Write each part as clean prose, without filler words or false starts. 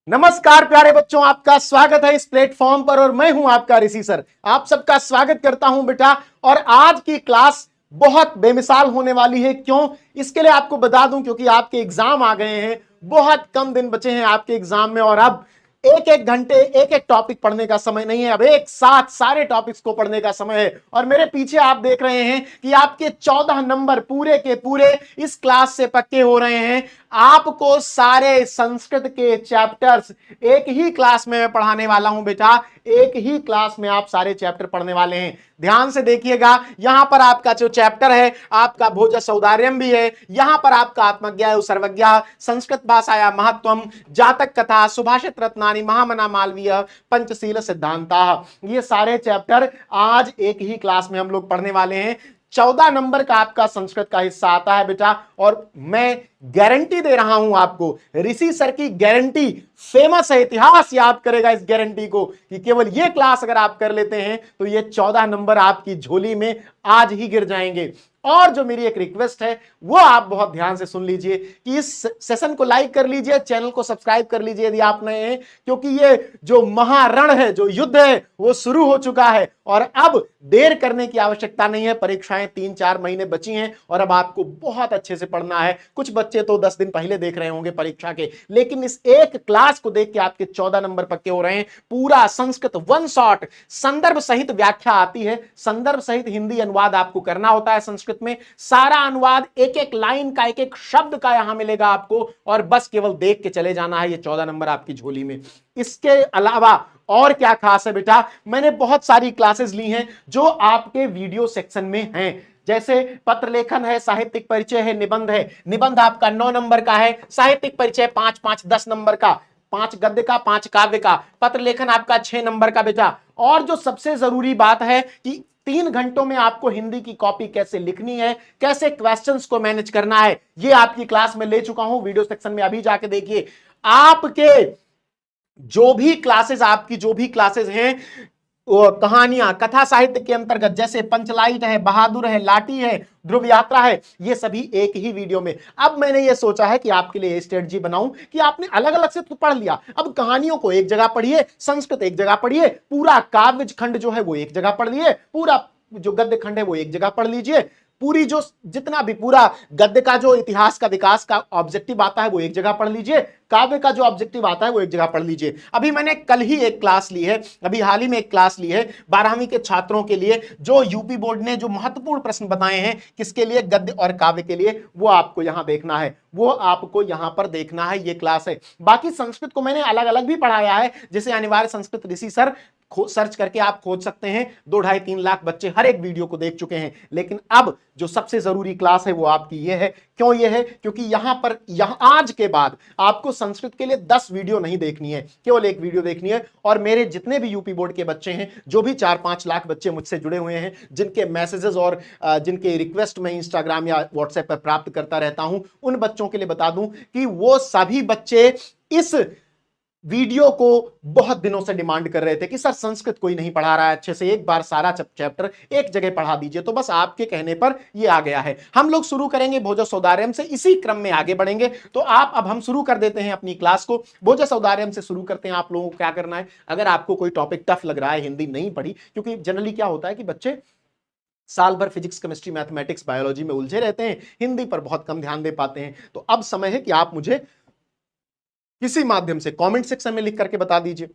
नमस्कार प्यारे बच्चों, आपका स्वागत है इस प्लेटफॉर्म पर और मैं हूं आपका ऋषि सर। आप सबका स्वागत करता हूं बेटा। और आज की क्लास बहुत बेमिसाल होने वाली है। क्यों? इसके लिए आपको बता दूं क्योंकि आपके एग्जाम आ गए हैं, बहुत कम दिन बचे हैं आपके एग्जाम में और अब एक एक घंटे एक एक टॉपिक पढ़ने का समय नहीं है, अब एक साथ सारे टॉपिक्स को पढ़ने का समय है। और मेरे पीछे आप देख रहे हैं कि आपके 14 नंबर पूरे के पूरे इस क्लास से पक्के हो रहे हैं। आपको सारे संस्कृत के चैप्टर्स एक ही क्लास में मैं पढ़ाने वाला हूं बेटा, एक ही क्लास में आप सारे चैप्टर पढ़ने वाले हैं। ध्यान से देखिएगा, यहां पर आपका जो चैप्टर है आपका भोज सौदार्यम भी है, यहां पर आपका आत्मज्ञा सर्वज्ञा, संस्कृत भाषाया महत्वम, जातक कथा, सुभाषित रत्नानि, महामना मालवीय, पंचशील सिद्धांता, ये सारे चैप्टर आज एक ही क्लास में हम लोग पढ़ने वाले हैं। 14 नंबर का आपका संस्कृत का हिस्सा आता है बेटा, और मैं गारंटी दे रहा हूं आपको, ऋषि सर की गारंटी फेमस है, इतिहास याद करेगा इस गारंटी को कि केवल ये क्लास अगर आप कर लेते हैं तो ये 14 नंबर आपकी झोली में आज ही गिर जाएंगे। और जो मेरी एक रिक्वेस्ट है वो आप बहुत ध्यान से सुन लीजिए कि इस सेशन को लाइक कर लीजिए, चैनल को सब्सक्राइब कर लीजिए यदि आप नए हैं, क्योंकि ये जो महारण है, जो युद्ध है वो शुरू हो चुका है और अब देर करने की आवश्यकता नहीं है। परीक्षाएं 3-4 महीने बची हैं और अब आपको बहुत अच्छे से पढ़ना है। कुछ बच्चे तो 10 दिन पहले देख रहे होंगे परीक्षा के, लेकिन इस एक क्लास को देख के आपके 14 नंबर पक्के हो रहे हैं। पूरा संस्कृत वन शॉट, संदर्भ सहित व्याख्या आती है, संदर्भ सहित हिंदी अनुवाद आपको करना होता है संस्कृत में। सारा अनुवाद एक एक लाइन का, एक एक शब्द का यहां मिलेगा आपको और बस केवल देख के चले जाना है। ये 14 नंबर आपकी झोली में। इसके अलावा और क्या खास है बेटा, मैंने बहुत सारी क्लासेस ली हैं जो आपके वीडियो सेक्शन में हैं। जैसे पत्र लेखन है, साहित्यिक परिचय है, निबंध है। निबंध आपका 9 नंबर का है, साहित्यिक परिचय 5-5 10 नंबर का, 5 गद्य का, 5 काव्य का। पत्र लेखन आपका 6 नंबर का बेटा। और जो सबसे जरूरी बात है कि 3 घंटों में आपको हिंदी की कॉपी कैसे लिखनी है, कैसे क्वेश्चंस को मैनेज करना है, ये आपकी क्लास में ले चुका हूं। वीडियो सेक्शन में अभी जाके देखिए। आपके जो भी क्लासेस हैं, कहानियां, कथा साहित्य के अंतर्गत, जैसे पंचलाइट है, बहादुर है, लाठी है, ध्रुव यात्रा है, ये सभी एक ही वीडियो में। अब मैंने ये सोचा है कि आपके लिए स्ट्रेटजी बनाऊं कि आपने अलग अलग से तो पढ़ लिया, अब कहानियों को एक जगह पढ़िए, संस्कृत एक जगह पढ़िए, पूरा काव्य खंड जो है वो एक जगह पढ़ लिए, पूरा जो गद्य खंड है वो एक जगह पढ़ लीजिए, पूरी जो जितना भी पूरा गद्य का जो इतिहास का विकास का ऑब्जेक्टिव आता है वो एक जगह पढ़ लीजिए, काव्य का जो ऑब्जेक्टिव आता है वो एक जगह पढ़ लीजिए। अभी मैंने कल ही एक क्लास ली है, अभी हाल ही में एक क्लास ली है 12वीं के छात्रों के लिए, जो यूपी बोर्ड ने जो महत्वपूर्ण प्रश्न बताए हैं किसके लिए, गद्य और काव्य के लिए, वो आपको यहां देखना है, वो आपको यहां पर देखना है, ये क्लास है। बाकी संस्कृत को मैंने अलग अलग भी पढ़ाया है, जैसे अनिवार्य संस्कृत ऋषि सर सर्च करके आप खोज सकते हैं। 2-2.5-3 लाख बच्चे हर एक वीडियो को देख चुके हैं। लेकिन अब जो सबसे जरूरी क्लास है वो आपकी ये है। क्यों ये है? क्योंकि यहां आज के बाद आपको संस्कृत के लिए 10 वीडियो नहीं देखनी है, केवल एक वीडियो देखनी है। और मेरे जितने भी यूपी बोर्ड के बच्चे हैं, जो भी 4-5 लाख बच्चे मुझसे जुड़े हुए हैं, जिनके मैसेजेस और जिनके रिक्वेस्ट मैं इंस्टाग्राम या व्हाट्सएप पर प्राप्त करता रहता हूं, उन बच्चों के लिए बता दूं कि वो सभी बच्चे इस वीडियो को बहुत दिनों से डिमांड कर रहे थे कि सर संस्कृत कोई नहीं पढ़ा रहा है अच्छे से, एक बार सारा चैप्टर एक जगह पढ़ा दीजिए। तो बस आपके कहने पर ये आ गया है। हम लोग शुरू करेंगे भोज सौदार्यम से, इसी क्रम में आगे बढ़ेंगे। तो अब हम शुरू कर देते हैं अपनी क्लास को। भोज सौदार्यम से शुरू करते हैं। आप लोगों को क्या करना है, अगर आपको कोई टॉपिक टफ लग रहा है, हिंदी नहीं पढ़ी, क्योंकि जनरली क्या होता है कि बच्चे साल भर फिजिक्स, केमिस्ट्री, मैथमेटिक्स, बायोलॉजी में उलझे रहते हैं, हिंदी पर बहुत कम ध्यान दे पाते हैं। तो अब समय है कि आप मुझे किसी माध्यम से कमेंट सेक्शन में लिख करके बता दीजिए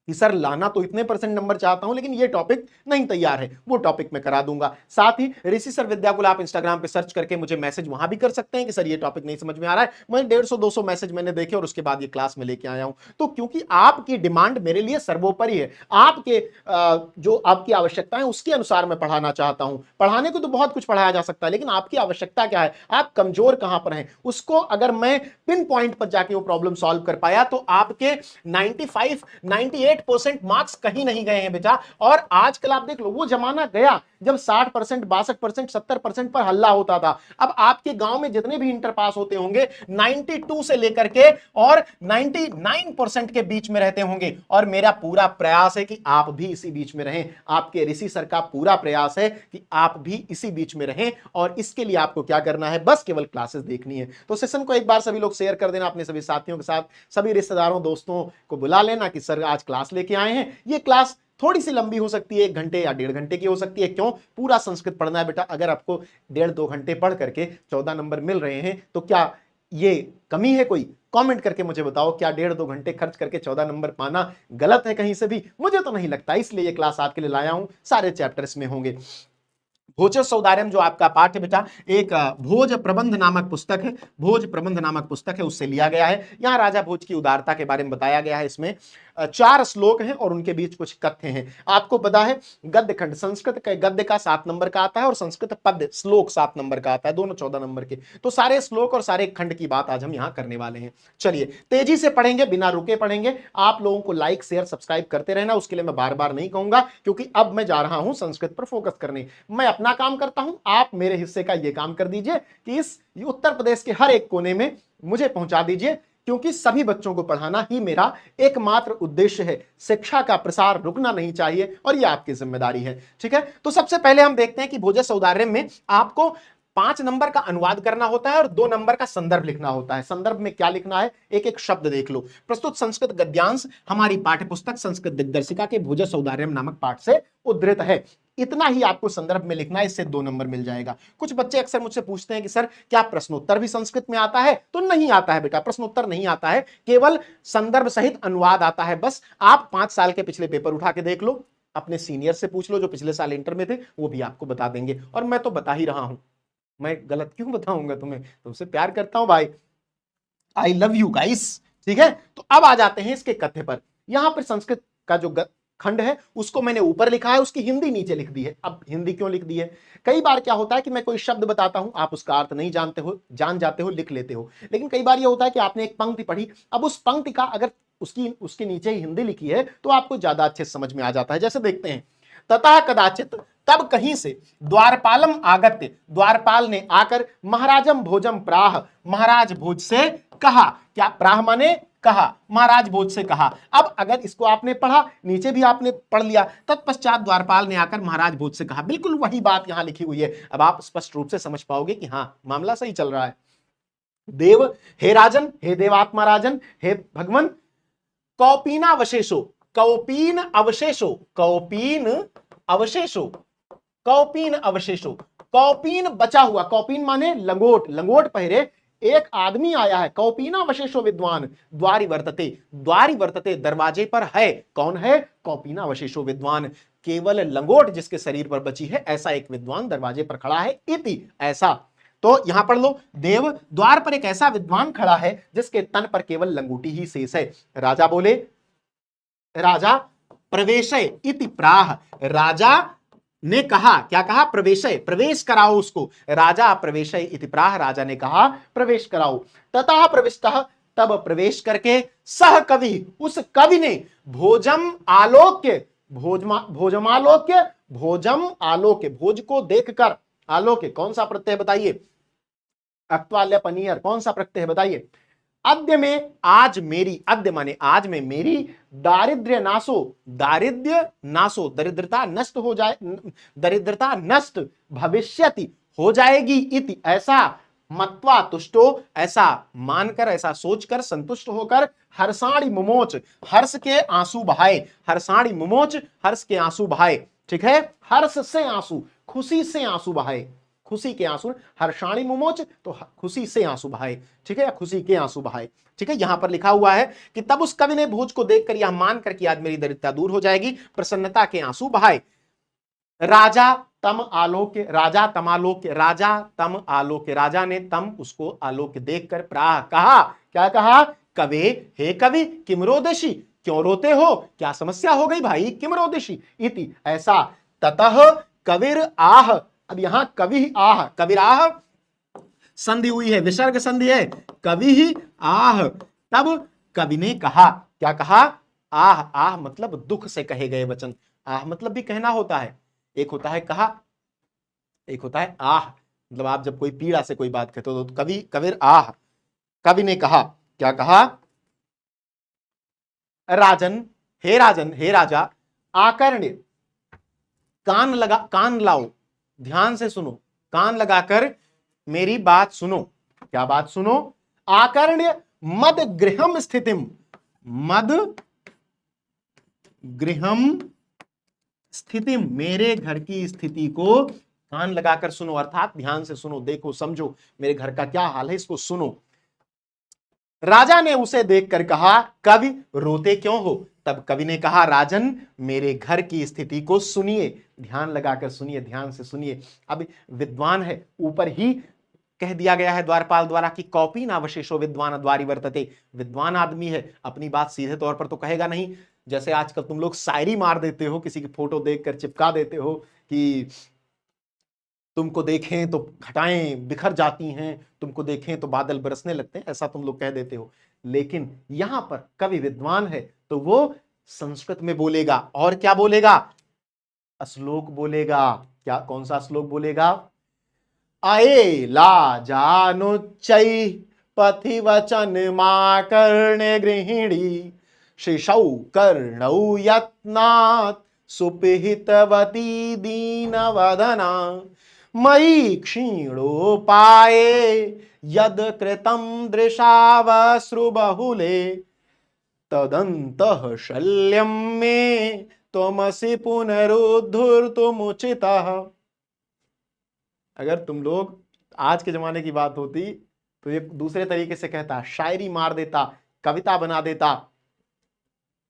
कि सर लाना तो इतने % नंबर चाहता हूं, लेकिन ये टॉपिक नहीं तैयार है, वो टॉपिक मैं करा दूंगा। साथ ही ऋषि सर विद्याकुल आप इंस्टाग्राम पे सर्च करके मुझे मैसेज वहां भी कर सकते हैं कि सर ये टॉपिक नहीं समझ में आ रहा है। मैं 150-200 मैसेज मैंने देखे और उसके बाद ये क्लास में लेके आया हूं। तो क्योंकि आपकी डिमांड मेरे लिए सर्वोपरि है, आपके जो आपकी आवश्यकता है उसके अनुसार मैं पढ़ाना चाहता हूं। पढ़ाने को तो बहुत कुछ पढ़ाया जा सकता है, लेकिन आपकी आवश्यकता क्या है, आप कमजोर कहां पर हैं, उसको अगर मैं पिन पॉइंट पर जाके वो प्रॉब्लम सॉल्व कर पाया तो आपके 95-98% मार्क्स कहीं नहीं गए हैं बेटा। और आजकल आप देख लो, वो जमाना गया जब 60%, 62%, 70% पर हल्ला होता था। अब आपके गांव में जितने भी इंटर पास होते होंगे 92 से लेकर के और 99% के बीच में रहते होंगे। और मेरा पूरा प्रयास है कि आप भी इसी बीच में रहें। आपके ऋषि सर का पूरा प्रयास है कि आप भी इसी बीच में रहें। और इसके लिए आपको क्या करना है, बस केवल क्लासेस देखनी है। तो सेशन को एक बार सभी लोग शेयर कर देना अपने सभी साथियों के साथ, सभी रिश्तेदारों दोस्तों को बुला लेना कि सर आज क्लास लेके आए हैं। ये क्लास थोड़ी सी लंबी हो सकती है, 1 घंटे या 1.5 घंटे की हो सकती है। क्यों? पूरा संस्कृत पढ़ना है बेटा। अगर आपको 1.5-2 घंटे पढ़ करके 14 नंबर मिल रहे हैं तो क्या ये कमी है कोई? कमेंट करके मुझे बताओ, क्या 1.5-2 घंटे खर्च करके 14 नंबर पाना गलत है कहीं से भी? मुझे तो नहीं लगता। इसलिए ये क्लास आपके लिए लाया हूं, सारे चैप्टर्स में होंगे। भोज सौदार्यम जो आपका पाठ है बेटा, एक भोज प्रबंध नामक पुस्तक है। भोज प्रबंध नामक पुस्तक है, उससे लिया गया है। यहां राजा भोज की उदारता के बारे में बताया गया है। इसमें 4 श्लोक हैं और उनके बीच कुछ कथ्य हैं। आपको पता है गद्य खंड संस्कृत के गद्य का 7 नंबर का आता है और संस्कृत पद्य श्लोक 7 नंबर का आता है, दोनों 14 नंबर के। तो सारे श्लोक और सारे खंड की बात आज हम यहां करने वाले हैं। चलिए तेजी से पढ़ेंगे, बिना रुके पढ़ेंगे। आप लोगों को लाइक शेयर सब्सक्राइब करते रहना, उसके लिए मैं बार बार नहीं कहूंगा, क्योंकि अब मैं जा रहा हूं संस्कृत पर फोकस करने। मैं अपना काम करता हूं, आप मेरे हिस्से का यह काम कर दीजिए कि इस उत्तर प्रदेश के हर एक कोने में मुझे पहुंचा दीजिए, क्योंकि सभी बच्चों को पढ़ाना ही मेरा एकमात्र उद्देश्य है। शिक्षा का प्रसार रुकना नहीं चाहिए और यह आपकी जिम्मेदारी है। ठीक है, तो सबसे पहले हम देखते हैं कि भोज सौदार्य में आपको 5 नंबर का अनुवाद करना होता है और 2 नंबर का संदर्भ लिखना होता है। संदर्भ में क्या लिखना है, एक एक शब्द देख लो। प्रस्तुत संस्कृत गद्यांश हमारी पाठ्य पुस्तक संस्कृत दिग्दर्शिका के भोज सौदार्य नामक पाठ से उद्धृत है। इतना ही आपको संदर्भ में लिखना है, इससे 2 नंबर मिल जाएगा। कुछ बच्चे अक्सर मुझसे पूछते हैं कि सर क्या प्रश्नोत्तर भी संस्कृत में आता है? तो नहीं आता है बेटा, प्रश्नोत्तर नहीं आता है, केवल संदर्भ सहित अनुवाद आता है। बस आप 5 साल के पिछले पेपर उठा के देख लो, अपने सीनियर से पूछ लो जो पिछले साल इंटर में थे, वो भी आपको बता देंगे। और मैं तो बता ही रहा हूं, मैं गलत क्यों बताऊंगा तुम्हें? तुमसे प्यार करता हूं भाई, आई लव यू गाइस। ठीक है, तो अब आ जाते हैं इसके कथ्य पर। यहां पर संस्कृत का जो खंड है उसको मैंने ऊपर लिखा है, उसकी हिंदी नीचे लिख दी है। अब हिंदी क्यों लिख दी है? कई बार क्या होता है कि मैं कोई शब्द बताता हूं, आप उसका अर्थ नहीं जानते हो, जान जाते हो, लिख लेते हो। लेकिन कई बार यह होता है कि आपने एक पंक्ति पढ़ी, अब उस पंक्ति का अगर उसके नीचे ही हिंदी लिखी है तो आपको ज्यादा अच्छे समझ में आ जाता है। जैसे देखते हैं, तथा कदाचित तब कहीं से द्वारपालम आगत्य, द्वारपाल ने आकर महाराजम भोजम प्राह, महाराज भोज से कहा। क्या प्राह माने कहा, महाराज भोज से कहा। अब अगर इसको आपने पढ़ा, नीचे भी आपने पढ़ लिया, तत्पश्चात द्वारपाल ने आकर महाराज भोज से कहा, बिल्कुल वही बात यहां लिखी हुई है। अब आप स्पष्ट रूप से समझ पाओगे कि हाँ मामला सही चल रहा है। देव, हे राजन, हे देवात्मा राजन, हे भगवान, कौपीनावशेषो, कौपीन अवशेषो, कौपीन अवशेषो, कौपीन अवशेषो, कौपीन बचा हुआ, कौपीन माने लंगोट, लंगोट पहरे एक आदमी आया है। कौपीना अवशेषो विद्वान द्वारि वर्तते, द्वारि वर्तते दरवाजे पर है। कौन है? कौपीना अवशेषो विद्वान, केवल लंगोट जिसके शरीर पर बची है, ऐसा एक विद्वान दरवाजे पर खड़ा है। इति, ऐसा। तो यहां पढ़ लो, देव, द्वार पर एक ऐसा विद्वान खड़ा है जिसके तन पर केवल लंगोटी ही शेष है। राजा बोले, राजा प्रवेशय इति प्राह, राजा ने कहा, क्या कहा? प्रवेशय, प्रवेश कराओ उसको। राजा प्रवेशय इति प्राह, राजा ने कहा प्रवेश कराओ। ततः प्रविष्टः, तब प्रवेश करके, सह कवि, उस कवि ने, भोजम आलोक्य, भोजम आलोक्य, भोजम आलोक्य, भोज को देखकर, आलोक्य कौन सा प्रत्यय बताइए? अक्वाल्य पनीयर, कौन सा प्रत्यय बताइए? अद्य में, आज मेरी, अद्य माने आज में मेरी, दारिद्र्य नाशो, दारिद्र्य नाशो, दरिद्रता नष्ट हो जाए, दरिद्रता नष्ट, भविष्यति हो जाएगी, इति ऐसा, मत्वा तुष्टो, ऐसा मानकर, ऐसा सोचकर, संतुष्ट होकर, हर्षाणि मुमोच, हर्ष के आंसू बहाए, हर्षाणि मुमोच, हर्ष के आंसू बहाए। ठीक है, हर्ष से आंसू, खुशी से आंसू बहाए, खुशी के आंसू, हर्षाणि मुमोच तो खुशी से आंसू बहाए। ठीक है, या खुशी के आंसू बहाए। ठीक है, यहां पर लिखा हुआ है कि तब उस कवि ने भोज को देखकर यह मानकर कि आज मेरी दरिद्रता दूर हो जाएगी, प्रसन्नता के आंसू बहाए। राजा तम आलोक्य, राजा तम आलोक्य, राजा तम आलोक्य, राजा ने तम उसको आलोक्य देखकर प्राह, कहा, क्या कहा? कवे, हे कवि, किम रोदेशी, क्यों रोते हो? क्या समस्या हो गई भाई? किम रोदेशी इति ऐसा। ततः कविर आह, अब यहां कवि आह, कविर आह संधि हुई है, विसर्ग संधि है, कवि ही आह, तब कवि ने कहा, क्या कहा? आह, आह मतलब दुख से कहे गए वचन, आह मतलब भी कहना होता है, एक होता है कहा, एक होता है आह, मतलब आप जब कोई पीड़ा से कोई बात कहते हो तो कवि कबीर आह, कवि ने कहा, क्या कहा? राजन, हे राजन, हे राजा, आकर्ण्य, कान लाओ, ध्यान से सुनो, कान लगाकर मेरी बात सुनो। क्या बात सुनो? आकर्ण्य मद गृहम स्थितिम, मद गृहम स्थितिम, मेरे घर की स्थिति को कान लगाकर सुनो, अर्थात ध्यान से सुनो, देखो, समझो मेरे घर का क्या हाल है, इसको सुनो। राजा ने उसे देखकर कहा, कवि रोते क्यों हो? तब कवि ने कहा, राजन मेरे घर की स्थिति को सुनिए, ध्यान लगाकर सुनिए, ध्यान से सुनिए। अब विद्वान है, ऊपर ही कह दिया गया है द्वारपाल द्वारा कि कॉपी ना अवशेषो विद्वान द्वारी वर्तते, विद्वान आदमी है, अपनी बात सीधे तौर पर तो कहेगा नहीं। जैसे आजकल तुम लोग शायरी मार देते हो, किसी की फोटो देखकर चिपका देते हो कि तुमको देखें तो घटाएं बिखर जाती हैं, तुमको देखें तो बादल बरसने लगते हैं, ऐसा तुम लोग कह देते हो। लेकिन यहां पर कवि विद्वान है तो वो संस्कृत में बोलेगा, और क्या बोलेगा? श्लोक बोलेगा। क्या, कौन सा श्लोक बोलेगा? अये लाजानुच्चै पथि वचन माकर्ण्य गृहिणी, शिशौ कर्णौ यत्नात् सुपिहितवती दीनवदना, मयि क्षीणोपाये यद कृतं दृशावश्रुबहुले, तदन्तः शल्यं मे त्वमसि पुनरुद्धर्तुमुचितः। अगर तुम लोग आज के जमाने की बात होती तो ये दूसरे तरीके से कहता, शायरी मार देता, कविता बना देता।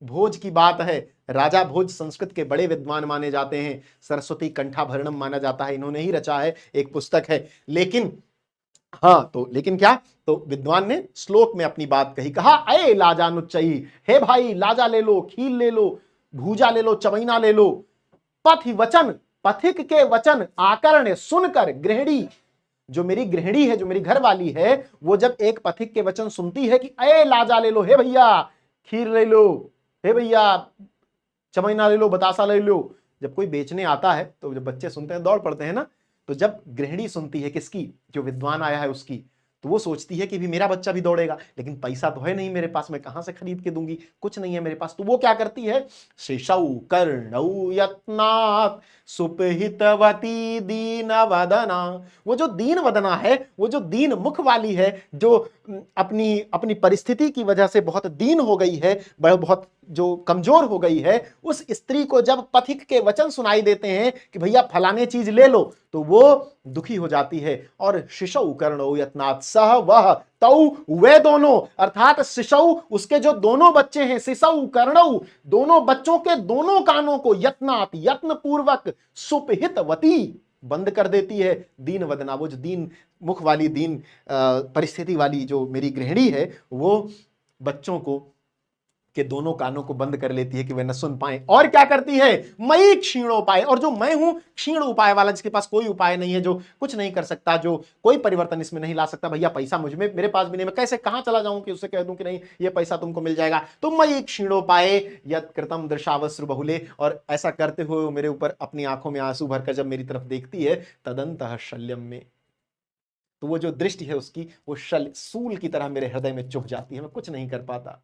भोज की बात है, राजा भोज संस्कृत के बड़े विद्वान माने जाते हैं, सरस्वती कंठाभरणम माना जाता है, इन्होंने ही रचा है, एक पुस्तक है। लेकिन हाँ, तो लेकिन क्या, तो विद्वान ने श्लोक में अपनी बात कही, कहा अये लाजानुच्चयी, हे भाई लाजा ले लो, खील ले लो, भूजा ले लो, चमैना ले लो, पथि वचन, पथिक के वचन, आकर्ण्य सुनकर, गृहिणी, जो मेरी गृहिणी है, जो मेरी घर वाली है, वो जब एक पथिक के वचन सुनती है कि अये लाजा ले लो, हे भैया खीर ले लो, हे भैया चमैना ले लो, बतासा ले लो, जब कोई बेचने आता है तो जब बच्चे सुनते हैं दौड़ पड़ते हैं ना, तो जब गृहिणी सुनती है किसकी, जो विद्वान आया है उसकी, तो वो सोचती है कि भी मेरा बच्चा भी दौड़ेगा, लेकिन पैसा तो है नहीं मेरे पास, मैं कहां से खरीद के दूंगी, कुछ नहीं है मेरे पास। तो वो क्या करती है, शिशौ कर्णौ यत्नात् सुपहितवती दीन वदना, वो जो दीन वदना है, वो जो दीन मुख वाली है, जो अपनी अपनी परिस्थिति की वजह से बहुत दीन हो गई है, बहुत जो कमजोर हो गई है, उस स्त्री को जब पथिक के वचन सुनाई देते हैं कि भैया फलाने चीज ले लो, तो वो दुखी हो जाती है। और शिशौ कर्णौ यत्नात् सह वह तौ, वे दोनों, अर्थात शिशौ उसके जो दोनों बच्चे हैं, शिशौ कर्णौ दोनों बच्चों के दोनों कानों को, यत्नात् यत्न पूर्वक, सुपहितवती बंद कर देती है, दीन वदना, वो जो दीन मुख वाली, दीन परिस्थिति वाली जो मेरी गृहिणी है, वो बच्चों को के दोनों कानों को बंद कर लेती है कि वे न सुन पाए। और क्या करती है, मई क्षीणोपाय, और जो मैं हूं क्षीण उपाय वाला, जिसके पास कोई उपाय नहीं है, जो कुछ नहीं कर सकता, जो कोई परिवर्तन इसमें नहीं ला सकता, भैया पैसा मुझ में, मेरे पास भी नहीं, मैं कैसे कहां चला जाऊं कि उससे कह दूं कि नहीं ये पैसा तुमको मिल जाएगा। तो मई क्षीणोपाय यद कृतम दृशावस्त्र बहुले, और ऐसा करते हुए मेरे ऊपर अपनी आंखों में आंसू भरकर जब मेरी तरफ देखती है, तदंतः शल्यम में, तो वो जो दृष्टि है उसकी, वो सूल की तरह मेरे हृदय में चुभ जाती है, मैं कुछ नहीं कर पाता।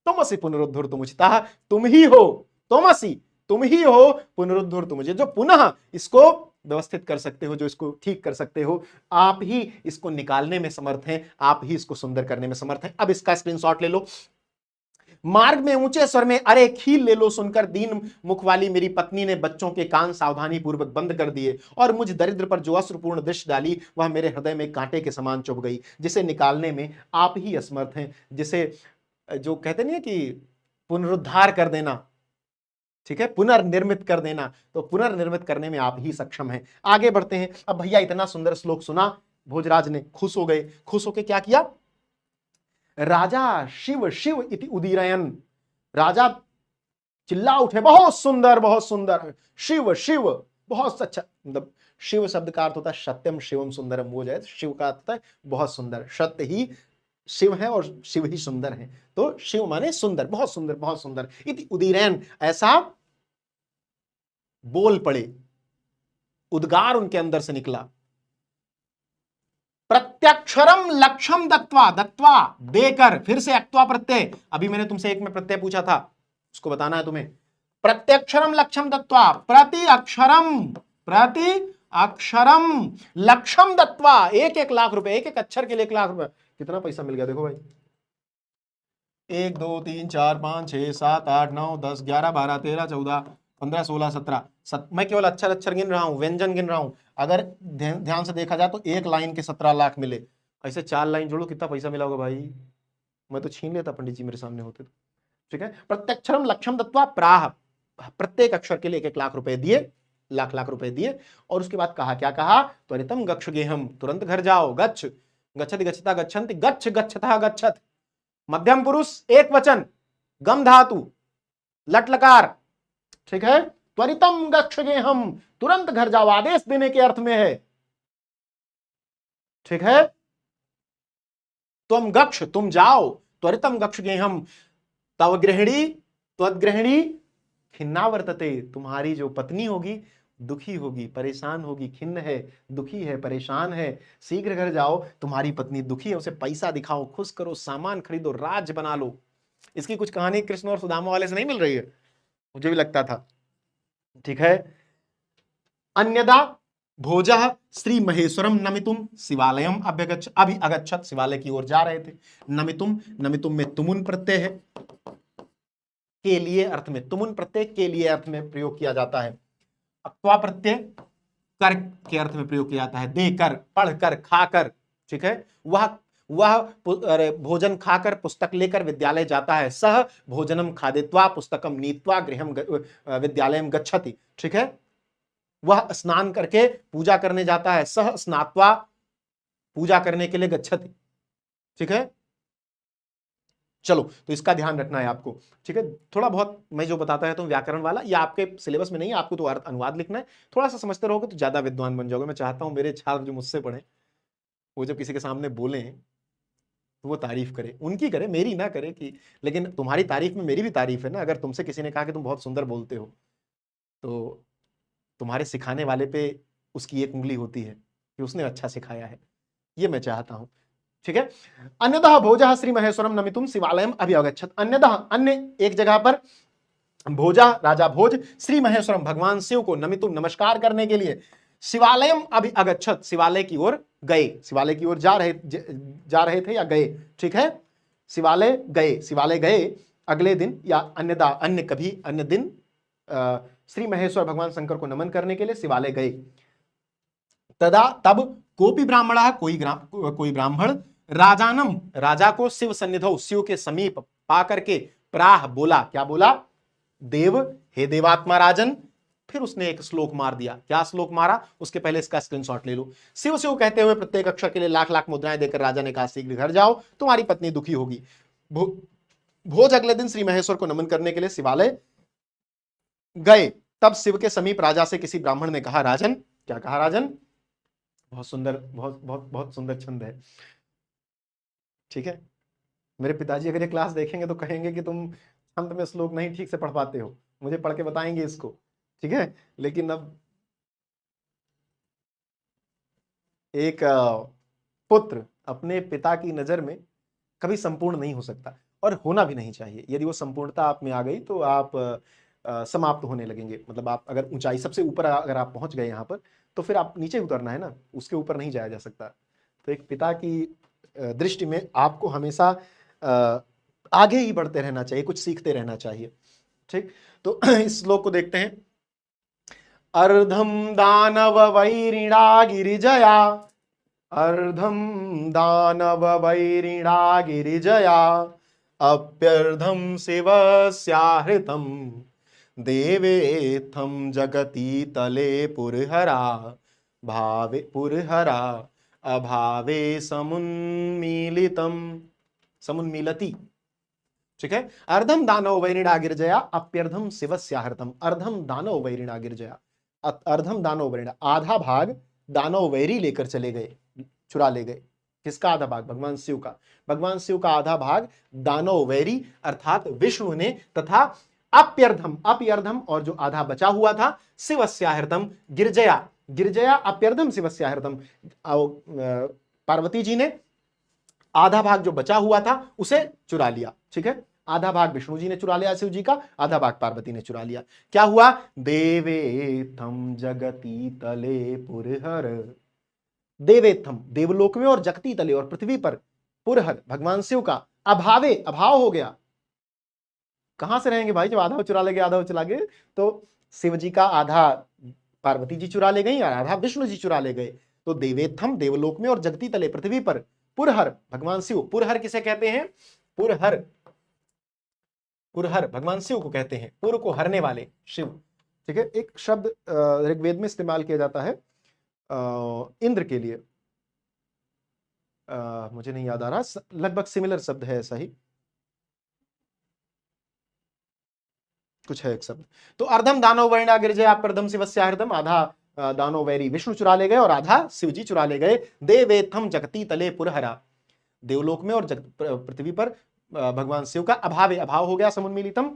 तुमसी पुनरुद्धर्तुम उचितः, तुम ही हो, तुमसी, तुम ही हो पुनरुद्धर्तुम, मुझे जो पुनः इसको व्यवस्थित कर सकते हो, जो इसको ठीक कर सकते हो, आप ही इसको निकालने में समर्थ हैं, आप ही इसको सुंदर करने में समर्थ हैं। अब इसका स्क्रीनशॉट ले लो। मार्ग में ऊंचे स्वर में अरे खील ले लो सुनकर दीन मुख वाली मेरी पत्नी ने बच्चों के कान सावधानी पूर्वक बंद कर दिए, और मुझ दरिद्र पर जो अश्रुपूर्ण दृष्टि डाली, वह मेरे हृदय में कांटे के समान चुभ गई, जिसे निकालने में आप ही असमर्थ हैं, जिसे जो कहते नहीं है कि पुनरुद्धार कर देना, ठीक है, पुनर्निर्मित कर देना, तो पुनर्निर्मित करने में आप ही सक्षम हैं। आगे बढ़ते हैं। अब भैया इतना सुंदर श्लोक सुना, भोजराज ने खुश हो गए, खुश होके क्या किया, राजा शिव शिव इति उदीरयन, राजा चिल्ला उठे, बहुत सुंदर बहुत सुंदर, शिव शिव, बहुत अच्छा, मतलब शिव शब्द का अर्थ होता है सत्यम शिवम सुंदरम, वो जाए शिव का अर्थ है बहुत सुंदर, सत्य ही शिव है और शिव ही सुंदर है, तो शिव माने सुंदर, बहुत सुंदर बहुत सुंदर, इति उदीरयन, ऐसा बोल पड़े, उद्गार उनके अंदर से निकला। प्रत्यक्षरम लक्ष्यम दत्वा, दत्वा देकर, फिर से अक्त्वा प्रत्यय, अभी मैंने तुमसे एक में प्रत्यय पूछा था, उसको बताना है तुम्हें। प्रत्यक्षरम लक्ष्यम दत्वा, प्रति अक्षरम लक्ष्यम दत्वा, 1-1 लाख रुपए, एक अक्षर के लिए 1 लाख रुपए। कितना पैसा मिल गया देखो भाई, 1 2 3 4 5 6 7 8 9 10 11 12 13 14 15 16 17, मैं केवल अक्षर गिन रहा हूं, व्यंजन गिन रहा हूं। अगर ध्यान से देखा जाए तो एक लाइन के 17 लाख मिले, ऐसे 4 लाइन जोड़ो कितना पैसा मिला होगा भाई, मैं तो छीन लेता पंडित जी मेरे सामने होते तो। ठीक है, प्रत्यक्षरम लक्ष्यम दत्वा प्राह, प्रत्येक अक्षर के लिए 1-1 लाख रुपए दिए, लाख रुपए दिए। और उसके बाद कहा, क्या कहा, त्वरितम गच्छ गेहम, तुरंत घर जाओ, गच्छ, गच्छति गच्छता गच्छन्ति, गच्छ गच्छतः गच्छत, मध्यम पुरुष एक वचन, गम धातु, लट लकार। ठीक है, त्वरितम गच्छ गेहम, तुरंत घर जाओ, आदेश देने के अर्थ में है। ठीक है, तुम गच्छ, तुम जाओ, त्वरितम गच्छ गेहम, तव गृहिणी त्वद्गृहिणी खिन्ना वर्तते, तुम्हारी जो पत्नी होगी दुखी होगी, परेशान होगी, खिन्न है, दुखी है, परेशान है, शीघ्र घर जाओ, तुम्हारी पत्नी दुखी है, उसे पैसा दिखाओ, खुश करो, सामान खरीदो, राज्य बना लो। इसकी कुछ कहानी कृष्ण और सुदामा वाले से नहीं मिल रही है, मुझे भी लगता था। ठीक है, अन्यदा भोजः श्री महेश्वरम नमितुम शिवालयम अगच्छत, शिवालय की ओर जा रहे थे। नमितुम, नमितुम में तुमुन प्रत्यय है, के लिए अर्थ में, तुमुन प्रत्यय के लिए अर्थ में प्रयोग किया जाता है। अक्त्वा प्रत्यय कर के अर्थ में प्रयोग किया जाता है, देकर, पढ़कर, खाकर। ठीक है, वह भोजन खाकर पुस्तक लेकर विद्यालय जाता है। सह भोजनम खादित्वा पुस्तकम नीत्वा गृहम विद्यालयम गच्छति। ठीक है, वह स्नान करके पूजा करने जाता है। सह स्नात्वा, पूजा करने के लिए गच्छति। ठीक है, चलो, तो इसका ध्यान रखना है आपको। ठीक है, थोड़ा बहुत मैं जो बताता है तो व्याकरण वाला, या आपके सिलेबस में नहीं है, आपको तो अर्थ अनुवाद लिखना है, थोड़ा सा समझते रहोगे तो ज्यादा विद्वान बन जाओगे। मैं चाहता हूं मेरे छात्र जो मुझसे पढ़े वो जब किसी के सामने बोले तो वो तारीफ करे, उनकी करे, मेरी ना करे कि, लेकिन तुम्हारी तारीफ में मेरी भी तारीफ है ना। अगर तुमसे किसी ने कहा कि तुम बहुत सुंदर बोलते हो तो तुम्हारे सिखाने वाले पे उसकी एक उंगली होती है कि उसने अच्छा सिखाया है, ये मैं चाहता हूं। ठीक है, अन्यतः भोजः श्री महेश्वरम नमितुम शिवालयम अभ्यगच्छत। अन्यतः, अन्य एक जगह पर, भोजा राजा भोज श्री महेश्वरम भगवान शिव को नमितुम नमस्कार करने के लिए शिवालयम अभ्यगच्छत, शिवालय की ओर गए, शिवालय की ओर जा रहे थे या गए। ठीक है, शिवालय गए अगले दिन या अन्य कभी अन्य दिन श्री महेश्वर भगवान शंकर को नमन करने के लिए शिवालय गए। तब कोपी ब्राह्मण, कोई ब्राह्मण, राजानम, राजा को शिव सन्निधौ, शिव के समीप पा करके प्राह, बोला, क्या बोला, देव, हे देवात्मा राजन। फिर उसने एक श्लोक मार दिया। क्या श्लोक मारा, उसके पहले इसका स्क्रीनशॉट ले लो। शिव शिव कहते हुए प्रत्येक अक्षर के लिए लाख लाख मुद्राएं देकर राजा ने कहा, शीघ्र घर जाओ, तुम्हारी पत्नी दुखी होगी। भोज अगले दिन श्री महेश्वर को नमन करने के लिए शिवालय गए। तब शिव के समीप राजा से किसी ब्राह्मण ने कहा, राजन, क्या कहा राजन, बहुत सुंदर, बहुत बहुत बहुत सुंदर छंद है। ठीक है, मेरे पिताजी अगर ये क्लास देखेंगे तो कहेंगे कि तुम छंद में श्लोक नहीं ठीक से पढ़ पाते हो, मुझे पढ़ के बताएंगे इसको। ठीक है, लेकिन अब एक पुत्र अपने पिता की नजर में कभी संपूर्ण नहीं हो सकता, और होना भी नहीं चाहिए। यदि वो संपूर्णता आप में आ गई तो आप समाप्त होने लगेंगे। मतलब आप अगर ऊंचाई सबसे ऊपर अगर आप पहुंच गए यहाँ पर, तो फिर आप नीचे उतरना है ना, उसके ऊपर नहीं जाया जा सकता। तो एक पिता की दृष्टि में आपको हमेशा आगे ही बढ़ते रहना चाहिए, कुछ सीखते रहना चाहिए। ठीक, तो इस श्लोक को देखते हैं। अर्धम दानव वैरिणा गिरिजया, अर्धम दानव वैरिणा गिरिजया, अप्यर्धम शिवस्याहृतम, देवेत्थम जगती तले पुरहरा, भावे पुरहरा अभावे समुन्मीलितम, समुन्मीलति। ठीक है, अर्धम दानव वैरिणा गिरजया, अप्यर्धम शिवस्याहृतम। अर्धम दानव वैरिणा गिरजया, अर्धम दानव वैरिणा, आधा भाग दानव वैरी लेकर चले गए, चुरा ले गए। किसका आधा भाग, भगवान शिव का। भगवान शिव का आधा भाग दानव वैरी अर्थात विष्णु ने, तथा अप्यर्धम, और जो आधा बचा हुआ था, शिवस्याहृतम गिरजया, गिरिजया अप्यर्धम शिवस्य हृदम। पार्वती जी ने आधा भाग जो बचा हुआ था उसे चुरा लिया, ठीक है। आधा भाग विष्णु जी ने चुरा लिया शिव जी का, आधा भाग पार्वती ने चुरा लिया। क्या हुआ? देवेथम जगती तले पुरहर, देवेथम देवलोक में और जगती तले और पृथ्वी पर, पुरहर भगवान शिव का, अभावे अभाव हो गया। कहां से रहेंगे भाई जब आधा चुरा ले गए, आधा चला गए? तो शिव जी का आधा पार्वती जी चुरा ले गई और आधा विष्णु जी चुरा ले गए। तो देवेथम देवलोक में और जगती तले पृथ्वी पर, पुरहर भगवान शिव। पुरहर किसे कहते हैं? पुरहर, पुरहर भगवान शिव को कहते हैं, पुर को हरने वाले शिव, ठीक है। एक शब्द ऋग्वेद में इस्तेमाल किया जाता है इंद्र के लिए, मुझे नहीं याद आ रहा, लगभग सिमिलर शब्द है, ऐसा ही कुछ है एक शब्द। तो अर्धम दानव वर्णा गिरजया प्रथम शिवस्य हृदम, आधा दानव वैरी विष्णु चुरा ले गए और आधा शिव जी चुरा ले गए। देवेथम जगती तले पुरहरा, देवलोक में और पृथ्वी पर भगवान शिव का अभाव अभाव हो गया। समुन्मीलितम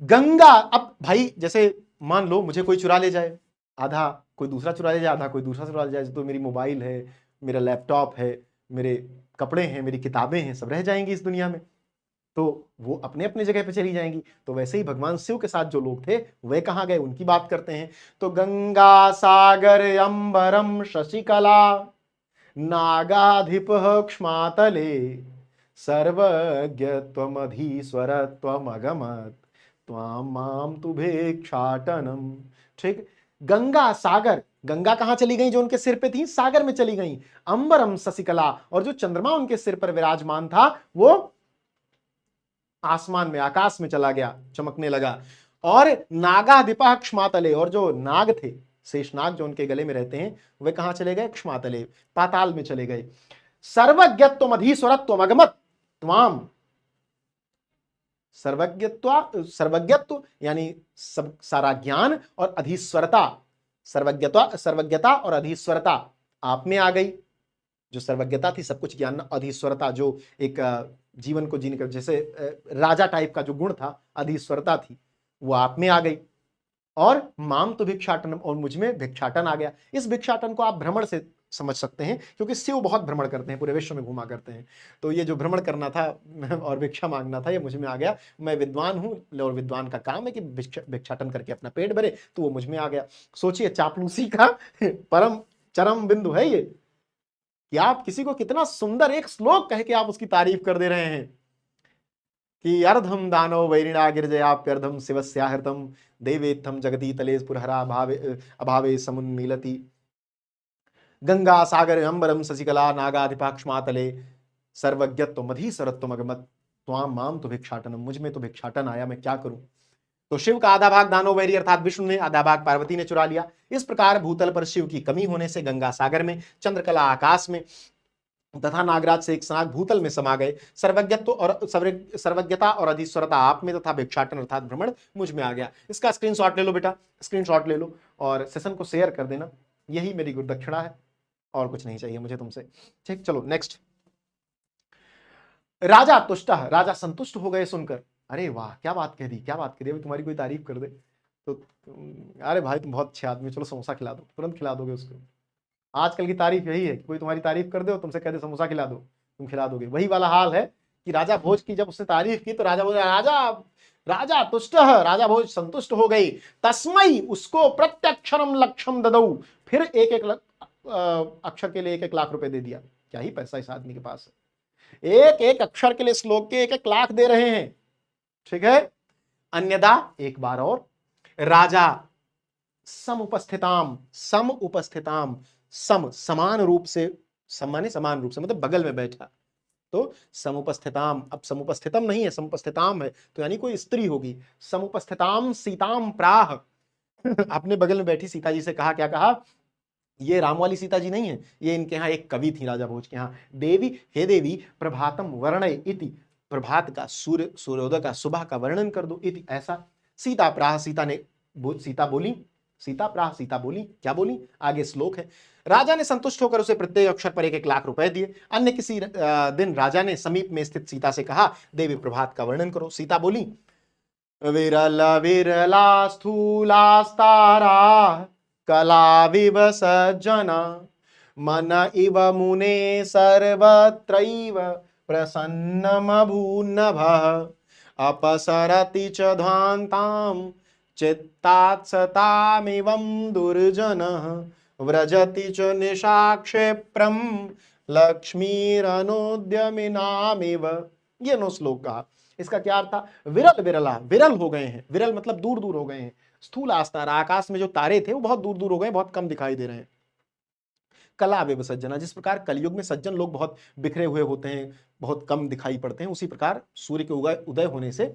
गंगा, अब भाई जैसे मान लो मुझे कोई चुरा ले जाए, आधा कोई दूसरा चुरा ले जाए, आधा कोई दूसरा चुरा ले जाए, तो मेरी मोबाइल है, मेरा लैपटॉप है, मेरे कपड़े हैं, मेरी किताबें हैं, सब रह जाएंगी इस दुनिया में, तो वो अपने अपने जगह पे चली जाएंगी। तो वैसे ही भगवान शिव के साथ जो लोग थे वे कहां गए, उनकी बात करते हैं। तो गंगा सागर अंबरम शशिकला नागाधिप क्ष्मातले सर्वज्ञ त्वमधीश्वर त्वमगमत् त्वां माम तु भिक्षाटनम, ठीक। गंगा सागर, गंगा कहां चली गई? जो उनके सिर पे थी सागर में चली गई। अंबरम शशिकला, और जो चंद्रमा उनके सिर पर विराजमान था वो आसमान में, आकाश में चला गया, चमकने लगा। और नागाधिपा क्षमातले, और जो नाग थे, शेषनाग जो उनके गले में रहते हैं, वे कहां चले गए? क्षमातले, पाताल में चले गए। सर्वज्ञत्वम अधीश्वरत्वम अगमत् त्वाम, सर्वज्ञत्व यानी सब सारा ज्ञान, और अधीश्वरता, सर्वज्ञता और अधीश्वरता आप में आ गई। जो सर्वज्ञता थी, सब कुछ ज्ञान, अधीश्वरता जो एक जीवन को जीने का जैसे राजा टाइप का जो गुण था, अधीश्वरता थी, वो आप में आ गई। और माम तो भिक्षाटन, और मुझ में भिक्षाटन आ गया। इस भिक्षाटन को आप भ्रमण से समझ सकते हैं, क्योंकि शिव बहुत भ्रमण करते हैं, पूरे विश्व में घुमा करते हैं। तो ये जो भ्रमण करना था और भिक्षा मांगना था, ये मुझ में आ गया। मैं विद्वान हूं और विद्वान का काम है कि भिक्षाटन करके अपना पेट भरे, तो वो मुझ में आ गया। सोचिए, चापलूसी का परम चरम बिंदु है ये, कि आप किसी को कितना सुंदर एक श्लोक कह के आप उसकी तारीफ कर दे रहे हैं कि अर्धम दानव वैरिणा गिरजयाप्यर्धम शिवस्याहृतम देवेत्थम जगती तले पुरहरा अभावे समुन्मीलति गंगा सागर अंबरम शशिकला नागाधिपाक्षमातले सर्वज्ञत्व मधीश्वरत्वम अगमत् त्वाम माम तो भिक्षाटनम, मुझ में तो भिक्षाटन आया, मैं क्या करूं। तो शिव का आधा भाग दानव वैरी अर्थात विष्णु ने, आधा भाग पार्वती ने चुरा लिया। इस प्रकार भूतल पर शिव की कमी होने से गंगा सागर में, चंद्रकला आकाश में तथा नागराज से एक साथ भूतल में समा गए। सर्वज्ञत्व और सर्वज्ञता और अधीश्वरता आप में तथा भिक्षाटन अर्थात भ्रमण मुझ में आ गया। इसका स्क्रीनशॉट ले लो बेटा, स्क्रीनशॉट ले लो और सेशन को शेयर कर देना। यही मेरी गुरु दक्षिणा है, और कुछ नहीं चाहिए मुझे तुमसे, ठीक। चलो नेक्स्ट। राजा तुष्ट, राजा संतुष्ट हो गए सुनकर। अरे वाह, क्या बात कह दी, क्या बात कह दी, अभी तुम्हारी कोई तारीफ कर दे तो, अरे भाई तुम बहुत अच्छे आदमी, चलो समोसा खिला दो, तुरंत खिला दोगे उसको। आजकल की तारीफ यही है, कोई तुम्हारी तारीफ कर दे और तुमसे कह दे समोसा खिला दो, तुम खिला दोगे। वही वाला हाल है कि राजा भोज की जब उसने तारीफ की तो राजा बोला, राजा तुष्ट, राजा भोज संतुष्ट हो गई। तस्मई, उसको प्रत्यक्षरम लक्षम ददऊ, फिर एक एक अक्षर के लिए 1-1 लाख रुपए दे दिया। क्या ही पैसा इस आदमी के पास है, एक एक अक्षर के लिए श्लोक के 1-1 लाख दे रहे हैं, ठीक है। अन्यदा, एक बार और, राजा समुपस्थिताम, समान रूप से, समान रूप से मतलब बगल में बैठा, तो समुपस्थिताम, अब समुपस्थितम नहीं है, समुपस्थिताम है, तो यानी कोई स्त्री होगी। समुपस्थिताम सीताम प्राह, अपने बगल में बैठी सीता जी से कहा, क्या कहा? ये राम वाली सीता जी नहीं है, ये इनके यहाँ एक कवि थी राजा भोज के यहाँ। देवी, हे देवी, प्रभातम वर्णय इति, प्रभात का, सूर्योदय का, सुबह का वर्णन कर दो, इति ऐसा। सीता प्राह, सीता बोली, क्या बोली? आगे श्लोक है। राजा ने संतुष्ट होकर उसे प्रत्येक अक्षर पर 1-1 लाख रुपए दिए। अन्य किसी दिन राजा ने समीप में स्थित सीता से कहा, देवी प्रभात का वर्णन करो। सीता बोली, विरला विरला स्थूलास्तारा कलाविव सज्जना मन इव मुने सर्वत्रैव प्रसन्नमभून्नभः अपसरति च ध्वान्तां चित्तात् सतामिवं दुर्जनः व्रजति च निशाक्षेप्रं लक्ष्मीरनुद्यमिनामिव। ये 9 श्लोक का। इसका क्या अर्थ था? विरल विरला, विरल हो गए हैं। विरल मतलब दूर दूर हो गए हैं। स्थूल आस्तारा, आकाश में जो तारे थे वो बहुत दूर दूर हो गए, बहुत कम दिखाई दे रहे हैं। कला वे सज्जना, जिस प्रकार कलयुग में सज्जन लोग बहुत बिखरे हुए होते हैं, बहुत कम दिखाई पड़ते हैं, उसी प्रकार सूर्य के उदय होने से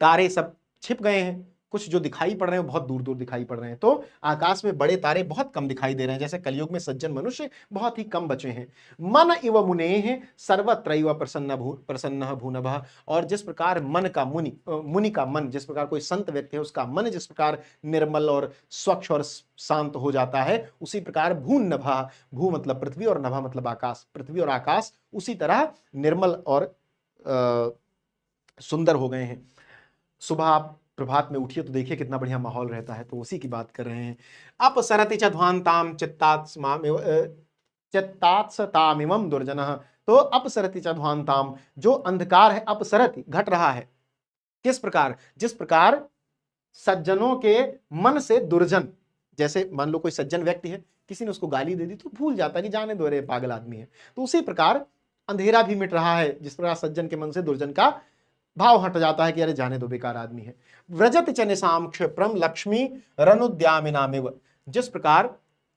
तारे सब छिप गए हैं। कुछ जो दिखाई पड़ रहे हैं बहुत दूर दूर दिखाई पड़ रहे हैं। तो आकाश में बड़े तारे बहुत कम दिखाई दे रहे हैं, जैसे कलयुग में सज्जन मनुष्य बहुत ही कम बचे हैं। मन इव मुने सर्वत्र प्रसन्न भूनभः, और जिस प्रकार मन का मुनि का मन, जिस प्रकार कोई संत व्यक्ति है उसका मन जिस प्रकार निर्मल और स्वच्छ और शांत हो जाता है, उसी प्रकार भूनभः, भू मतलब पृथ्वी और नभः मतलब आकाश, पृथ्वी और आकाश उसी तरह निर्मल और सुंदर हो गए हैं। सुबह आप प्रभात में उठिए तो देखिए कितना बढ़िया माहौल रहता है, तो उसी की बात कर रहे हैं। अपसरति च ध्वान्तां चित्तात्सतामिवं दुर्जनः, तो अपसरति च ध्वान्तां, जो अंधकार है अपसरति घट रहा है। किस प्रकार? जिस प्रकार सज्जनों के मन से दुर्जन, जैसे मान लो कोई सज्जन व्यक्ति है, किसी ने उसको गाली दे दी तो भूल जाता है कि जाने दो रे पागल आदमी है, तो उसी प्रकार अंधेरा भी मिट रहा है, जिस प्रकार सज्जन के मन से दुर्जन का भाव हट जाता है कि अरे जाने दो बेकार आदमी है। व्रजत च निशाम क्षिप्रम लक्ष्मी रनुद्यामिनामिव, जिस प्रकार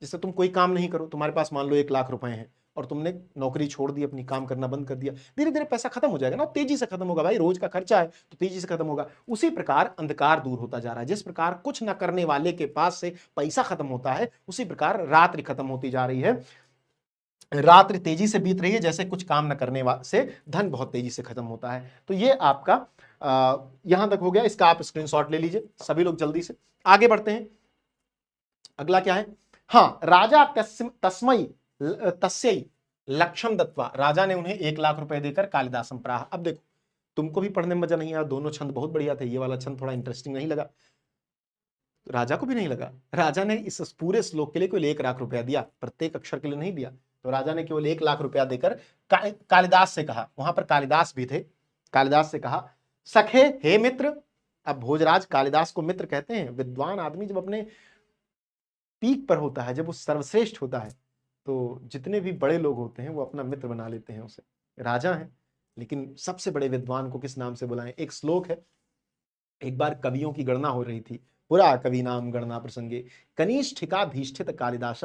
जैसे तुम कोई काम नहीं करो, तुम्हारे पास मान लो 1 लाख रुपए हैं और तुमने नौकरी छोड़ दी, अपनी काम करना बंद कर दिया, धीरे धीरे पैसा खत्म हो जाएगा ना, तेजी से खत्म होगा भाई, रोज का खर्चा है तो तेजी से खत्म होगा। उसी प्रकार अंधकार दूर होता जा रहा है। जिस प्रकार कुछ न करने वाले के पास से पैसा खत्म होता है, उसी प्रकार रात्रि खत्म होती जा रही है। रात्रि तेजी से बीत रही है, जैसे कुछ काम न करने से धन बहुत तेजी से खत्म होता है। तो ये आपका यहां तक हो गया। इसका आप स्क्रीनशॉट ले लीजिए सभी लोग, जल्दी से आगे बढ़ते हैं। अगला क्या है? हाँ, राजा तस्मई तस्यै लक्षम दत्वा, राजा ने उन्हें 1 लाख रुपए देकर कालिदासम प्राह। अब देखो, तुमको भी पढ़ने में मजा नहीं आया, दोनों छंद बहुत बढ़िया थे, ये वाला छंद थोड़ा इंटरेस्टिंग नहीं लगा, राजा को भी नहीं लगा। राजा ने इस पूरे श्लोक के लिए केवल 1 लाख रुपया दिया, प्रत्येक अक्षर के लिए नहीं दिया। तो राजा ने केवल 1 लाख रुपया देकर कालिदास से कहा, वहां पर कालिदास भी थे, कालिदास से कहा, सखे हे मित्र। अब भोजराज कालिदास को मित्र कहते हैं। विद्वान आदमी जब अपने पीक पर होता है, जब वो सर्वश्रेष्ठ होता है, तो जितने भी बड़े लोग होते हैं वो अपना मित्र बना लेते हैं उसे। राजा है, लेकिन सबसे बड़े विद्वान को किस नाम से बुलाएं? एक श्लोक है, एक बार कवियों की गणना हो रही थी, पुरा कवि नाम गणना प्रसंगे कनिष्ठिकाधीष्ठित कालिदास।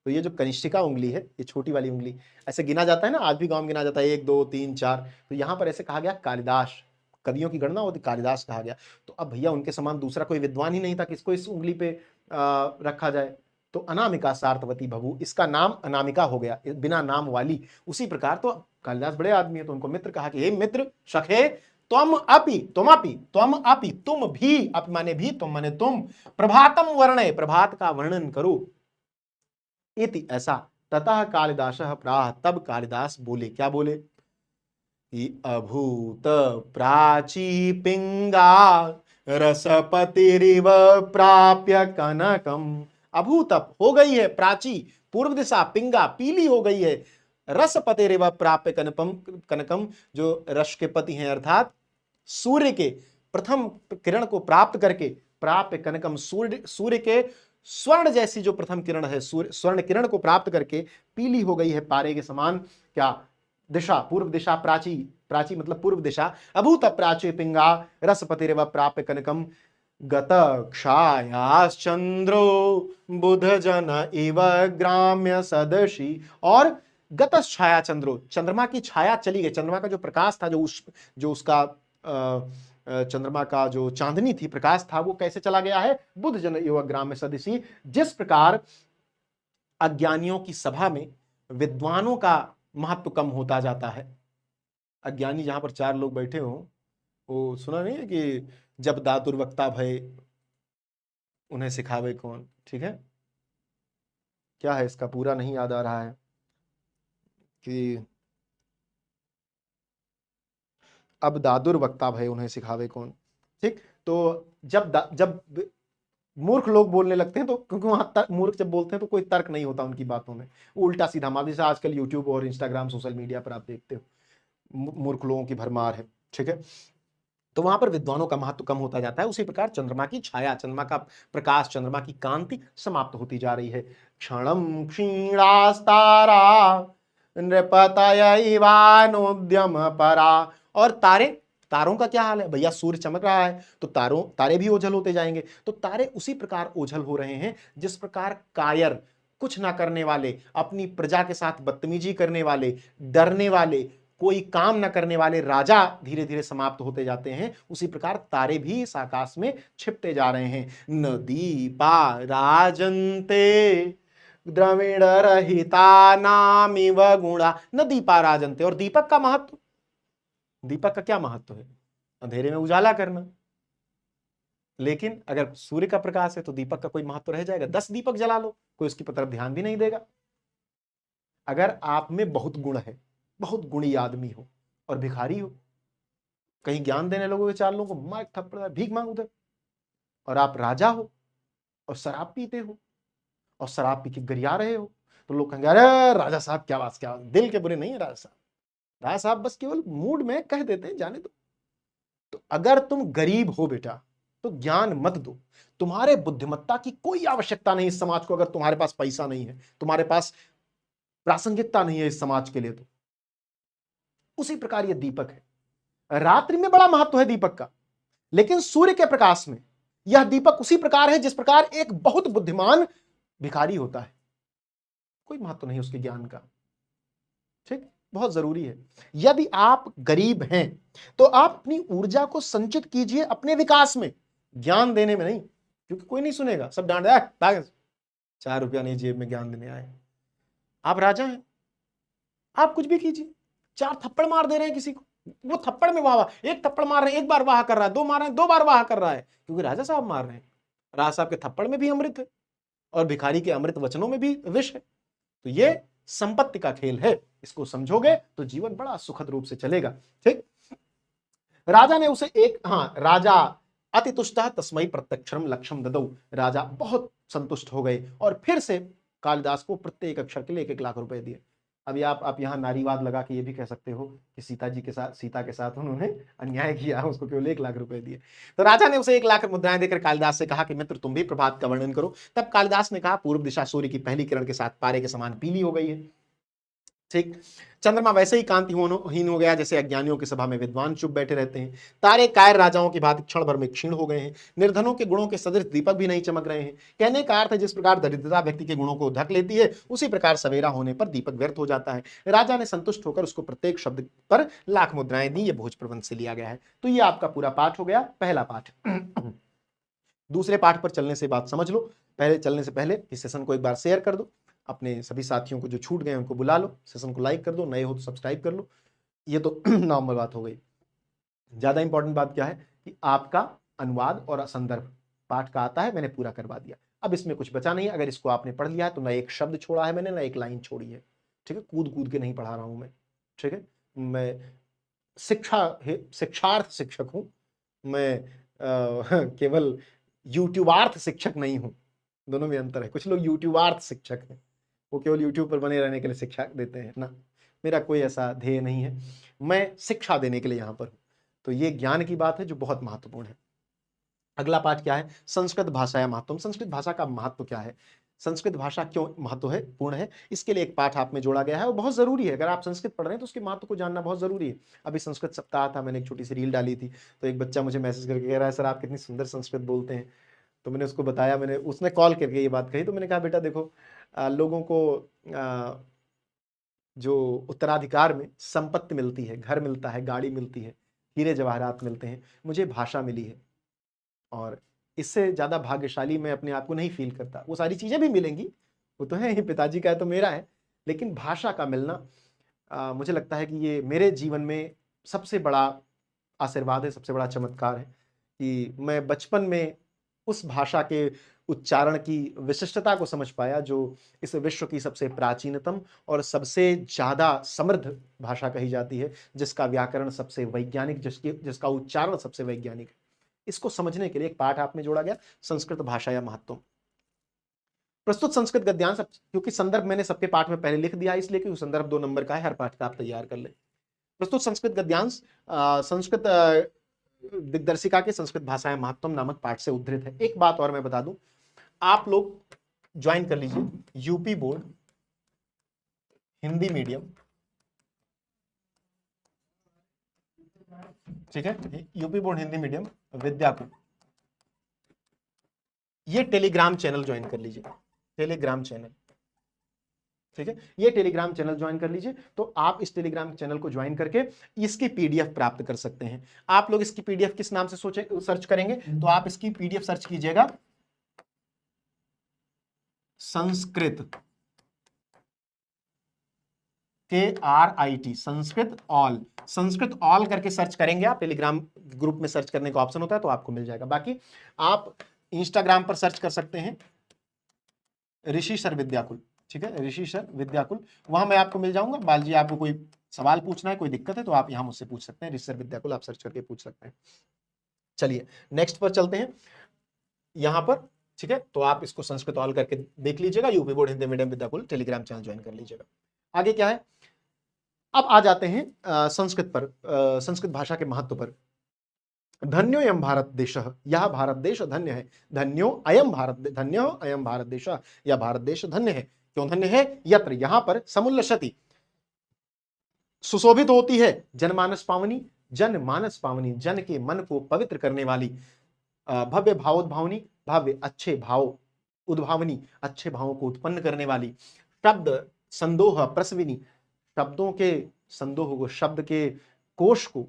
तो ये जो कनिष्ठिका उंगली है, ये छोटी वाली उंगली, ऐसे गिना जाता है ना, आज भी गांव में गिना जाता है 1 2 3 4, तो यहां पर ऐसे कहा गया कालिदास, कवियों की गणना होती, कालिदास कहा गया। तो अब भैया उनके समान दूसरा कोई विद्वान ही नहीं था, किसको इस उंगली पे रखा जाए? तो अनामिका सार्थवती भवु, इसका नाम अनामिका हो गया, बिना नाम वाली। उसी प्रकार तो कालिदास बड़े आदमी है, तो उनको मित्र कहा कि हे मित्र सखे, तुम अपि तुम भी, अपि माने भी, तुम माने तुम, प्रभातम वर्णे, प्रभात का वर्णन करो, इति ऐसा। ततः कालिदास प्राह, तब कालिदास बोले, क्या बोले? कि अभूत प्राची पिंगा रसपतिरिव प्राप्य कनकम। अभूत हो गई है, प्राची पूर्व दिशा, पिंगा पीली हो गई है, रसपतिरिव प्राप्य कनकम, जो रस के पति हैं, अर्थात सूर्य के प्रथम किरण को प्राप्त करके, प्राप्य कनकम, सूर्य के स्वर्ण जैसी जो प्रथम किरण है, स्वर्ण किरण को प्राप्त करके पीली हो गई है पारे के समान। क्या दिशा? पूर्व दिशा, प्राची, प्राची मतलब पूर्व दिशा। अभूत प्राची पिंगा रसपतिरेव प्राप्य कनकम गत क्षायाश्चंद्रो बुध जन इव ग्राम्य सदशी, और गत छाया चंद्रो, चंद्रमा की छाया चली गई, चंद्रमा का जो प्रकाश था, जो उसका चंद्रमा का जो चांदनी थी, प्रकाश था, वो कैसे चला गया है? बुध जन इव ग्राम्य सदशी। जिस प्रकार अज्ञानियों की सभा में विद्वानों का महत्व कम होता जाता है, अज्ञानी जहां पर 4 लोग बैठे हो, वो सुना नहीं है कि जब दातुर वक्ता भय उन्हें सिखावे कौन, ठीक है, क्या है इसका पूरा नहीं याद आ रहा है कि अब दादुर वक्ता भय उन्हें सिखावे कौन, ठीक। तो जब मूर्ख लोग बोलने लगते हैं तो, क्योंकि वहां मूर्ख जब बोलते हैं तो कोई तर्क नहीं होता उनकी बातों में, उल्टा सीधा माल, जैसे आजकल यूट्यूब और इंस्टाग्राम सोशल मीडिया पर आप देखते हो मूर्ख लोगों की भरमार है, ठीक है। तो वहां पर विद्वानों का महत्व कम होता जाता है। उसी प्रकार चंद्रमा की छाया, चंद्रमा का प्रकाश, चंद्रमा की कांति समाप्त होती जा रही है। क्षणम क्षीणास्तारा नृपतयैवानुद्यम परा। और तारे, तारों का क्या हाल है भैया? सूर्य चमक रहा है तो तारे भी ओझल होते जाएंगे। तो तारे उसी प्रकार ओझल हो रहे हैं जिस प्रकार कायर, कुछ ना करने वाले, अपनी प्रजा के साथ बदतमीजी करने वाले, डरने वाले, कोई काम न करने वाले राजा धीरे धीरे समाप्त होते जाते हैं, उसी प्रकार तारे भी इस आकाश में छिपते जा रहे हैं। नदी पा राजन्ते द्रविण रहिता नामिव गुणा। नदी पा राजन्ते। और दीपक का महत्व, दीपक का क्या महत्व है? अंधेरे में उजाला करना। लेकिन अगर सूर्य का प्रकाश है तो दीपक का कोई महत्व रह जाएगा? 10 दीपक जला लो, कोई उसकी तरफ ध्यान भी नहीं देगा। अगर आप में बहुत गुण है, बहुत गुणी आदमी हो और भिखारी हो, कहीं ज्ञान देने लोगों के 4 लोगों को मार थप्पड़ भीख मांग उधर, और आप राजा हो और शराब पीते हो और शराब पी के गरिया रहे हो, तो लोग कहेंगे अरे राजा साहब क्या बात, क्या बात। दिल के बुरे नहीं है राजा साहब, राजा साहब बस केवल मूड में कह देते हैं, जाने दो। तो अगर तुम गरीब हो बेटा तो ज्ञान मत दो। तुम्हारे बुद्धिमत्ता की कोई आवश्यकता नहीं इस समाज को, अगर तुम्हारे पास पैसा नहीं है, तुम्हारे पास प्रासंगिकता नहीं है इस समाज के लिए। तो उसी प्रकार यह दीपक है। रात्रि में बड़ा महत्व है दीपक का, लेकिन सूर्य के प्रकाश में यह दीपक उसी प्रकार है जिस प्रकार एक बहुत बुद्धिमान भिखारी होता है, कोई महत्व नहीं उसके ज्ञान का। ठीक, बहुत जरूरी है। यदि आप गरीब हैं तो आप अपनी ऊर्जा को संचित कीजिए अपने विकास में, ज्ञान देने में नहीं, क्योंकि कोई नहीं सुनेगा, सब डांट दे, 4 रुपया नहीं जेब में ज्ञान देने आए। आप राजा हैं, आप कुछ भी कीजिए, 4 थप्पड़ मार दे रहे हैं किसी को, वो थप्पड़ में वाह, एक थप्पड़ मार रहे हैं, एक बार वाह कर रहा है, 2 मार रहे हैं, 2 बार वाह कर रहा है, क्योंकि राजा साहब मार रहे हैं। राजा साहब के थप्पड़ में भी अमृत है और भिखारी के अमृत वचनों में भी विष है। तो ये संपत्ति का खेल है, इसको समझोगे तो जीवन बड़ा सुखद रूप से चलेगा। ठीक, राजा ने उसे एक, राजा अति तुष्ट तस्मै प्रत्यक्षरम लक्ष्यम ददौ। राजा बहुत संतुष्ट हो गए और फिर से कालिदास को प्रत्येक अक्षर के लिए 1-1 लाख रुपए दिए। अभी आप यहाँ नारीवाद लगा के ये भी कह सकते हो कि सीता के साथ उन्होंने अन्याय किया, उसको केवल 1 लाख रुपए दिए। तो राजा ने उसे 1 लाख मुद्राएं देकर कालिदास से कहा कि मित्र तुम भी प्रभात का वर्णन करो। तब कालिदास ने कहा, पूर्व दिशा सूर्य की पहली किरण के साथ पारे के समान पीली हो गई है। ठीक, चंद्रमा वैसे ही कांतिहीन हो गया जैसे अज्ञानियों की सभा में विद्वान चुप बैठे रहते हैं। तारे कायर राजाओं की भांति क्षण भर में क्षीण हो गए हैं। निर्धनों के गुणों के सदृश दीपक भी नहीं चमक रहे हैं। कहने का अर्थ है, जिस प्रकार दरिद्रता व्यक्ति के गुणों को ढक लेती है, उसी प्रकार सवेरा होने पर दीपक व्यर्थ हो जाता है। राजा ने संतुष्ट होकर उसको प्रत्येक शब्द पर 1 लाख मुद्राएं दी। ये भोज प्रबंध से लिया गया है। तो ये आपका पूरा पाठ हो गया, पहला पाठ। दूसरे पाठ पर चलने से बात समझ लो। पहले चलने से पहले इस सेशन को एक बार शेयर कर दो, अपने सभी साथियों को जो छूट गए उनको बुला लो, सेशन को लाइक कर दो, नए हो तो सब्सक्राइब कर लो। ये तो नॉर्मल बात हो गई। ज्यादा इंपॉर्टेंट बात क्या है कि आपका अनुवाद और संदर्भ पाठ का आता है, मैंने पूरा करवा दिया। अब इसमें कुछ बचा नहीं है। अगर इसको आपने पढ़ लिया है तो ना एक शब्द छोड़ा है मैंने, ना एक लाइन छोड़ी है। ठीक है, कूद कूद के नहीं पढ़ा रहा हूं मैं। ठीक है, मैं शिक्षार्थ शिक्षक हूं, मैं केवल यूट्यूबार्थ शिक्षक नहीं हूं। दोनों में अंतर है। कुछ लोग यूट्यूबार्थ शिक्षक हैं, वो केवल यूट्यूब पर बने रहने के लिए शिक्षा देते हैं ना। मेरा कोई ऐसा ध्येय नहीं है, मैं शिक्षा देने के लिए यहां पर हूं। तो ये ज्ञान की बात है जो बहुत महत्वपूर्ण है। अगला पाठ क्या है? संस्कृत भाषा या महत्व। संस्कृत भाषा का महत्व क्या है, संस्कृत भाषा क्यों महत्व है पूर्ण है, इसके लिए एक पाठ आप में जोड़ा गया है और बहुत जरूरी है। अगर आप संस्कृत पढ़ रहे हैं तो उसके महत्व को जानना बहुत जरूरी है। अभी संस्कृत सप्ताह था, मैंने एक छोटी सी रील डाली थी, तो एक बच्चा मुझे मैसेज करके कह रहा है सर आप कितनी सुंदर संस्कृत बोलते हैं। तो मैंने उसको बताया, उसने कॉल करके ये बात कही, तो मैंने कहा बेटा देखो, लोगों को जो उत्तराधिकार में संपत्ति मिलती है, घर मिलता है, गाड़ी मिलती है, हीरे जवाहरात मिलते हैं, मुझे भाषा मिली है और इससे ज्यादा भाग्यशाली मैं अपने आप को नहीं फील करता। वो सारी चीजें भी मिलेंगी, वो तो है, पिताजी का है तो मेरा है, लेकिन भाषा का मिलना मुझे लगता है कि ये मेरे जीवन में सबसे बड़ा आशीर्वाद है, सबसे बड़ा चमत्कार है कि मैं बचपन में उस भाषा के उच्चारण की विशिष्टता को समझ पाया जो इस विश्व की सबसे प्राचीनतम और सबसे ज्यादा समृद्ध भाषा कही जाती है, जिसका व्याकरण सबसे वैज्ञानिक, जिसका उच्चारण सबसे वैज्ञानिक है। इसको समझने के लिए एक पाठ आप में जोड़ा गया, संस्कृत भाषा या महत्व। प्रस्तुत संस्कृत गद्यांश, क्योंकि संदर्भ मैंने सबके पाठ में पहले लिख दिया इसलिए कि संदर्भ 2 नंबर का है, हर पाठ का आप तैयार कर ले। प्रस्तुत संस्कृत गद्यांश संस्कृत दिग्दर्शिका के संस्कृत भाषा या महत्व नामक पाठ से उद्धृत है। एक बात और मैं बता दूं, आप लोग ज्वाइन कर लीजिए यूपी बोर्ड हिंदी मीडियम, ठीक है, UP board Hindi medium Vidyakul, ये टेलीग्राम चैनल ज्वाइन कर लीजिए, टेलीग्राम चैनल, ठीक है, ये टेलीग्राम चैनल ज्वाइन कर लीजिए। तो आप इस टेलीग्राम चैनल को ज्वाइन करके इसकी पीडीएफ प्राप्त कर सकते हैं। आप लोग इसकी पीडीएफ किस नाम से सर्च करेंगे, तो आप इसकी पीडीएफ सर्च कीजिएगा Sanskrit KRIT, Sanskrit all, Sanskrit all करके सर्च करेंगे आप, टेलीग्राम ग्रुप में सर्च करने का ऑप्शन होता है तो आपको मिल जाएगा। बाकी आप इंस्टाग्राम पर सर्च कर सकते हैं ऋषि सर विद्याकुल, ठीक है, ऋषि सर विद्याकुल, वहां मैं आपको मिल जाऊंगा। बालजी आपको कोई सवाल पूछना है, कोई दिक्कत है तो आप यहां मुझसे पूछ सकते हैं, ऋषि सर विद्याकुल आप सर्च करके पूछ सकते हैं। चलिए नेक्स्ट पर चलते हैं यहां पर, ठीक है, तो आप इसको संस्कृत ऑल करके देख लीजिएगा, UP board Hindi medium Vidyakul Telegram channel join कर लीजिएगा। आगे क्या है, अब आ जाते हैं संस्कृत पर, संस्कृत भाषा के महत्व पर। धन्यो अयम भारत देश, यह भारत देश धन्य है। धन्यो अयम भारत देश, यह भारत देश धन्य है। क्यों धन्य है, यत्र यहां पर समुल्लसति सुशोभित होती है, जनमानस पावनी, जनमानस पावनी, जन के मन को पवित्र करने वाली, भव्य भावोद्भावनी, भव्य अच्छे भाव, उद्भावनी अच्छे भावों को उत्पन्न करने वाली, शब्द संदोह प्रसविनी, शब्दों के संदोह को, शब्द के कोश को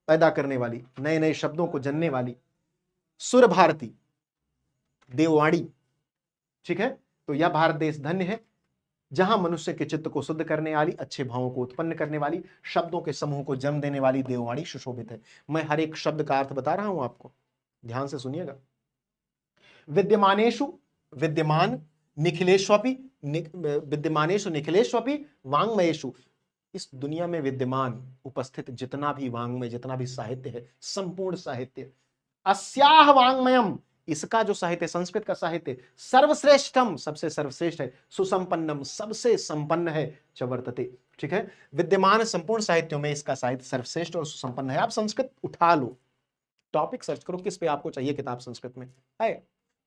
पैदा करने वाली, नए नए शब्दों को जनने वाली, सुर भारती देववाणी, ठीक है, तो यह भारत देश धन्य है जहां मनुष्य के चित्त को शुद्ध करने वाली, अच्छे भावों को उत्पन्न करने वाली, शब्दों के समूह को जन्म देने वाली देववाणी सुशोभित है। मैं हर एक शब्द का अर्थ बता रहा हूं आपको, ध्यान से सुनिएगा। विद्यमानेषु, विद्यमान, निखिलेष्वपि, विद्यमानेषु निखिलेष्वपि, वांग्मयेषु, इस दुनिया में विद्यमान उपस्थित जितना भी वांग्मय, जितना भी साहित्य है, संपूर्ण साहित्य, अस्याह वांग्मयम, इसका जो साहित्य, संस्कृत का साहित्य, सर्वश्रेष्ठम, सबसे सर्वश्रेष्ठ है, सुसंपन्नम, सबसे संपन्न है, च वर्तते, ठीक है, विद्यमान संपूर्ण साहित्यों में इसका साहित्य सर्वश्रेष्ठ और सुसंपन्न है। आप संस्कृत उठा लो, टॉपिक सर्च करो किस पे आपको चाहिए किताब, संस्कृत में है,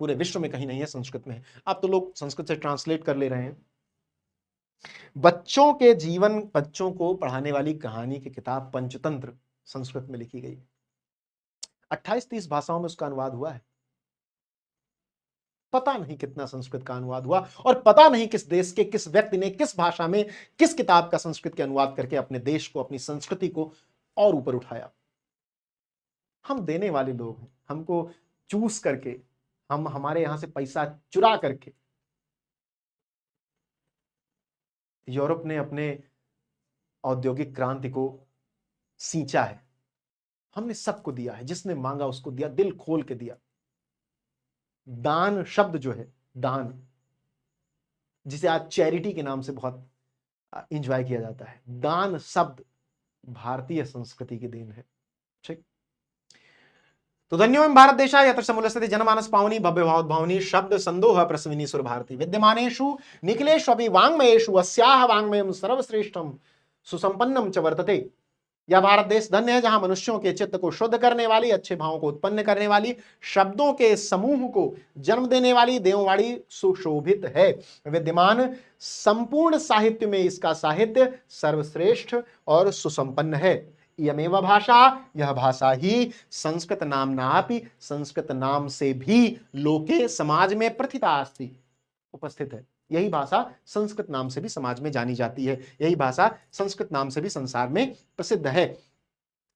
पूरे विश्व में कहीं नहीं है, संस्कृत में है। अब तो लोग संस्कृत से ट्रांसलेट कर ले रहे हैं। बच्चों के जीवन, बच्चों को पढ़ाने वाली कहानी की किताब पंचतंत्र संस्कृत में लिखी गई, 28-30 भाषाओं में उसका अनुवाद हुआ है। पता नहीं कितना संस्कृत का अनुवाद हुआ, और पता नहीं किस देश के किस व्यक्ति ने किस भाषा में किस किताब का संस्कृत के अनुवाद करके अपने देश को, अपनी संस्कृति को और ऊपर उठाया। हम देने वाले लोग हैं, हमको चूस करके, हम हमारे यहां से पैसा चुरा करके यूरोप ने अपने औद्योगिक क्रांति को सींचा है। हमने सबको दिया है, जिसने मांगा उसको दिया, दिल खोल के दिया। दान शब्द जो है, दान, जिसे आज चैरिटी के नाम से बहुत एंजॉय किया जाता है, दान शब्द भारतीय संस्कृति की देन है, ठीक। तो धन्यो भारत देशा यत्र समुल्लसति जनमानस पावनी, भव्य भावोद्भावनी, शब्द संदोह प्रसविनी सुर भारती, विद्यमानेषु निखिलेष्वपि वांग्मयेषु अस्याह वांग्मयम सर्वश्रेष्ठम सुसंपन्नम च वर्तते। यह भारत देश धन्य है जहां मनुष्यों के चित्त को शुद्ध करने वाली, अच्छे भावों को उत्पन्न करने वाली, शब्दों के समूह को जन्म देने वाली देववाणी सुशोभित है। विद्यमान संपूर्ण साहित्य में इसका साहित्य सर्वश्रेष्ठ और सुसंपन्न है। यमेव भाषा, यह भाषा ही संस्कृत नाम्नापि, संस्कृत नाम से भी लोके समाज में प्रथिता अस्ति, उपस्थित है। यही भाषा संस्कृत नाम से भी समाज में जानी जाती है, यही भाषा संस्कृत नाम से भी संसार में प्रसिद्ध है।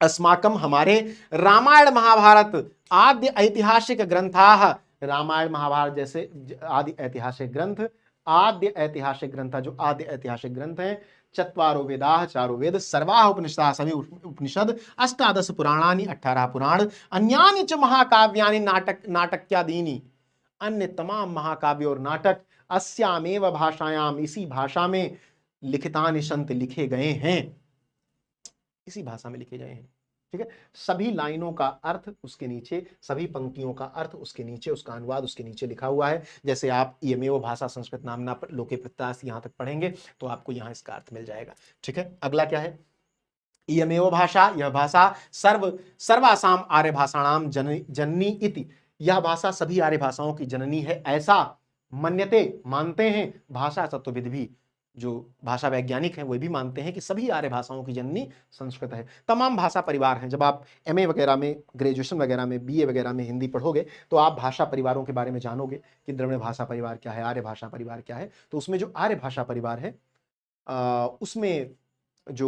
अस्माकम, हमारे रामायण महाभारत आद्य ऐतिहासिक ग्रंथाः, रामायण महाभारत जैसे आदि ऐतिहासिक ग्रंथ, आद्य ऐतिहासिक ग्रंथ, जो आद्य ऐतिहासिक ग्रंथ हैं, चत्वारो वेदाः, चारों वेद, सर्वाः उपनिषदाः, सभी उपनिषद, अष्टादश पुराणानि, 18 पुराण, अन्यानि च महाकाव्यानि, नाटक्यादीनि, अन्य तमाम महाकाव्य और नाटक, अस्यामेव भाषायाम, इसी भाषा में लिखितानि सन्ति, लिखे गए हैं, इसी भाषा में लिखे गए हैं, ठीक है, सभी लाइनों का अर्थ उसके नीचे, सभी पंक्तियों का अर्थ उसके नीचे, उसका अनुवाद उसके नीचे लिखा हुआ है। जैसे आप इयमेव भाषा संस्कृत नाम्ना लोके प्रत्यास यहां तक पढ़ेंगे तो आपको यहां इसका अर्थ मिल जाएगा। ठीक है, अगला क्या है, इयमेव भाषा, यह भाषा सर्वासाम आर्य भाषाणाम जननी इति, यह भाषा सभी आर्य भाषाओं की जननी है, ऐसा मन्यते मानते हैं भाषा तत्वविद भी, जो भाषा वैज्ञानिक हैं वो भी मानते हैं कि सभी आर्य भाषाओं की जननी संस्कृत है। तमाम भाषा परिवार हैं, जब आप एमए वगैरह में, ग्रेजुएशन वगैरह में, बीए वगैरह में हिंदी पढ़ोगे तो आप भाषा परिवारों के बारे में जानोगे कि द्रविड़ भाषा परिवार क्या है, आर्य भाषा परिवार क्या है। तो उसमें जो आर्य भाषा परिवार है उसमें जो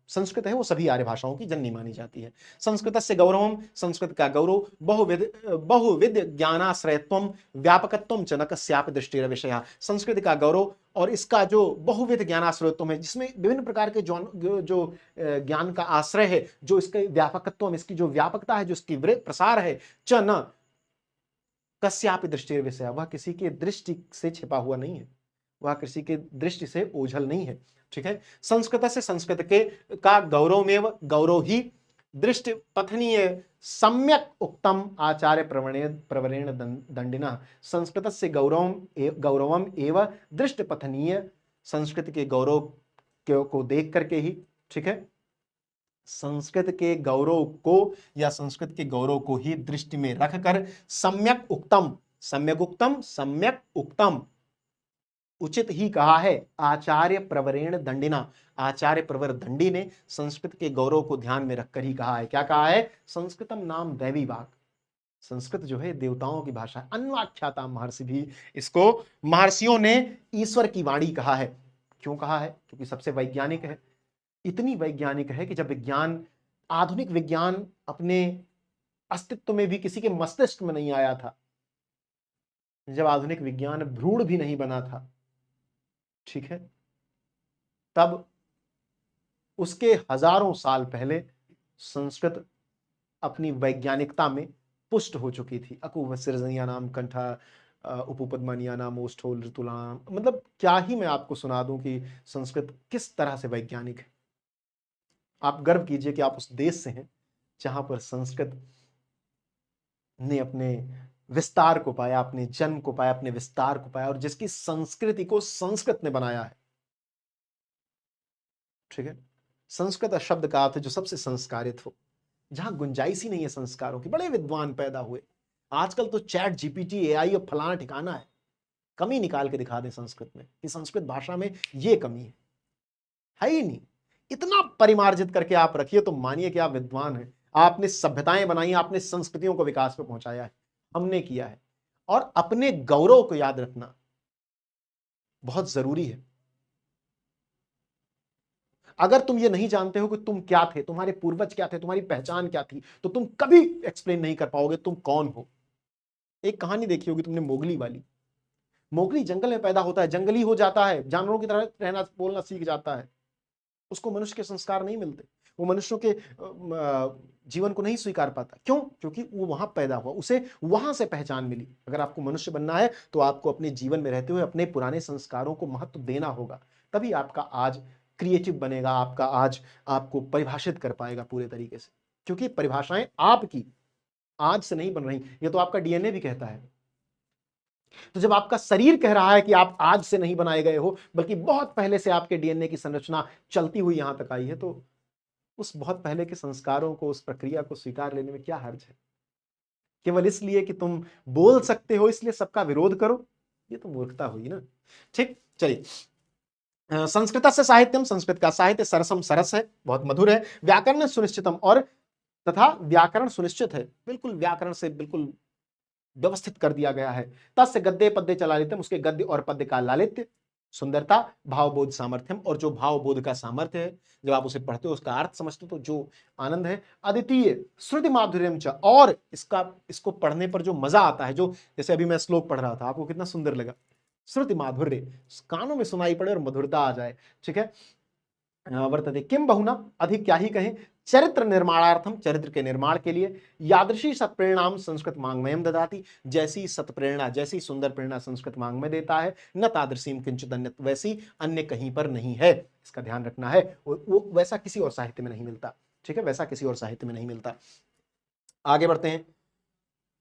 संस्कृत है वो सभी आर्य भाषाओं की जननी मानी जाती है। संस्कृत से गौरवम, संस्कृत का गौरव, बहुविध ज्ञानाश्रयत्वम व्यापकत्वम च न कस्यापि दृष्टिर विषय, संस्कृत का गौरव और इसका जो बहुविध ज्ञानाश्रयत्व है, जिसमें विभिन्न प्रकार के जो ज्ञान का आश्रय है, जो इसके व्यापकत्व, इसकी जो व्यापकता है, जो इसकी प्रसार है, च न कस्यापि दृष्टिर विषय, वह किसी के दृष्टि से छिपा हुआ नहीं है, वह किसी के दृष्टि से ओझल नहीं है। ठीक है, संस्कृत से संस्कृत के का गौरवमेव गौरव ही दृष्टि पठनीय सम्यक उक्तम आचार्य प्रवरेण दंडिना, संस्कृत से गौरवम एवं दृष्टि पठनीय, संस्कृत के गौरव को देख करके ही, ठीक है, संस्कृत के गौरव को या संस्कृत के गौरव को ही दृष्टि में रखकर सम्यक उक्तम, सम्यक उक्तम उचित ही कहा है, आचार्य प्रवरेण दंडिना, आचार्य प्रवर दंडी ने संस्कृत के गौरव को ध्यान में रखकर ही कहा है। क्या कहा है, संस्कृतम नाम दैवी वाक, संस्कृत जो है देवताओं की भाषा, अन्वाख्याता महर्षि भी, इसको महर्षियों ने ईश्वर की वाणी कहा है। क्यों कहा है, क्योंकि सबसे वैज्ञानिक है, इतनी वैज्ञानिक है कि जब विज्ञान, आधुनिक विज्ञान अपने अस्तित्व में भी किसी के मस्तिष्क में नहीं आया था, जब आधुनिक विज्ञान भ्रूण भी नहीं बना था, ठीक है, तब उसके हजारों साल पहले संस्कृत अपनी वैज्ञानिकता में पुष्ट हो चुकी थी। अकुवसृजनिया नाम कंठा उपपद्मनिया नाम ओष्ठोल ऋतुलाम, मतलब क्या ही मैं आपको सुना दूं कि संस्कृत किस तरह से वैज्ञानिक है। आप गर्व कीजिए कि आप उस देश से हैं जहां पर संस्कृत ने अपने विस्तार को पाया, अपने जन्म को पाया, अपने विस्तार को पाया, और जिसकी संस्कृति को संस्कृत ने बनाया है। ठीक है, संस्कृत शब्द का अर्थ जो सबसे संस्कारित हो, जहां गुंजाइश ही नहीं है संस्कारों की। बड़े विद्वान पैदा हुए, आजकल तो चैट जीपीटी, एआई और फलाना ठिकाना है, कमी निकाल के दिखा दें संस्कृत में कि संस्कृत भाषा में ये कमी है ही नहीं। इतना परिमार्जित करके आप रखिए तो मानिए कि आप विद्वान हैं, आपने सभ्यताएं बनाई, आपने संस्कृतियों को विकास पे पहुंचाया है, हमने किया है। और अपने गौरव को याद रखना बहुत जरूरी है। अगर तुम ये नहीं जानते हो कि तुम क्या थे, तुम्हारे पूर्वज क्या थे, तुम्हारी पहचान क्या थी, तो तुम कभी एक्सप्लेन नहीं कर पाओगे तुम कौन हो। एक कहानी देखी होगी तुमने, मोगली वाली। मोगली जंगल में पैदा होता है, जंगली हो जाता है, जानवरों की तरह रहना बोलना सीख जाता है, उसको मनुष्य के संस्कार नहीं मिलते, वो मनुष्यों के जीवन को नहीं स्वीकार पाता। क्यों? क्योंकि वो वहां पैदा हुआ, उसे वहां से पहचान मिली। अगर आपको मनुष्य बनना है तो आपको अपने जीवन में रहते हुए अपने पुराने संस्कारों को महत्व देना होगा, तभी आपका आज क्रिएटिव बनेगा, आपका आज आपको परिभाषित कर पाएगा पूरे तरीके से। क्योंकि परिभाषाएं आपकी आज से नहीं बन रही, ये तो आपका डीएनए भी कहता है। तो जब आपका शरीर कह रहा है कि आप आज से नहीं बनाए गए हो, बल्कि बहुत पहले से आपके डीएनए की संरचना चलती हुई यहां तक आई है, तो उस बहुत पहले के संस्कारों को, उस प्रक्रिया को स्वीकार लेने में क्या हर्ज है? केवल इसलिए कि तुम बोल सकते हो इसलिए सबका विरोध करो, ये तो मूर्खता हुई ना। ठीक, चलिए। संस्कृत से साहित्यम, संस्कृत का साहित्य सरसम, सरस है, बहुत मधुर है। व्याकरण सुनिश्चितम, और तथा व्याकरण सुनिश्चित है, बिल्कुल व्याकरण से बिल्कुल व्यवस्थित कर दिया गया है। तस्य गद्य पद्य च लालित्यम, उसके गद्य और पद्य का लालित्य, सुंदरता, भावबोध, सामर्थ्यम, और जो भावबोध का सामर्थ्य है, जब आप उसे पढ़ते हो उसका अर्थ समझते हो तो जो आनंद है। अद्वितीय श्रुति माधुर्यम च, और इसको पढ़ने पर जो मजा आता है, जो जैसे अभी मैं श्लोक पढ़ रहा था, आपको कितना सुंदर लगा, श्रुति माधुर्य, कानों में सुनाई पड़े और मधुरता आ जाए। ठीक है, वर्तते किम बहुना, अधिक क्या ही कहें, चरित्र निर्माणार्थम, चरित्र के निर्माण के लिए, यादृशी सत्प्रेरणाम संस्कृत वाङ्मयम ददाति, जैसी सत्प्रेरणा, जैसी सुंदर प्रेरणा संस्कृत वाङ्मय देता है, न तादृशीम किंचित अन्यत्, वैसी अन्य कहीं पर नहीं है। इसका ध्यान रखना है, वो वैसा किसी और साहित्य में नहीं मिलता। ठीक है, वैसा किसी और साहित्य में नहीं मिलता। आगे बढ़ते हैं।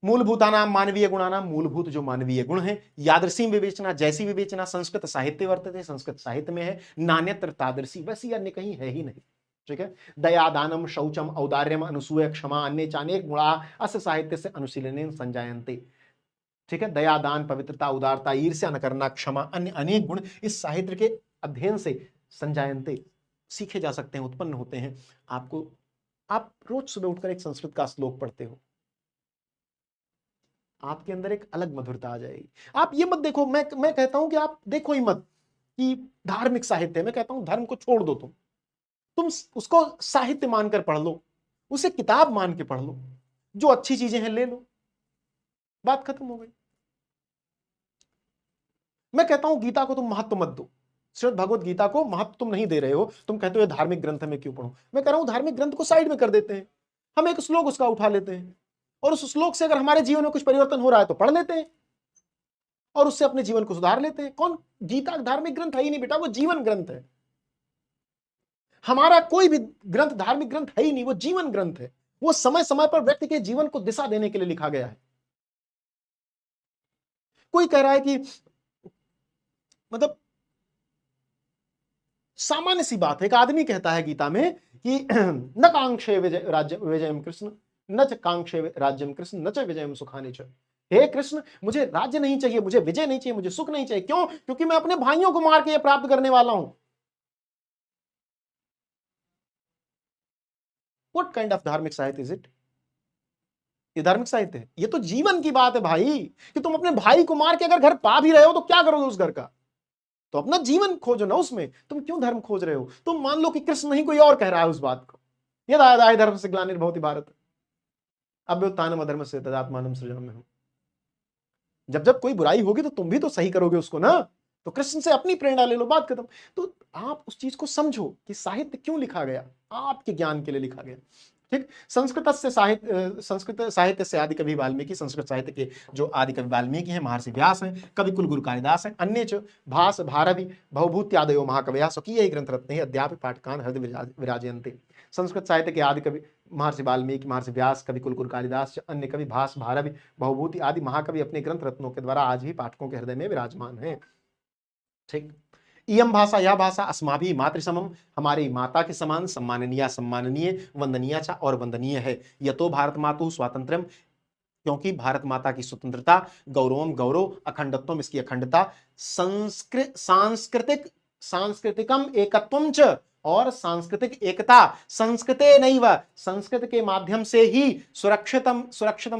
मूलभूतानाम मानवीय गुणानाम, मूलभूत जो मानवीय गुण है, यादृशीम विवेचना, जैसी विवेचना संस्कृत साहित्य वर्तते, संस्कृत साहित्य में है, नान्यत्र तादृशी, वैसी अन्य कहीं है ही नहीं। ठीक है, दया दानम शौचम औदार्यम अनुसूय क्षमा अन्य चानेक गुणा अस्य साहित्य से अनुशीलनेन संजायन्ते। ठीक है, दया दान पवित्रता उदारता ईर्ष्या न करना क्षमा अन्य अनेक गुण इस साहित्य के अध्ययन से संजायन्ते, सीखे जा सकते हैं, उत्पन्न होते हैं। आप रोज सुबह उठकर एक संस्कृत का श्लोक पढ़ते हो, आपके अंदर एक अलग मधुरता आ जाएगी। आप ये मत देखो, मैं कहता हूं कि आप देखो ही मत कि धार्मिक साहित्य, मैं कहता हूं धर्म को छोड़ दो, तुम उसको साहित्य मानकर पढ़ लो, उसे किताब मान के पढ़ लो, जो अच्छी चीजें हैं ले लो, बात खत्म हो गई। मैं कहता हूं गीता को तुम महत्व मत दो, श्रीमद् भगवत गीता को महत्व तुम नहीं दे रहे हो, तुम कहते हो ये धार्मिक ग्रंथ है मैं क्यों पढ़ूं। मैं कह रहा हूं धार्मिक ग्रंथ को साइड में कर देते हैं, हम एक श्लोक उसका उठा लेते हैं और उस श्लोक से अगर हमारे जीवन में कुछ परिवर्तन हो रहा है तो पढ़ लेते हैं और उससे अपने जीवन को सुधार लेते हैं। कौन, गीता धार्मिक ग्रंथ है ही नहीं बेटा, वो जीवन ग्रंथ है। हमारा कोई भी ग्रंथ धार्मिक ग्रंथ है ही नहीं, वो जीवन ग्रंथ है। वो समय समय पर व्यक्ति के जीवन को दिशा देने के लिए लिखा गया है। कोई कह रहा है कि मतलब सामान्य सी बात है, एक आदमी कहता है गीता में कि न कांक्षे विजयम कृष्ण न च कांक्षे राज्यम कृष्ण न च विजयम सुखानि च। हे कृष्ण, मुझे राज्य नहीं चाहिए, मुझे विजय नहीं चाहिए, मुझे सुख नहीं चाहिए। क्यों? क्योंकि मैं अपने भाइयों को मार के ये प्राप्त करने वाला हूं। What kind of धार्मिक साहित्य इज इट? ये धार्मिक साहित्य है? ये तो जीवन की बात है भाई, कि तुम अपने भाई को मार के अगर घर पा भी रहे हो तो क्या करोगे उस घर का? तो अपना जीवन खोजो ना उसमें, तुम क्यों धर्म खोज रहे हो? तुम मान लो कि कृष्ण नहीं कोई और कह रहा है उस बात को, ये दाय धर्म से ग्लानिर्भवति भारत अभ्युत्थानम अधर्म से तदात्मानं सृजाम्यहम्। जब जब कोई बुराई होगी तो तुम भी तो सही करोगे उसको ना, तो कृष्ण से अपनी प्रेरणा ले लो, बात खत्म। तो आप उस चीज को समझो कि साहित्य क्यों लिखा गया, आपके ज्ञान के लिए लिखा गया। ठीक, संस्कृत साहित्य से आदि कवि वाल्मीकि, संस्कृत साहित्य के जो आदि कवि वाल्मीकि हैं, महर्षि व्यास हैं, कवि कुल गुरु कालिदास हैं, अन्य च भास भारवी भवभूत्यादयो महाकवयः स्वकीय ग्रंथ रत्ने अद्यापि पाठकान् हृदय विराजयन्ते। संस्कृत साहित्य के आदि कवि महर्षि वाल्मीकि, महर्षि व्यास, कवि कुल गुरु कालिदास, अन्य कवि भास भारवी भवभूति आदि महाकवि अपने ग्रंथ रत्नों के द्वारा आज भी पाठकों के हृदय में विराजमान है। ठीक, इयम भाषा, यह भाषा अस्माभि मातृसमम, हमारी माता के समान सम्माननीय सम्माननीय वंदनीय चा और वंदनीय है। यतो भारत मातु स्वातंत्र्यम, क्योंकि भारत माता की स्वतंत्रता, गौरवम गौरव, अखंडत्वम इसकी अखंडता, सांस्कृतिकम एकत्वम च, और सांस्कृतिक एकता, संस्कृते नैव, संस्कृत के माध्यम से ही सुरक्षितम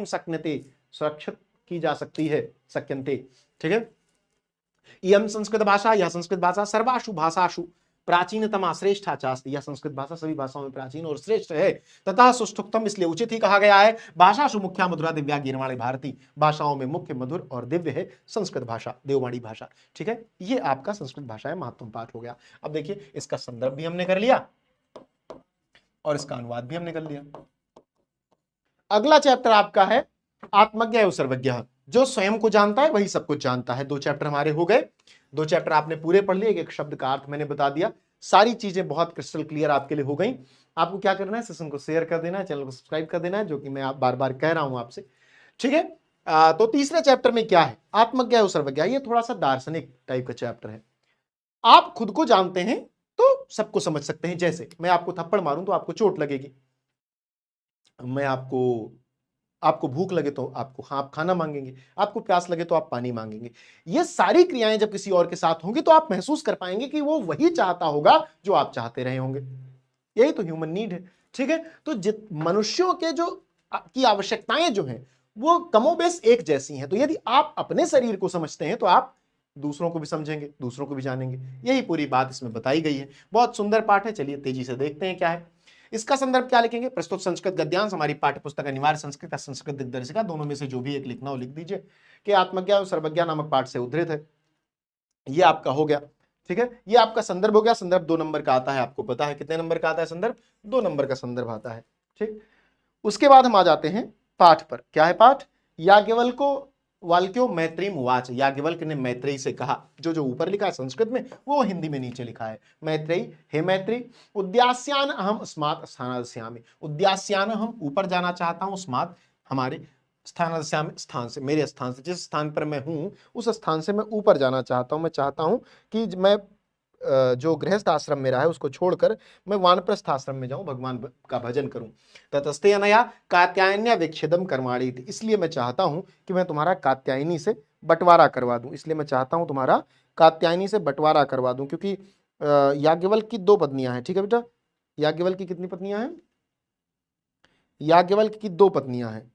शक्यते, सुरक्षित की जा सकती है, शक्यन्ते। ठीक है, इयम संस्कृत भाषा, यह संस्कृत भाषा सर्वासु भाषासु प्राचीनतमा श्रेष्ठा चास्ति, यह संस्कृत भाषा सभी भाषाओं में प्राचीन और श्रेष्ठ है। तथा सुष्ठुक्तम, इसलिए उचित ही कहा गया है। भाषासु मुख्या मधुरा दिव्या गीर्वाणी भारती, भाषाओं में मुख्य मधुर और दिव्य है संस्कृत भाषा, देववाणी भाषा। ठीक है, ये आपका संस्कृत भाषा है महत्वपूर्ण पाठ हो गया। अब देखिए, इसका संदर्भ भी हमने कर लिया और इसका अनुवाद भी हमने कर लिया। अगला चैप्टर आपका है आत्मज्ञ एवं सर्वज्ञ। जो स्वयं को जानता है वही सब कुछ जानता है। 2 चैप्टर हमारे हो गए, 2 चैप्टर आपने पूरे पढ़ लिए, एक शब्द का अर्थ मैंने बता दिया, सारी चीजें बहुत क्रिस्टल क्लियर आपके लिए हो गई। आपको क्या करना है, सेशन को शेयर कर देना है, चैनल को सब्सक्राइब कर देना है, जो कि मैं आप बार बार कह रहा हूं आपसे। ठीक है, तो तीसरे चैप्टर में क्या है, आत्मज्ञ एवं सर्वज्ञ। ये थोड़ा सा दार्शनिक टाइप का चैप्टर है। आप खुद को जानते हैं तो सबको समझ सकते हैं। जैसे मैं आपको थप्पड़ मारूं तो आपको चोट लगेगी, मैं आपको भूख लगे तो आप खाना मांगेंगे, आपको प्यास लगे तो आप पानी मांगेंगे। ये सारी क्रियाएं जब किसी और के साथ होंगी तो आप महसूस कर पाएंगे कि वो वही चाहता होगा जो आप चाहते रहे होंगे। यही तो ह्यूमन नीड है। ठीक है, तो मनुष्यों के जो की आवश्यकताएं जो हैं वो कमोबेश एक जैसी हैं। तो यदि आप अपने शरीर को समझते हैं तो आप दूसरों को भी समझेंगे, दूसरों को भी जानेंगे। यही पूरी बात इसमें बताई गई है। बहुत सुंदर पाठ है, चलिए तेजी से देखते हैं क्या है। इसका संदर्भ क्या लिखेंगे, प्रस्तुत संस्कृत गद्यांश हमारी पाठ्य पुस्तक अनिवार्य संस्कृत या संस्कृत दिग्दर्शिका, दोनों में से जो भी एक लिखना हो लिख दीजिए, कि आत्मज्ञ और सर्वज्ञ नामक पाठ से उद्धृत है। ये आपका हो गया। ठीक है, ये आपका संदर्भ हो गया। संदर्भ 2 नंबर का आता है, आपको पता है कितने नंबर का आता है संदर्भ, 2 नंबर का संदर्भ आता है। ठीक, उसके बाद हम आ जाते हैं पाठ पर। क्या है पाठ, याज्ञवल्क्यो वाल्क्यो मैत्रीम उवाच, याज्ञवल्क्य ने मैत्रेयी से कहा। जो जो ऊपर लिखा है संस्कृत में वो हिंदी में नीचे लिखा है। मैत्रेयी, हे मैत्री, उद्यास्यान अहम स्मात् स्थानास्यामि, उद्यास्यान हम ऊपर जाना चाहता हूं, स्मात् हमारे, स्थानास्यामि स्थान से, मेरे स्थान से, जिस स्थान पर मैं हूं उस स्थान से मैं ऊपर जाना चाहता हूं। मैं चाहता हूं कि मैं जो गृहस्थ आश्रम मेरा है उसको छोड़कर मैं वानप्रस्थ आश्रम में जाऊं, भगवान का भजन करूं। ततस्ते अनया कात्यायन्या विच्छेदम कर्माणि, इसलिए मैं चाहता हूं कि मैं तुम्हारा कात्यायनी से बंटवारा करवा दूं, इसलिए मैं चाहता हूं तुम्हारा कात्यायनी से बंटवारा करवा दूं, क्योंकि याज्ञवल्क्य की 2 पत्नियां हैं। ठीक है बेटा, याज्ञवल्क्य की कितनी पत्नियां हैं? याज्ञवल्क्य की 2 पत्नियां हैं,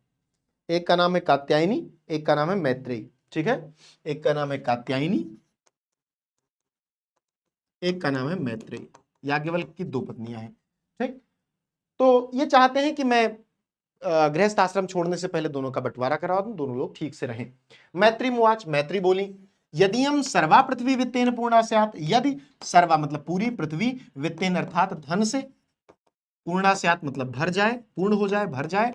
एक का नाम है कात्यायनी, एक का नाम है मैत्रेयी। ठीक है, एक का नाम है कात्यायनी, एक का नाम है मैत्रेयी। याज्ञवल्क्य की 2 पत्नियां हैं। ठीक, तो ये चाहते हैं कि मैं गृहस्थ आश्रम छोड़ने से पहले दोनों का बंटवारा करवा दूं, दोनों लोग ठीक से रहें। मैत्री मुवाच, मैत्री बोली, यदि हम सर्वा पृथ्वी वित्तेन पूर्णा स्यात्, यदि सर्वा मतलब पूरी, पृथ्वी वित्तेन अर्थात धन से, पूर्णा स्यात् मतलब भर जाए, पूर्ण हो जाए, भर जाए,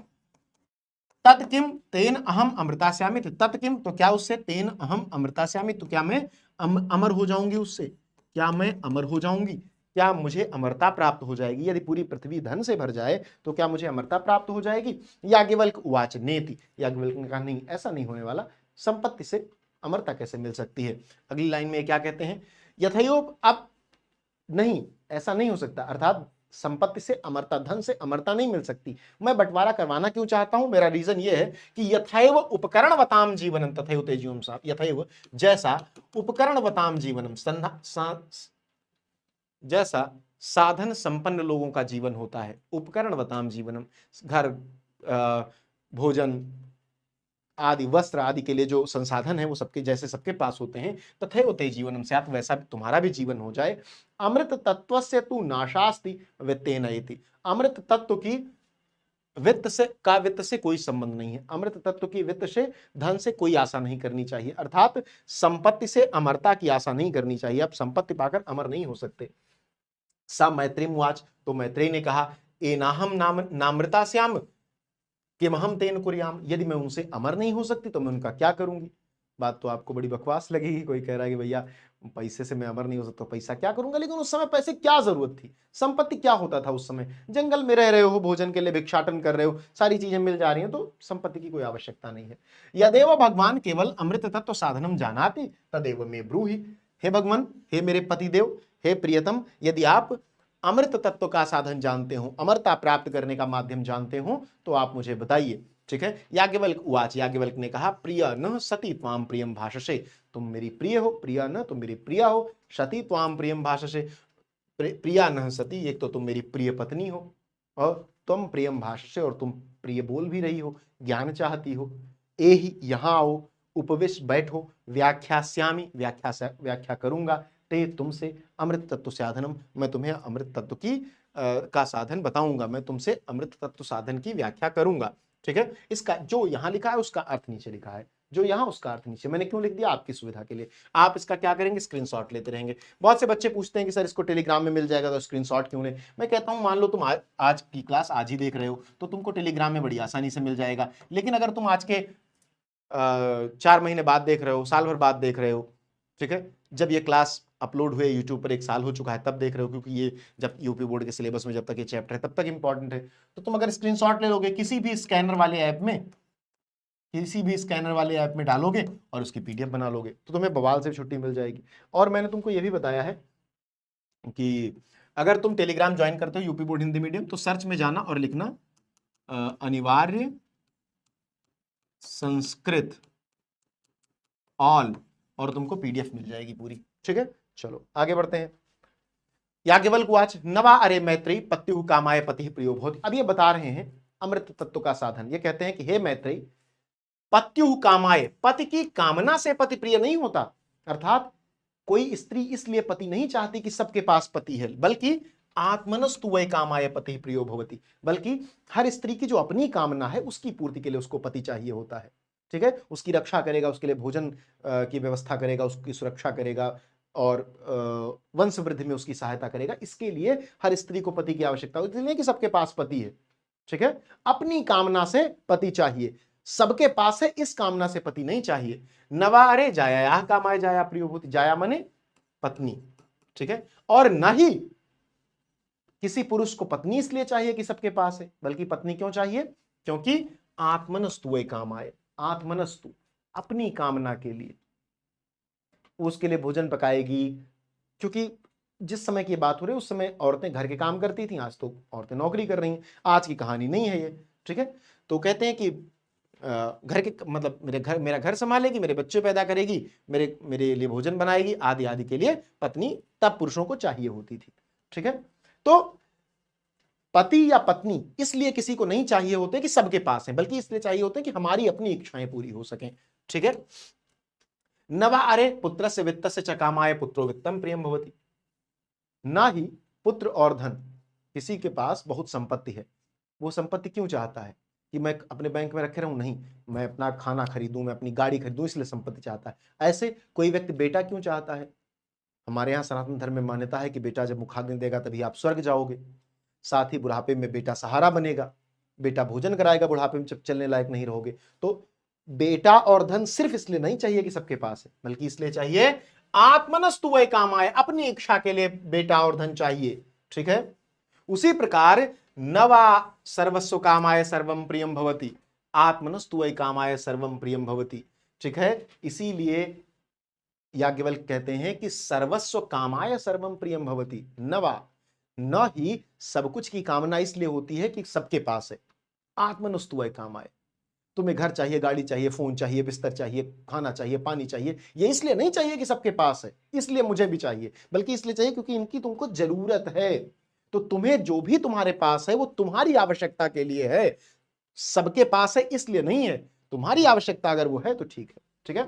तत् किम तेन अहम अमृतास्यामि, तत् किम तो क्या उससे, तेन अहम अमृतास्यामि तो क्या मैं अमर हो जाऊंगी उससे, क्या मैं अमर हो जाऊंगी, क्या मुझे अमरता प्राप्त हो जाएगी? यदि पूरी पृथ्वी धन से भर जाए तो क्या मुझे अमरता प्राप्त हो जाएगी? याज्ञवल्क उवाच नेति, याज्ञवल्क ने कहा नहीं, ऐसा नहीं होने वाला, संपत्ति से अमरता कैसे मिल सकती है? अगली लाइन में क्या कहते हैं, यथायोग, अब नहीं, ऐसा नहीं हो सकता, अर्थात संपत्ति से अमरता, धन से अमरता नहीं मिल सकती। मैं बंटवारा करवाना क्यों चाहता हूं? मेरा रीजन ये है कि यथैव उपकरणवताम जीवनम तथैव तेजीवम सा, यथैव जैसा उपकरणवताम जीवनम, जैसा साधन संपन्न लोगों का जीवन होता है, उपकरणवताम जीवनम, घर, भोजन आदि, वस्त्र आदि के लिए जो संसाधन है वो सबके जैसे सबके पास होते हैं, तथैव ते जीवनम स्यात्, वैसा तुम्हारा भी जीवन हो जाए। अमृत तत्वस्य तु नाशास्ति वित्तेन इति, अमृत तत्व की वित्त से कोई संबंध नहीं है, अमृत तत्व की वित्त से, धन से कोई आशा नहीं करनी चाहिए, अर्थात संपत्ति से अमरता की आशा नहीं करनी चाहिए। आप संपत्ति पाकर अमर नहीं हो सकते। सा मैत्री मुवाच, तो मैत्रेयी ने कहा, एनाहम नामृतास्याम किम हम तेन कुर्याम, यदि मैं उनसे अमर नहीं हो सकती तो मैं उनका क्या करूंगी? बात तो आपको बड़ी बकवास लगेगी, कोई कह रहा है कि भैया पैसे से मैं अमर नहीं हो सकता, पैसा क्या करूंगा? लेकिन उस समय पैसे क्या जरूरत थी? संपत्ति क्या होता था उस समय? जंगल में रह रहे हो, भोजन के लिए भिक्षाटन कर रहे हो, सारी चीजें मिल जा रही हैं, तो संपत्ति की कोई आवश्यकता नहीं है। यदेव भगवान केवल अमृत तत्व साधनम जानाति तदेव मे ब्रूहि, हे भगवान, हे मेरे पतिदेव, हे प्रियतम, यदि आप अमृत तत्व का साधन जानते हो, अमरता प्राप्त करने का माध्यम जानते हो, तो आप मुझे बताइए। ठीक है, याज्ञवल्क उवाच, याज्ञवल्क ने कहा, प्रिय न सती त्वाम प्रियम भाषसे, तुम मेरी प्रिय हो, प्रिय न तुम मेरी प्रिया हो, सती त्वाम प्रियम भाषसे, प्रिया न सती, एक तो तुम मेरी प्रिय पत्नी हो, और तुम प्रियम भाषसे, और तुम प्रिय बोल भी रही हो, ज्ञान चाहती हो। एहि यहाँ आओ, उपविष्ट बैठो, व्याख्यास्यामि, व्याख्या करूंगा, ते तुमसे अमृत तत्व साधनम, मैं तुम्हें अमृत तत्व की का साधन बताऊंगा, मैं तुमसे अमृत तत्व साधन की व्याख्या करूंगा। ठीक है, इसका जो यहां लिखा है उसका अर्थ नीचे लिखा है, जो यहां उसका अर्थ नीचे, मैंने क्यों लिख दिया? आपकी सुविधा के लिए। आप इसका क्या करेंगे? स्क्रीनशॉट लेते रहेंगे। बहुत से बच्चे पूछते हैं कि सर इसको टेलीग्राम में मिल जाएगा तो स्क्रीनशॉट क्यों ले? मैं कहता हूं मान लो तुम आज की क्लास आज ही देख रहे हो तो तुमको टेलीग्राम में बड़ी आसानी से मिल जाएगा, लेकिन अगर तुम आज के 4 महीने बाद देख रहे हो, साल भर बाद देख रहे हो, ठीक है, जब ये क्लास अपलोड हुए यूट्यूब पर 1 साल हो चुका है तब देख रहे हो, क्योंकि ये जब यूपी बोर्ड के सिलेबस में जब तक ये चैप्टर है तब तक इंपॉर्टेंट है, तो तुम अगर स्क्रीनशॉट ले लोगे, किसी भी स्कैनर वाले ऐप में, किसी भी स्कैनर वाले ऐप में डालोगे और उसकी पीडीएफ बना लोगे तो तुम्हें बवाल से छुट्टी मिल जाएगी। और मैंने तुमको ये भी बताया है कि अगर तुम टेलीग्राम ज्वाइन करते हो यूपी बोर्ड हिंदी मीडियम, तो सर्च में जाना और लिखना अनिवार्य संस्कृत ऑल, और तुमको पीडीएफ मिल जाएगी पूरी। ठीक है, चलो आगे बढ़ते हैं। याज्ञवल्क्य उवाच, नवा अरे मैत्रेयी पत्युः कामाय पतिः प्रियो भवति। अब ये बता रहे हैं अमृत तत्व का साधन। ये कहते हैं कि हे मैत्रेयी, पत्युः कामाय, पति की कामना से पति प्रिय नहीं होता, अर्थात कोई स्त्री इसलिए पति नहीं चाहती कि सबके पास पति है, बल्कि आत्मनस्तु वै कामाय पति प्रियो भवति, बल्कि हर स्त्री की जो अपनी कामना है उसकी पूर्ति के लिए उसको पति चाहिए होता है। ठीक है, उसकी रक्षा करेगा, उसके लिए भोजन की व्यवस्था करेगा, उसकी सुरक्षा करेगा, और वंश वृद्धि में उसकी सहायता करेगा। इसके लिए हर स्त्री को पति की आवश्यकता होती है, कि सबके पास पति है। ठीक है, अपनी कामना से पति चाहिए। सबके पास है, इस कामना से पति नहीं चाहिए। नवा अरे जाया कामाय जाया प्रियो भूति, जाया माने पत्नी, ठीक है। और न ही किसी पुरुष को पत्नी इसलिए चाहिए कि सबके पास है, बल्कि पत्नी क्यों चाहिए? क्योंकि आत्मनस्तु वे कामाय, आत्मनस्तु अपनी कामना के लिए, उसके लिए भोजन पकाएगी। क्योंकि जिस समय की बात हो रही है उस समय औरतें घर के काम करती थी, आज तो औरतें नौकरी कर रही हैं, आज की कहानी नहीं है ये, ठीक है। तो कहते हैं कि घर के मतलब मेरा घर संभालेगी, मेरे बच्चे पैदा करेगी, मेरे लिए भोजन बनाएगी, आदि आदि के लिए पत्नी तब पुरुषों को चाहिए होती थी, ठीक है। तो पति या पत्नी इसलिए किसी को नहीं चाहिए होते कि सबके पास है, बल्कि इसलिए चाहिए होते कि हमारी अपनी इच्छाएं पूरी हो सकें, ठीक है। नवा अरे पुत्र से वित्त से चकामाय पुत्रो वित्तम प्रियम भवति, ना ही पुत्र और धन, किसी के पास बहुत संपत्ति है, वो संपत्ति क्यों चाहता है कि मैं अपने बैंक में रखे रहूं? नहीं, मैं अपना खाना खरीदूं, मैं अपनी गाड़ी खरीदूं, इसलिए संपत्ति चाहता है। ऐसे कोई व्यक्ति बेटा क्यों चाहता है? हमारे यहाँ सनातन धर्म में मान्यता है कि बेटा जब मुखाग्नि देगा तभी आप स्वर्ग जाओगे, साथ ही बुढ़ापे में बेटा सहारा बनेगा, बेटा भोजन कराएगा बुढ़ापे में जब चलने लायक नहीं रहोगे। तो बेटा और धन सिर्फ इसलिए नहीं चाहिए कि सबके पास है, बल्कि इसलिए चाहिए आत्मनस्तु वै कामाय, अपनी इच्छा के लिए बेटा और धन चाहिए, ठीक है। उसी प्रकार नवा सर्वस्व कामाय सर्वम प्रियम भवति, आत्मनस्तु वै कामाय सर्वम प्रियम भवति, ठीक है। इसीलिए याज्ञवल्क्य कहते हैं कि सर्वस्व कामाय सर्वम प्रियम भवति, नवा न ही सब कुछ की कामना इसलिए होती है कि सबके पास है, आत्मनस्तु वै कामाय, तुम्हें घर चाहिए, गाड़ी चाहिए, फोन चाहिए, बिस्तर चाहिए, खाना चाहिए, पानी चाहिए, ये इसलिए नहीं चाहिए कि सबके पास है इसलिए मुझे भी चाहिए, बल्कि इसलिए चाहिए क्योंकि इनकी तुमको जरूरत है। तो तुम्हें जो भी तुम्हारे पास है वो तुम्हारी आवश्यकता के लिए है, सबके पास है इसलिए नहीं है, तुम्हारी आवश्यकता अगर वो है तो ठीक है, ठीक है।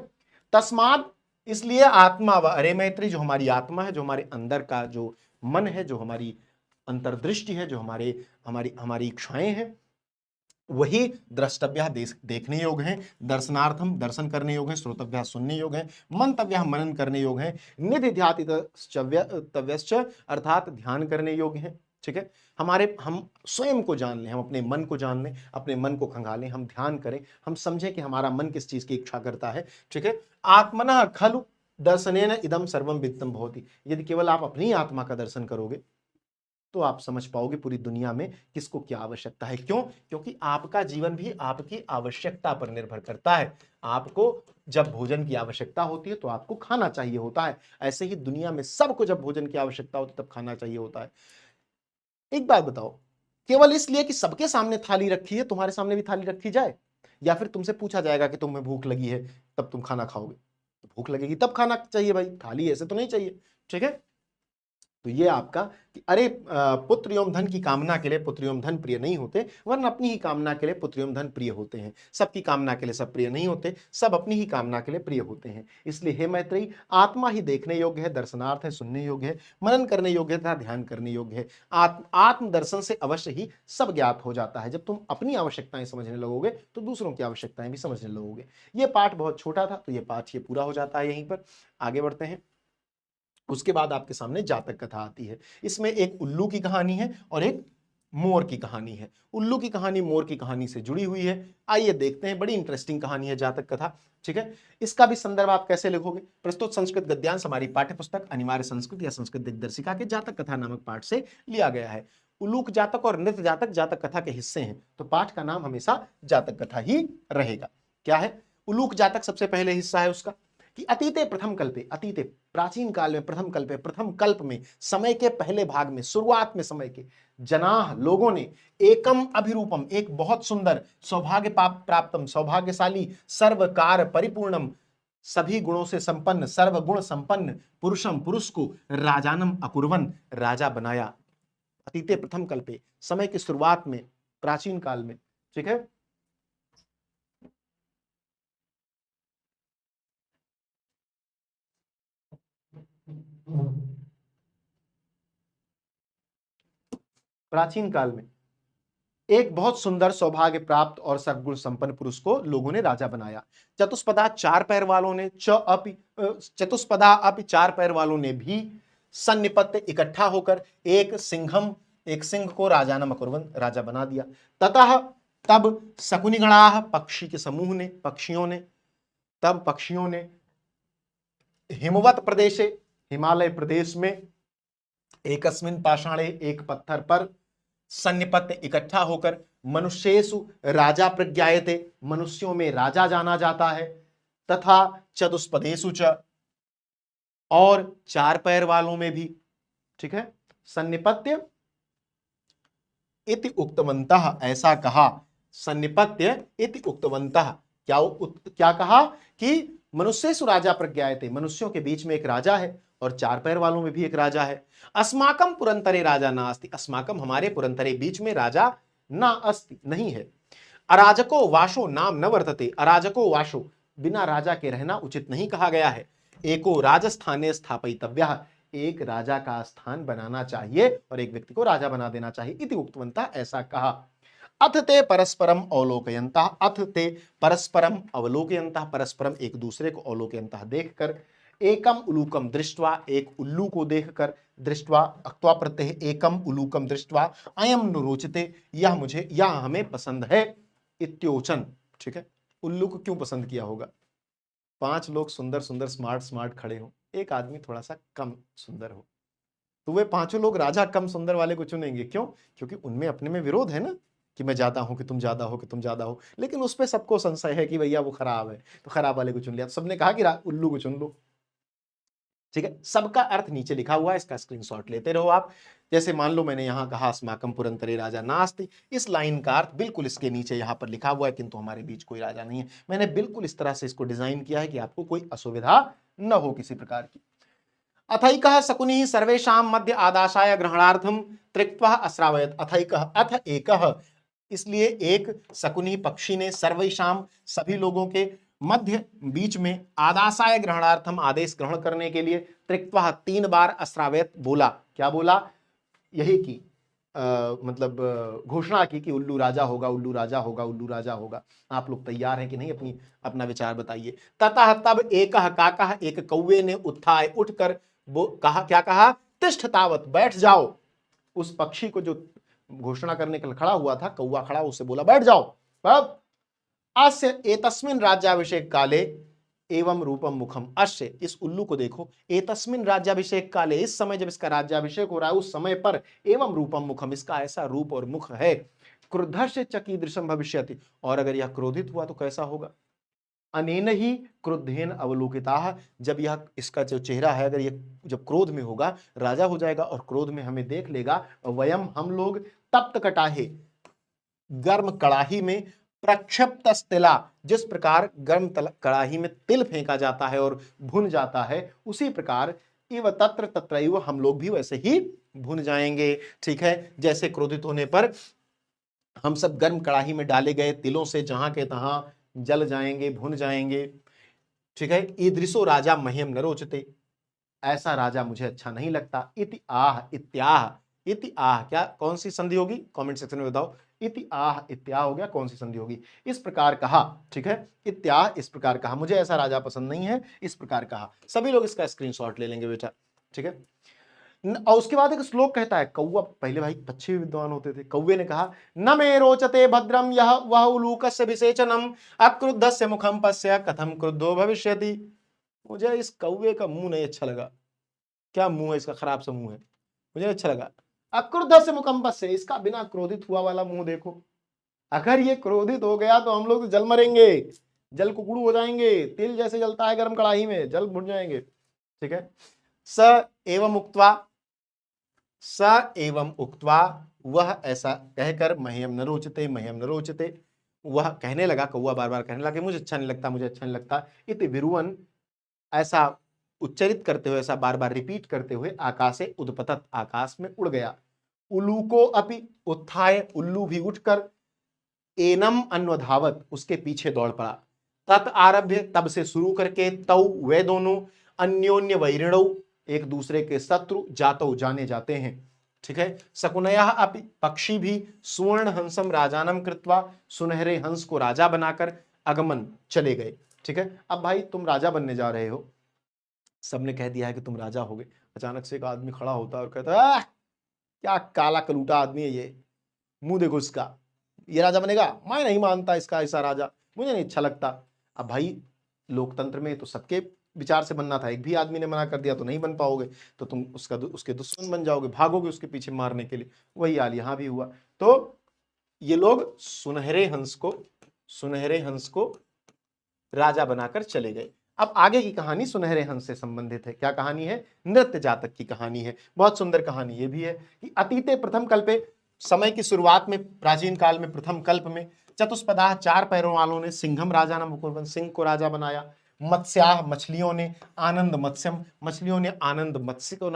तस्माद, इसलिए आत्मा व अरे मैत्री, जो हमारी आत्मा है, जो हमारे अंदर का जो मन है, जो हमारी अंतर्दृष्टि है, जो हमारी इच्छाएं हैं, वही द्रष्टव्य देखने योग्य है, दर्शनार्थम दर्शन करने योग्य है, श्रोतव्य सुनने योग्य है, मंतव्य मनन करने योग्य है, निधिध्यातितव्यश्च अर्थात ध्यान करने योग्य है, ठीक है। हम स्वयं को जान लें, हम अपने मन को जान लें, अपने मन को खंगालें, हम ध्यान करें, हम समझें कि हमारा मन किस चीज की इच्छा करता है, ठीक है। आत्मनः खलु दर्शनेन इदम सर्वम वित्तम भवति, यदि केवल आप अपनी आत्मा का दर्शन करोगे तो आप समझ पाओगे पूरी दुनिया में किसको क्या आवश्यकता है। क्यों? क्योंकि आपका जीवन भी आपकी आवश्यकता पर निर्भर करता है। आपको जब भोजन की आवश्यकता होती है तो आपको खाना चाहिए होता है, ऐसे ही दुनिया में सबको जब भोजन की आवश्यकता होती है तब खाना चाहिए होता है। एक बात बताओ, केवल इसलिए कि सबके सामने थाली रखी है, तुम्हारे सामने भी थाली रखी जाए, या फिर तुमसे पूछा जाएगा कि तुम्हें भूख लगी है तब तुम खाना खाओगे? तो भूख लगेगी तब खाना चाहिए भाई, थाली ऐसे तो नहीं चाहिए, ठीक है। तो ये आपका कि अरे पुत्र एवं धन की कामना के लिए पुत्र एवं धन प्रिय नहीं होते, वरन अपनी ही कामना के लिए पुत्र एवं धन प्रिय होते हैं। सबकी कामना के लिए सब प्रिय नहीं होते, सब अपनी ही कामना के लिए प्रिय होते हैं। इसलिए हे मैत्रेयी, आत्मा ही देखने योग्य है, दर्शनार्थ है, सुनने योग्य है, मनन करने योग्य है, ध्यान करने योग्य है। आत्म दर्शन से अवश्य ही सब ज्ञात हो जाता है। जब तुम अपनी आवश्यकताएं समझने लगोगे तो दूसरों की आवश्यकताएं भी समझने लगोगे। ये पाठ बहुत छोटा था, तो ये पाठ ये पूरा हो जाता है यहीं पर। आगे बढ़ते हैं। उसके बाद आपके सामने जातक कथा आती है। इसमें एक उल्लू की कहानी है और एक मोर की कहानी है। उल्लू की कहानी मोर की कहानी से जुड़ी हुई है। आइए देखते हैं, बड़ी इंटरेस्टिंग कहानी है जातक कथा, ठीक है। इसका भी संदर्भ आप कैसे लिखोगे? प्रस्तुत संस्कृत गद्यांश हमारी पाठ्य पुस्तक अनिवार्य संस्कृत या संस्कृत दिग्दर्शिका के जातक कथा नामक पाठ से लिया गया है। उल्लूक जातक और नृत्य जातक जातक कथा के हिस्से हैं, तो पाठ का नाम हमेशा जातक कथा ही रहेगा। क्या है उल्लूक जातक? सबसे पहले हिस्सा है उसका कि अतीते प्रथम कल्पे, अतीते प्राचीन काल में, प्रथम कल्पे प्रथम कल्प में, समय के पहले भाग में, शुरुआत में समय के, जनाह लोगों ने एकम अभिरूपम, एक बहुत सुंदर, सौभाग्य प्राप्तम सौभाग्यशाली, सर्वकार परिपूर्णम सभी गुणों से संपन्न, सर्वगुण संपन्न पुरुषम पुरुष को राजानम अकुर्वन राजा बनाया। अतीते प्रथम कल्पे, समय की शुरुआत में, प्राचीन काल में, ठीक है। प्राचीन काल में एक बहुत सुंदर, सौभाग्य प्राप्त और सद्गुण संपन्न पुरुष को लोगों ने राजा बनाया। चतुष्पदा चार पैर वालों ने चतुष्पदा अपि चार पैर वालों ने भी सन्निपत्य इकट्ठा होकर एक सिंह को राजानम अकुर्वन राजा बना दिया। ततः तब शकुनिगणाः पक्षी के समूह ने, पक्षियों ने हिमवत प्रदेशे, हिमालय प्रदेश में, एकस्मिन पाषाणे, एक पत्थर पर, सन्निपत्य इकट्ठा होकर, मनुष्येषु राजा प्रज्ञायते, मनुष्यों में राजा जाना जाता है, तथा चतुष्पदेषु च, और चार पैर वालों में भी। ठीक है, सन्निपत्य इति उक्तवन्तः, ऐसा कहा, सन्निपत्य इति उक्तवन्तः, क्या कहा कि मनुष्येषु राजा प्रज्ञायते, मनुष्यों के बीच में एक राजा है और चार पैर वालों में भी एक राजा है। अस्माकं पुरंतरे राजा नास्ति, अस्माकं हमारे पुरंतरे बीच में राजा ना अस्ति, नहीं है। अराजको वाशो नाम न वर्तते, अराजको वाशो, बिना राजा के रहना उचित नहीं कहा गया है। एको राजस्थाने स्थापयितव्यः, एक राजा का स्थान बनाना चाहिए और एक व्यक्ति को राजा बना देना चाहिए। इति उक्तवन्तः, ऐसा कहा। अथ ते परस्परम अवलोकयन्तः, अथ ते परस्परम अवलोकयन्तः, परस्परम एक दूसरे को अवलोकयन्तः देखकर, एकम उलूकम दृष्ट्वा, एक उल्लू को देखकर, दृष्ट्वा अक्त्वा प्रत्यय, एकम उलूकम दृष्ट्वा, अयम नु रोचते, यह हमें पसंद है, इत्योचन। ठीक है, उल्लू को क्यों पसंद किया होगा? 5 लोग सुंदर सुंदर स्मार्ट खड़े हो, एक आदमी थोड़ा सा कम सुंदर हो, तो वे 5 लोग राजा कम सुंदर वाले को चुनेंगे। क्यों? क्योंकि उनमें अपने में विरोध है ना, कि मैं ज्यादा हूं कि तुम ज्यादा हो, कि तुम ज्यादा हो, लेकिन उस पर सबको संशय है कि भैया वो खराब है, तो खराब वाले को चुन लिया। तो सबने कहा कि उल्लू को चुन लो। ठीक है, सबका अर्थ नीचे लिखा हुआ है, इसका स्क्रीनशॉट लेते रहो आप। जैसे मान लो मैंने यहां कहा अस्माकं पुरंतरे राजा नास्ति, इस लाइन का अर्थ बिल्कुल इसके नीचे यहां पर लिखा हुआ है, किंतु हमारे बीच कोई राजा नहीं है। मैंने बिल्कुल इस तरह से इसको डिजाइन किया है कि आपको कोई असुविधा न हो किसी प्रकार की। अथैकः शकुनिः सर्वेषां मध्य आदाशाय ग्रहणार्थम त्रिक्त्वा अश्रावयत्, अथैकः, अथ एकः, इसलिए एक शकुनी पक्षी ने, सर्वेषां सभी लोगों के, मध्य बीच में, आदासाय ग्रहणार्थम आदेश ग्रहण करने के लिए, त्रिक्त्वा 3 बार अश्रावयत् बोला। क्या बोला? यही की मतलब घोषणा की कि उल्लू राजा होगा, उल्लू राजा होगा, उल्लू राजा होगा। आप लोग तैयार हैं कि नहीं? अपना विचार बताइए। ततः तब एकः काकः, एक कौवे ने उत्थाय, उठकर कहा, क्या कहा? तिष्ठ तावत्, बैठ जाओ। उस पक्षी को जो घोषणा करने के लिए खड़ा हुआ था, कौवा खड़ा, उससे बोला बैठ जाओ। अब अस्य एतस्मिन् राज्याभिषेक काले एवं रूपम मुखम, अश्य, इस उल्लू को देखो, एतस्मिन् राज्याभिषेक काले, इस समय जब इसका राज्याभिषेक हो रहा है उस समय पर, एवं रूपम मुखम, इसका ऐसा रूप और मुख है, क्रुद्धस्य च कीदृशं भविष्यति, और अगर यह क्रोधित हुआ तो कैसा होगा? अनेन ही क्रुद्धेन अवलोकिताः, जब यह, इसका जो चेहरा है, अगर ये जब क्रोध में होगा, राजा हो जाएगा और क्रोध में हमें देख लेगा, वयम, हम लोग, तप्त कटाहे, गर्म कड़ाही में, प्रक्षिप्तस्तिला, जिस प्रकार गर्म कड़ाही में तिल फेंका जाता है और भुन जाता है, उसी प्रकार इव तत्र तत्रैव, हम लोग भी वैसे ही भुन जाएंगे। ठीक है, जैसे क्रोधित होने पर हम सब गर्म कड़ाही में डाले गए तिलों से जहां के तहां जल जाएंगे, भुन जाएंगे। ठीक है, ईदृशो राजा मह्यम न रोचते, ऐसा राजा मुझे अच्छा नहीं लगता। इति आह इत्याह, इति आह, क्या कौन सी संधि होगी? कमेंट सेक्शन में बताओ। इति आह इत्याह हो गया, कौन सी संधि होगी? इस प्रकार कहा। ठीक है, इत्याह, इस प्रकार कहा, मुझे ऐसा राजा पसंद नहीं है, इस प्रकार कहा। सभी लोग इसका स्क्रीनशॉट ले लेंगे बेटा। ठीक है, और उसके बाद एक श्लोक कहता है, कौवा, पहले भाई पक्षी विद्वान होते थे, कौवे ने कहा, न मे रोचते भद्रम यह वह उलूकस्य विसेचनम अक्रुद्धस्य मुखम पश्य कथम क्रुद्धो भविष्यति, मुझे इस कौवे का मुंह नहीं अच्छा लगा। क्या मुंह है इसका? खराब सा मुंह है, मुझे अच्छा लगा। अक्रुद्धस्य मुखम पश्य, इसका बिना क्रोधित हुआ वाला मुंह देखो। अगर ये क्रोधित हो गया तो हम लोग तो जल मरेंगे, जल कुकड़ू हो जाएंगे, तिल जैसे जलता है गर्म कड़ाही में, जल भुन जाएंगे। ठीक है, स एवं उक्त्वा, स एवं उक्त्वा, वह ऐसा कहकर, मह्यम न रोचते, मह्यम न रोचते, वह कहने लगा, कौवा बार बार कहने लगा, मुझे अच्छा नहीं लगता, मुझे अच्छा नहीं लगता। इति विरुवन, ऐसा उच्चरित करते हुए, ऐसा बार बार रिपीट करते हुए, आकाशे उद्पतत, आकाश में उड़ गया। उलूको अपि उत्थाय, उल्लू भी उठकर, एनम अन्वधावत, उसके पीछे दौड़ पड़ा। तत् आरभ्य, तब से शुरू करके, तौ, वे दोनों, अन्योन्य वैरिणौ, एक दूसरे के शत्रु, जातौ, जाने जाते हैं। ठीक है, शकुनयः अपि, पक्षी भी, सुवर्ण हंसम राजानम कृत्वा, सुनहरे हंस को राजा बनाकर, अगमन, चले गए। ठीक है, अब भाई तुम राजा बनने जा रहे हो, सबने कह दिया है कि तुम राजा होगे। अचानक से एक आदमी खड़ा होता है और कहता है, क्या काला कलूटा आदमी है ये, मुंह देखो इसका, ये राजा बनेगा, मैं नहीं मानता इसका ऐसा राजा, मुझे नहीं अच्छा लगता। अब भाई लोकतंत्र में तो सबके विचार से बनना था, एक भी आदमी ने मना कर दिया तो नहीं बन पाओगे, तो तुम उसके दुश्मन बन जाओगे, भागोगे उसके पीछे मारने के लिए। वही हाल यहां भी हुआ। तो ये लोग सुनहरे हंस को राजा बनाकर चले गए। अब आगे की कहानी सुनहरे हंस से संबंधित है। क्या कहानी है? नृत्य जातक की कहानी है। बहुत सुंदर कहानी ये भी है कि अतीते प्रथम कल्पे, समय की शुरुआत में, प्राचीन काल में प्रथम कल्प में चतुष्पदाह 4 पैरों वालों ने सिंघम राजा नाम कुर्बन, सिंह को राजा बनाया। मत्स्याह मछलियों ने आनंद मत्स्यम, मछलियों ने आनंद मत्स्य को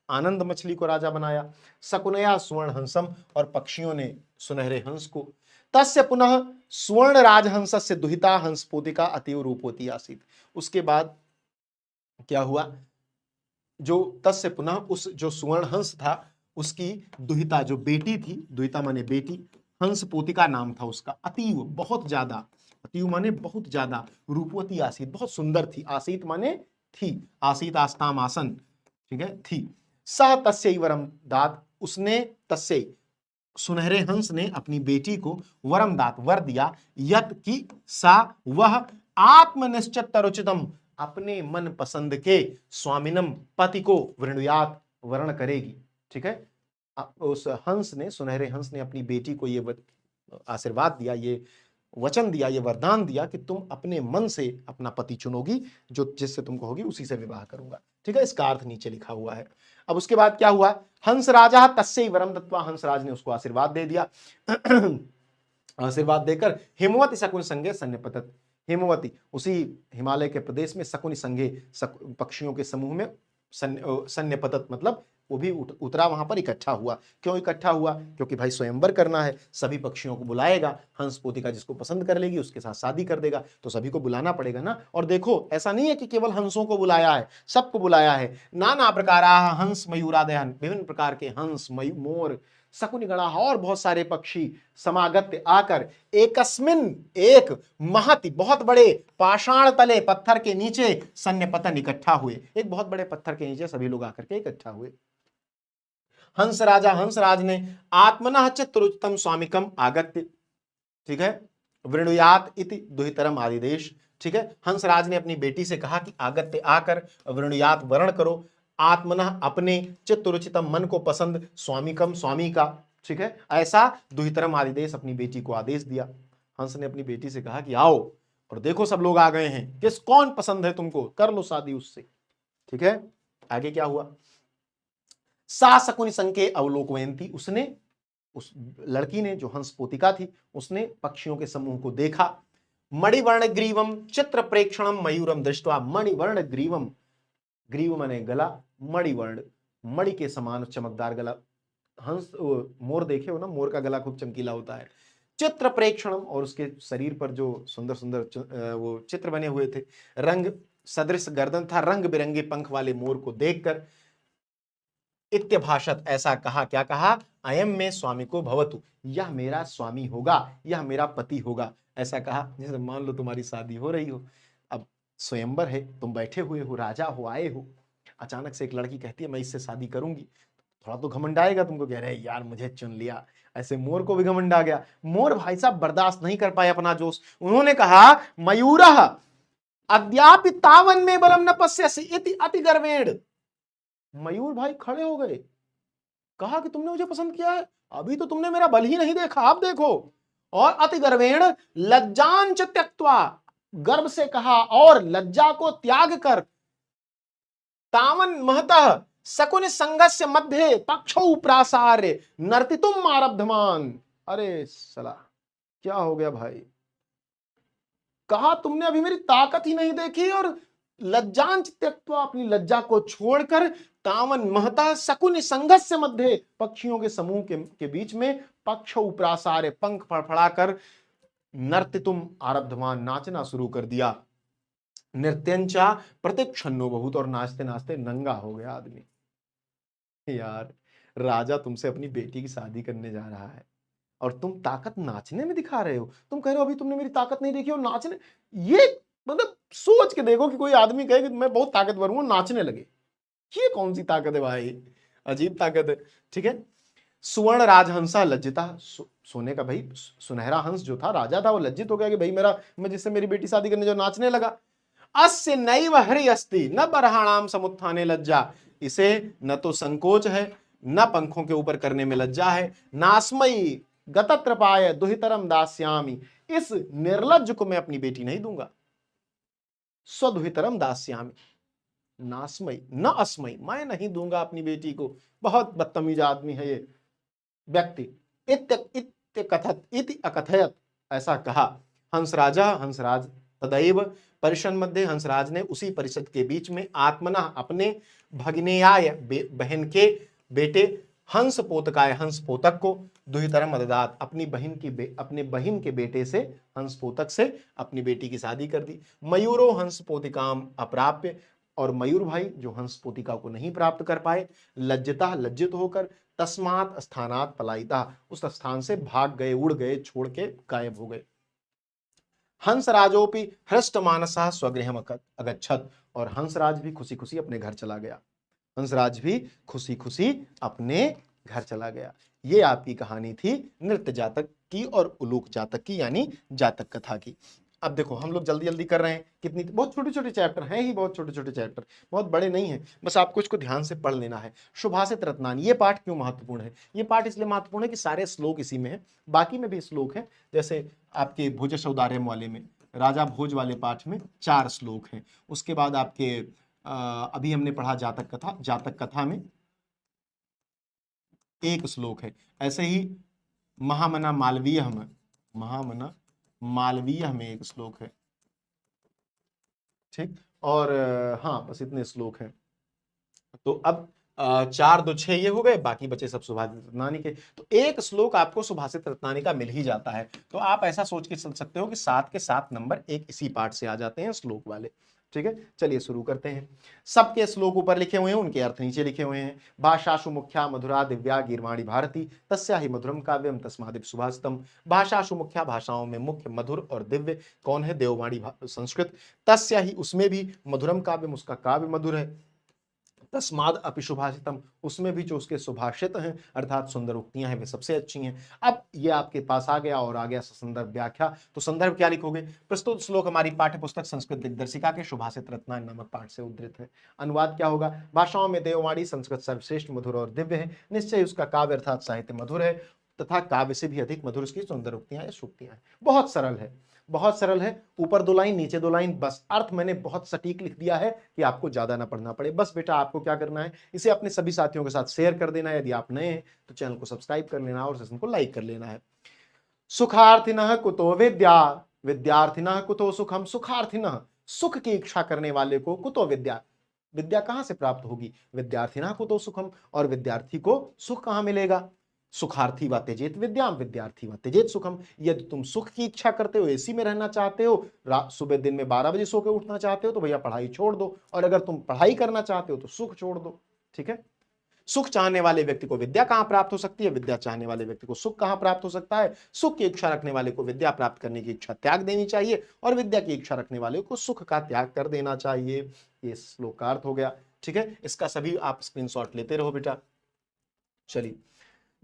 आनंद मछली को राजा बनाया। शकुनया सुवर्ण हंसम, और पक्षियों ने सुनहरे हंस को। तस्य पुनः सुवर्ण राजहंस से दुहिता हंस पोतिका अतीव रूपवती आसीत। उसके बाद क्या हुआ? जो तस्य पुनः, उस जो सुवर्ण हंस था उसकी दुहिता, जो बेटी थी, दुहिता माने बेटी, हंस पोतिका नाम था उसका, अतीव बहुत ज्यादा, अतीव माने बहुत ज्यादा, रूपवती आसीत बहुत सुंदर थी, आसीत माने थी, आसीत आस्ताम आसन, ठीक है, थी। सह तस्यै वरम दात, उसने तस्यै सुनहरे हंस ने अपनी बेटी को वरम दात, वर दिया, यत की सा वह आत्मनिश्चित तरुचितम, अपने मन पसंद के स्वामिनम पति को वृणुयात, वर्ण करेगी। ठीक है, उस हंस ने, सुनहरे हंस ने अपनी बेटी को ये आशीर्वाद दिया, ये वचन दिया, ये वरदान दिया कि तुम अपने मन से अपना पति चुनोगी, जो जिससे तुमको होगी उसी से विवाह करूंगा। ठीक है, इसका अर्थ नीचे लिखा हुआ है। अब उसके बाद क्या हुआ? हंस राजा तस्यै वरम दत्वा, हंसराज ने उसको आशीर्वाद दे दिया। आशीर्वाद देकर हिमवती शकुनि संगे सन्निपतत, हिमवती उसी हिमालय के प्रदेश में शकुनि संगे, पक्षियों के समूह में सन्निपतत मतलब वो भी उतरा, वहां पर इकट्ठा हुआ। क्यों इकट्ठा हुआ? क्योंकि भाई स्वयंवर करना है, सभी पक्षियों को बुलाएगा, हंस पोतिका जिसको पसंद कर लेगी उसके साथ शादी कर देगा, तो सभी को बुलाना पड़ेगा ना। और देखो ऐसा नहीं है कि केवल हंसों को बुलाया है, सबको बुलाया है। नाना प्रकार हंस मयूरादयन, विभिन्न प्रकार के हंस, मोर, शकुनि गणा और बहुत सारे पक्षी समागत आकर एकस्मिन, एक महति बहुत बड़े पाषाण तले, पत्थर के नीचे सन्निपतन इकट्ठा हुए। एक बहुत बड़े पत्थर के नीचे सभी लोग आकर के इकट्ठा हुए। हंसराज ने आत्मनः चित्तरुचितम स्वामिकम आगत्य, ठीक है, वृणुयात इति दुहितरम आदिदेश। ठीक है, हंसराज ने अपनी बेटी से कहा कि आगत्य आकर, वृणुयात वर्ण करो, आत्मनः अपने, चित्तरुचितम मन को पसंद, स्वामिकम स्वामी का, ठीक है, ऐसा दुहितरम आदिदेश, अपनी बेटी को आदेश दिया। हंस ने अपनी बेटी से कहा कि आओ और देखो सब लोग आ गए हैं, किस कौन पसंद है तुमको, कर लो शादी उससे। ठीक है, आगे क्या हुआ? सा शकुनि संके अवलोकयन्ती, उसने, उस लड़की ने, जो हंस पोतिका थी, उसने पक्षियों के समूह को देखा। मणिवर्ण ग्रीवम चित्र प्रेक्षणम मयूरम दृष्ट्वा, मणिवर्ण ग्रीवम, ग्रीव माने गला, मणिवर्ण मणि के समान चमकदार गला। हंस, मोर देखे हो ना, मोर का गला खूब चमकीला होता है। चित्र प्रेक्षणम, और उसके शरीर पर जो सुंदर सुंदर वो चित्र बने हुए थे, रंग सदृश गर्दन था, रंग बिरंगे पंख वाले मोर को देखकर इत्यभाषत, ऐसा कहा, क्या कहा? अयम में स्वामी को भवतु, यह मेरा स्वामी होगा, यह मेरा पति होगा, ऐसा कहा। जैसे मान लो तुम्हारी शादी हो रही हो, अब स्वयंवर है, तुम बैठे हुए हो, राजा हो, आए हो, अचानक से एक लड़की कहती है मैं इससे शादी करूंगी, थोड़ा तो घमंड आएगा तुमको, कह रहे यार मुझे चुन लिया। ऐसे मोर को भी घमंड आ गया। मोर भाई साहब बर्दाश्त नहीं कर पाए अपना जोश, उन्होंने कहा मयूरः अद्यापि तावन में बलम न पश्यसि इति अति गर्वेण। मयूर भाई खड़े हो गए, कहा कि तुमने मुझे पसंद किया है, अभी तो तुमने मेरा बल ही नहीं देखा, आप देखो। और अति गर्वेण लज्जांच त्यक्त्वा, गर्व से कहा और लज्जा को त्याग कर, तावन महतः शकुनि संगस्य मध्य पक्षौ प्रासार्य नर्तितुम आरब्धमान। अरे सला, क्या हो गया भाई? कहा तुमने अभी मेरी ताकत ही नहीं देखी, और लज्जांच त्यक्त्वा, अपनी लज्जा को छोड़कर, तावन महता शकुनि संघस्य मध्य, पक्षियों के समूह के बीच में, पक्ष उपरासारे, पंख फड़फड़ाकर, नर्तितुम आरब्धमान, नाचना शुरू कर दिया। नृत्यंचा प्रतिक्षन्नो बहुत, और नाचते नाचते नंगा हो गया आदमी। यार, राजा तुमसे अपनी बेटी की शादी करने जा रहा है और तुम ताकत नाचने में दिखा रहे हो। तुम कह रहे हो अभी तुमने मेरी ताकत नहीं देखी और नाचने, ये मतलब सोच के देखो कि कोई आदमी कहे कि मैं बहुत ताकतवर हूं, नाचने लगे, ये कौन सी ताकत है भाई? अजीब ताकत है। ठीक है, सुवर्ण राजहंसा लज्जिता, सोने का भाई सुनहरा हंस जो था, राजा था, वो लज्जित हो गया कि भाई मैं जिससे मेरी बेटी शादी करने जो नाचने लगा। अस्य नैव हरि अस्ति न बर्हाणाम समुत्थाने लज्जा, इसे न तो संकोच है न पंखों के ऊपर करने में लज्जा है। नास्मयी गतत्रपाय दुहितरम दास्यामि, इस निर्लज्ज को मैं अपनी बेटी नहीं दूंगा। स्वदुहितरम दास्यामि, नास्मयी न अस्मयी, मैं नहीं दूंगा अपनी बेटी को। बहुत बदतमीज आदमी है ये व्यक्ति। इत्य कथत इति अकथयत, ऐसा कहा। हंसराज तदैव परिषद मध्य, हंसराज ने उसी परिषद के बीच में आत्मना अपने भगिनेयाय बहन के बेटे हंस पोतकाय, हंस पोतक को दुहितरम अददात, अपनी अपने बहन के बेटे से, हंस पोतक से अपनी बेटी की शादी कर दी। मयूरो हंस पोतिकाम अप्राप्य, और मयूर भाई जो हंस पोतिका को नहीं प्राप्त कर पाए, लज्जता लज्जित होकर, तस्मात स्थानात पलायिता, उस स्थान से भाग गए, उड़ गए, छोड़ के गायब हो गए। हंसराजोपि हृष्ट मानसा स्वगृहम अगच्छत, और हंसराज भी खुशी खुशी अपने घर चला गया। हंसराज भी खुशी खुशी अपने घर चला गया। ये आपकी कहानी थी नृत्य जातक की और उलूक जातक की, यानी जातक कथा की। अब देखो हम लोग जल्दी जल्दी कर रहे हैं, कितनी बहुत छोटे छोटे चैप्टर हैं ही, बहुत छोटे छोटे चैप्टर, बहुत बड़े नहीं हैं, बस आपको इसको ध्यान से पढ़ लेना है। सुभाषित रत्नानी, ये पाठ क्यों महत्वपूर्ण है? ये पाठ इसलिए महत्वपूर्ण है कि सारे श्लोक इसी में है, बाकी में भी श्लोक है। जैसे आपके भुज सौदार्यम वाले में, राजा भोज वाले पाठ में 4 श्लोक हैं। उसके बाद आपके अभी हमने पढ़ा जातक कथा में 1 श्लोक है। ऐसे ही महामना मालवीय में 1 श्लोक है, ठीक। और हाँ, बस इतने श्लोक हैं। तो अब 4 2 6 ये हो गए, बाकी बचे सब सुभाषित रत्नानी के। तो 1 श्लोक आपको सुभाषित रत्नानी का मिल ही जाता है। तो आप ऐसा सोच के चल सकते हो कि 7 के 7 नंबर एक इसी पाठ से आ जाते हैं, श्लोक वाले। ठीक है, चलिए शुरू करते हैं। सबके श्लोक ऊपर लिखे हुए हैं, उनके अर्थ नीचे लिखे हुए हैं। भाषासु मुख्या मधुरा दिव्या गीर्वाणी भारती, तस्या ही मधुरम काव्यम तस्मादिव सुभाषितम। भाषासु मुख्या, भाषाओं में मुख्य मधुर और दिव्य कौन है? देववाणी संस्कृत। तस्या ही, उसमें भी मधुरम काव्यम, उसका काव्य मधुर है। तस्माद अपि सुभाषितम, उसमें भी जो उसके सुभाषित हैं अर्थात सुंदर उक्तियां हैं वे सबसे अच्छी हैं। अब ये आपके पास आ गया और आ गया संदर्भ व्याख्या। तो संदर्भ क्या लिखोगे? प्रस्तुत श्लोक हमारी पाठ्य पुस्तक संस्कृत दिग्दर्शिका के सुभाषित रत्नानी नामक पाठ से उद्धृत है। अनुवाद क्या होगा? भाषाओं में देववाणी संस्कृत सर्वश्रेष्ठ मधुर और दिव्य है, निश्चय उसका काव्य अर्थात साहित्य मधुर है, तथा काव्य से भी अधिक मधुर उसकी सुंदर उक्तियां या सूक्तियां हैं। बहुत सरल है, बहुत सरल है। ऊपर 2 लाइन नीचे 2 लाइन, बस अर्थ मैंने बहुत सटीक लिख दिया है कि आपको ज्यादा ना पढ़ना पड़े। बस बेटा आपको क्या करना है, इसे अपने सभी साथियों के साथ शेयर कर देना है। यदि आप नए हैं तो चैनल को सब्सक्राइब कर लेना और सेशन को लाइक कर लेना है। सुखार्थिनः कुतो विद्या, विद्यार्थिनः कुतो सुखम। सुखार्थिनः, सुख की इच्छा करने वाले को, कुतो विद्या, विद्या कहां से प्राप्त होगी? विद्यार्थिनः कुतो सुखम, और विद्यार्थी को सुख कहां मिलेगा? सुखार्थी व त्यजेत विद्याम, विद्यार्थी व त्यजेत सुखम। यदि तुम सुख की इच्छा करते हो, एसी में रहना चाहते हो, सुबह दिन में 12 बजे सो के उठना चाहते हो, तो भैया पढ़ाई छोड़ दो, और अगर तुम पढ़ाई करना चाहते हो तो सुख छोड़ दो। ठीक है, सुख चाहने वाले व्यक्ति को विद्या कहां प्राप्त हो सकती है? विद्या चाहने वाले व्यक्ति को सुख कहां प्राप्त हो सकता है? सुख की इच्छा रखने वाले को विद्या प्राप्त करने की इच्छा त्याग देनी चाहिए, और विद्या की इच्छा रखने वाले को सुख का त्याग कर देना चाहिए। ये श्लोक का अर्थ हो गया। ठीक है, इसका सभी आप स्क्रीनशॉट लेते रहो बेटा। चलिए,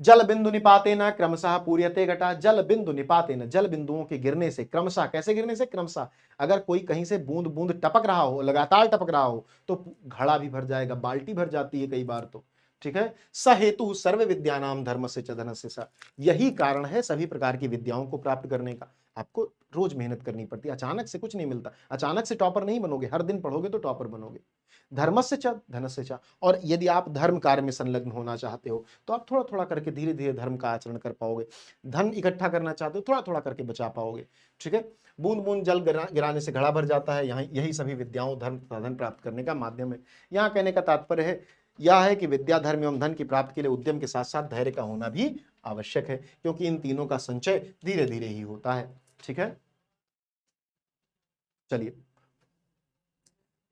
जल बिंदु निपातेन क्रमशः पूर्यते घटा। जल बिंदु निपातेन, जल बिंदुओं के गिरने से, क्रमशः, कैसे गिरने से? क्रमशः। अगर कोई कहीं से बूंद बूंद टपक रहा हो, लगातार टपक रहा हो, तो घड़ा भी भर जाएगा, बाल्टी भर जाती है कई बार तो। ठीक है, स हेतु सर्व विद्यानाम धर्म से च धन से स, यही कारण है सभी प्रकार की विद्याओं को प्राप्त करने का। आपको रोज मेहनत करनी पड़ती है, अचानक से कुछ नहीं मिलता, अचानक से टॉपर नहीं बनोगे, हर दिन पढ़ोगे तो टॉपर बनोगे। धर्मस्य च धनस्य च, और यदि आप धर्म कार्य में संलग्न होना चाहते हो तो आप थोड़ा थोड़ा करके धीरे धीरे धर्म का आचरण कर पाओगे। धन इकट्ठा करना चाहते हो, थोड़ा थोड़ा करके बचा पाओगे। ठीक है, बूंद बूंद जल गिराने से घड़ा भर जाता है। यहाँ यही सभी विद्याओं धर्म तथा धन प्राप्त करने का माध्यम है। यहाँ कहने का तात्पर्य है यह है कि विद्या, धर्म एवं धन की प्राप्ति के लिए उद्यम के साथ साथ धैर्य का होना भी आवश्यक है, क्योंकि इन तीनों का संचय धीरे धीरे ही होता है। ठीक है, चलिए,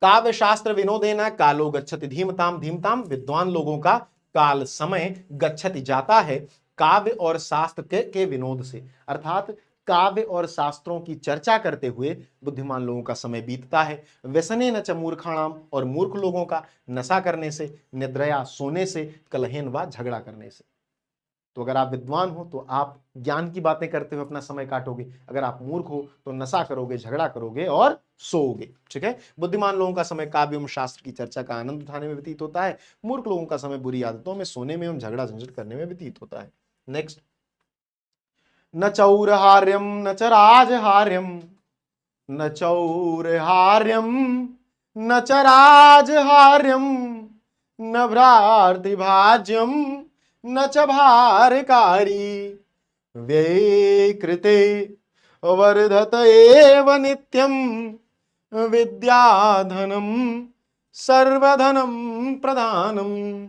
काव्य शास्त्र विनोदेन कालो गच्छति धीमताम। धीमताम, विद्वान लोगों का काल, समय, गच्छति, जाता है, काव्य और शास्त्र के विनोद से, अर्थात काव्य और शास्त्रों की चर्चा करते हुए बुद्धिमान लोगों का समय बीतता है। व्यसने न च मूर्खाणाम, और मूर्ख लोगों का नशा करने से, निद्रया, सोने से, कलहेन व झगड़ा करने से। तो अगर आप विद्वान हो तो आप ज्ञान की बातें करते हुए अपना समय काटोगे, अगर आप मूर्ख हो तो नशा करोगे, झगड़ा करोगे और सोओगे। ठीक है, बुद्धिमान लोगों का समय काव्य एवं शास्त्र की चर्चा का आनंद उठाने में व्यतीत होता है, मूर्ख लोगों का समय बुरी आदतों में, सोने में एवं झगड़ा झंझट करने में व्यतीत होता है। नेक्स्ट, न चौरहार्यम न च राजहार्यम, न चौरहार्यम न च राजहार्यम, न भ्रातृभाज्यम न च भारकारी, व्यये कृते वर्धत एव नित्यम, विद्याधनम सर्वधनम प्रधानम।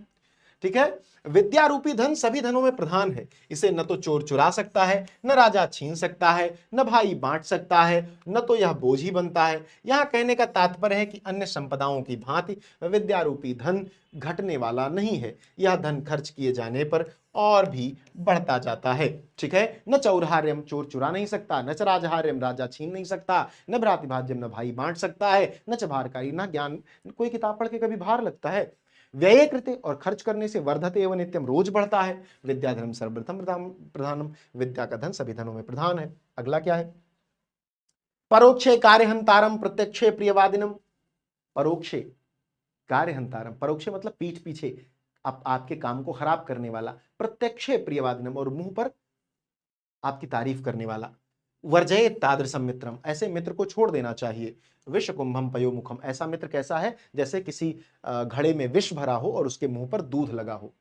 ठीक है, विद्या रूपी धन सभी धनों में प्रधान है, इसे न तो चोर चुरा सकता है, न राजा छीन सकता है, न भाई बांट सकता है, न तो यह बोझ ही बनता है। यहां कहने का तात्पर्य है कि अन्य संपदाओं की भांति विद्या रूपी धन घटने वाला नहीं है, यह धन खर्च किए जाने पर और भी बढ़ता जाता है। ठीक है, न चौरहार्यम, चोर चुरा नहीं सकता, न च राजहार्यम, राजा छीन नहीं सकता, न भ्रातृभाज्यम, न भाई बांट सकता है, न च भारकारी, न ज्ञान, कोई किताब पढ़ के कभी भार लगता है, व्यय कृते, और खर्च करने से वर्धते एवं नित्यम, रोज बढ़ता है, विद्याधनम सर्वप्रथम प्रधानम, विद्या का धन सभी धनों में प्रधान है। अगला क्या है, परोक्षे कार्यहंतारम प्रत्यक्षे प्रियवादिनम, परोक्षे कार्यहंतारम, परोक्षे मतलब पीठ पीछे आपके काम को खराब करने वाला, प्रत्यक्षे प्रियवादिनम, और मुंह पर आपकी तारीफ करने वाला, वर्जये तादृशम मित्रम, ऐसे मित्र को छोड़ देना चाहिए, विष कुंभम पयोमुखम, ऐसा मित्र कैसा है, जैसे किसी घड़े में विष भरा हो और उसके मुंह पर दूध लगा हो।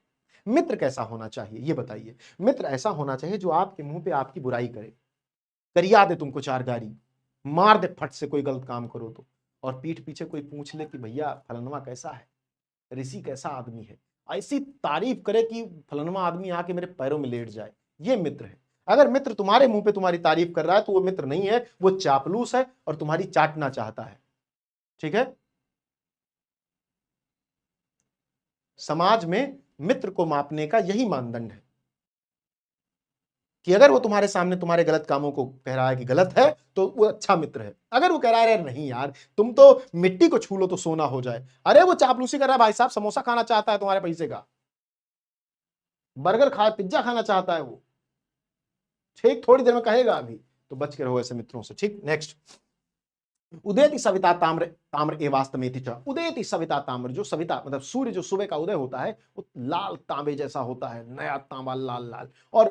मित्र कैसा होना चाहिए ये बताइए, मित्र ऐसा होना चाहिए जो आपके मुंह पे आपकी बुराई करे, करिया दे तुमको चार गारी, मार दे फट से कोई गलत काम करो तो, और पीठ पीछे कोई पूछ ले कि भैया फलनवा कैसा है, ऋषि कैसा आदमी है, ऐसी तारीफ करे कि फलनवा आदमी आके मेरे पैरों में लेट जाए, ये मित्र है। अगर मित्र तुम्हारे मुंह पे तुम्हारी तारीफ कर रहा है तो वो मित्र नहीं है, वो चापलूस है और तुम्हारी चाटना चाहता है। ठीक है, समाज में मित्र को मापने का यही मानदंड है कि अगर वो तुम्हारे सामने तुम्हारे गलत कामों को कह रहा है कि गलत है तो वो अच्छा मित्र है, अगर वो कह रहा है नहीं यार तुम तो मिट्टी को छू लो तो सोना हो जाए, अरे वो चापलूसी कर रहा है भाई साहब, समोसा खाना चाहता है तुम्हारे पैसे का, बर्गर खा पिज्जा खाना चाहता है वो, ठीक थोड़ी देर में कहेगा अभी, तो बच के रहो ऐसे मित्रों से। ठीक, नेक्स्ट, उदयति सविता ताम्र ताम्र एवास्तमेति च, उदयति सविता ताम्र, जो सविता मतलब सूर्य जो सुबह का उदय होता है वो लाल तांबे जैसा होता है, नया तांबा लाल लाल, और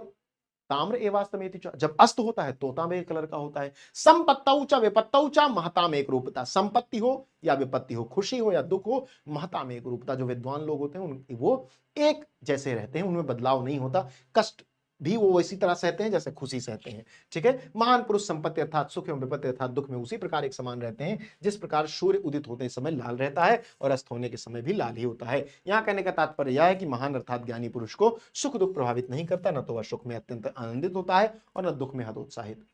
ताम्र एवास्तमेति च, जब अस्त होता है तो तांबे कलर का होता है। संपत्तौ च विपत्तौ च महताम एक रूपता, संपत्ति हो या विपत्ति हो, खुशी हो या दुख हो, महताम एक रूपता, जो विद्वान लोग होते हैं वो एक जैसे रहते हैं, उनमें बदलाव नहीं होता, कष्ट भी वो इसी तरह सहते हैं जैसे खुशी सहते हैं। ठीक है, महान पुरुष संपत्ति अर्थात सुख एवं विपत्ति अर्थात दुख में उसी प्रकार एक समान रहते हैं जिस प्रकार सूर्य उदित होते समय लाल रहता है और अस्त होने के समय भी लाल ही होता है। यहां कहने का तात्पर्य यह है कि महान अर्थात ज्ञानी पुरुष को सुख दुख प्रभावित नहीं करता, न तो वह सुख में अत्यंत आनंदित होता है और न दुख में हतोत्साहित।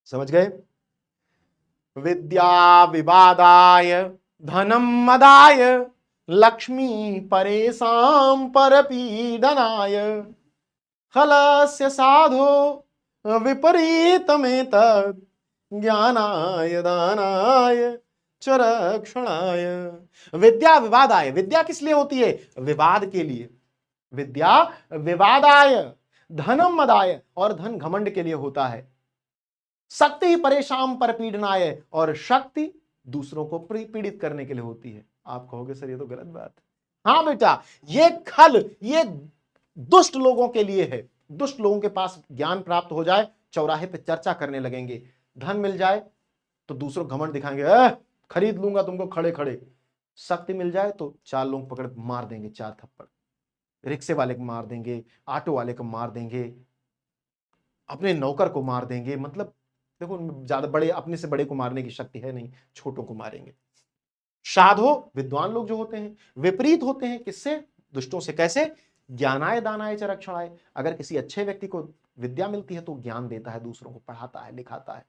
समझ गए, विद्या विवादाय धनम मदाय लक्ष्मी परेशान परपीडनाय, खलस्य साधो विपरीतमेतद् ज्ञानाय दानाय च रक्षणाय। विद्या विवादाय, विद्या किस लिए होती है, विवाद के लिए, विद्या विवादाय, धनम मदाय, और धन घमंड के लिए होता है, शक्ति परेशान परपीडनाय, और शक्ति दूसरों को पीड़ित करने के लिए होती है। आप कहोगे सर ये तो गलत बात है, हाँ बेटा, ये खल ये दुष्ट लोगों के लिए है, दुष्ट लोगों के पास ज्ञान प्राप्त हो जाए, चौराहे पे चर्चा करने लगेंगे, धन मिल जाए तो दूसरों घमंड दिखाएंगे, खरीद लूंगा तुमको खड़े खड़े, शक्ति मिल जाए तो चार लोग पकड़ मार देंगे, चार थप्पड़, रिक्शे वाले को मार देंगे, ऑटो वाले को मार देंगे, अपने नौकर को मार देंगे, मतलब देखो ज्यादा बड़े, अपने से बड़े को मारने की शक्ति है नहीं, छोटों को मारेंगे। साधो विद्वान लोग जो होते हैं विपरीत होते हैं, किससे, दुष्टों से, कैसे, ज्ञानाय दानाय च रक्षणाय, अगर किसी अच्छे व्यक्ति को विद्या मिलती है तो ज्ञान देता है, दूसरों को पढ़ाता है लिखाता है,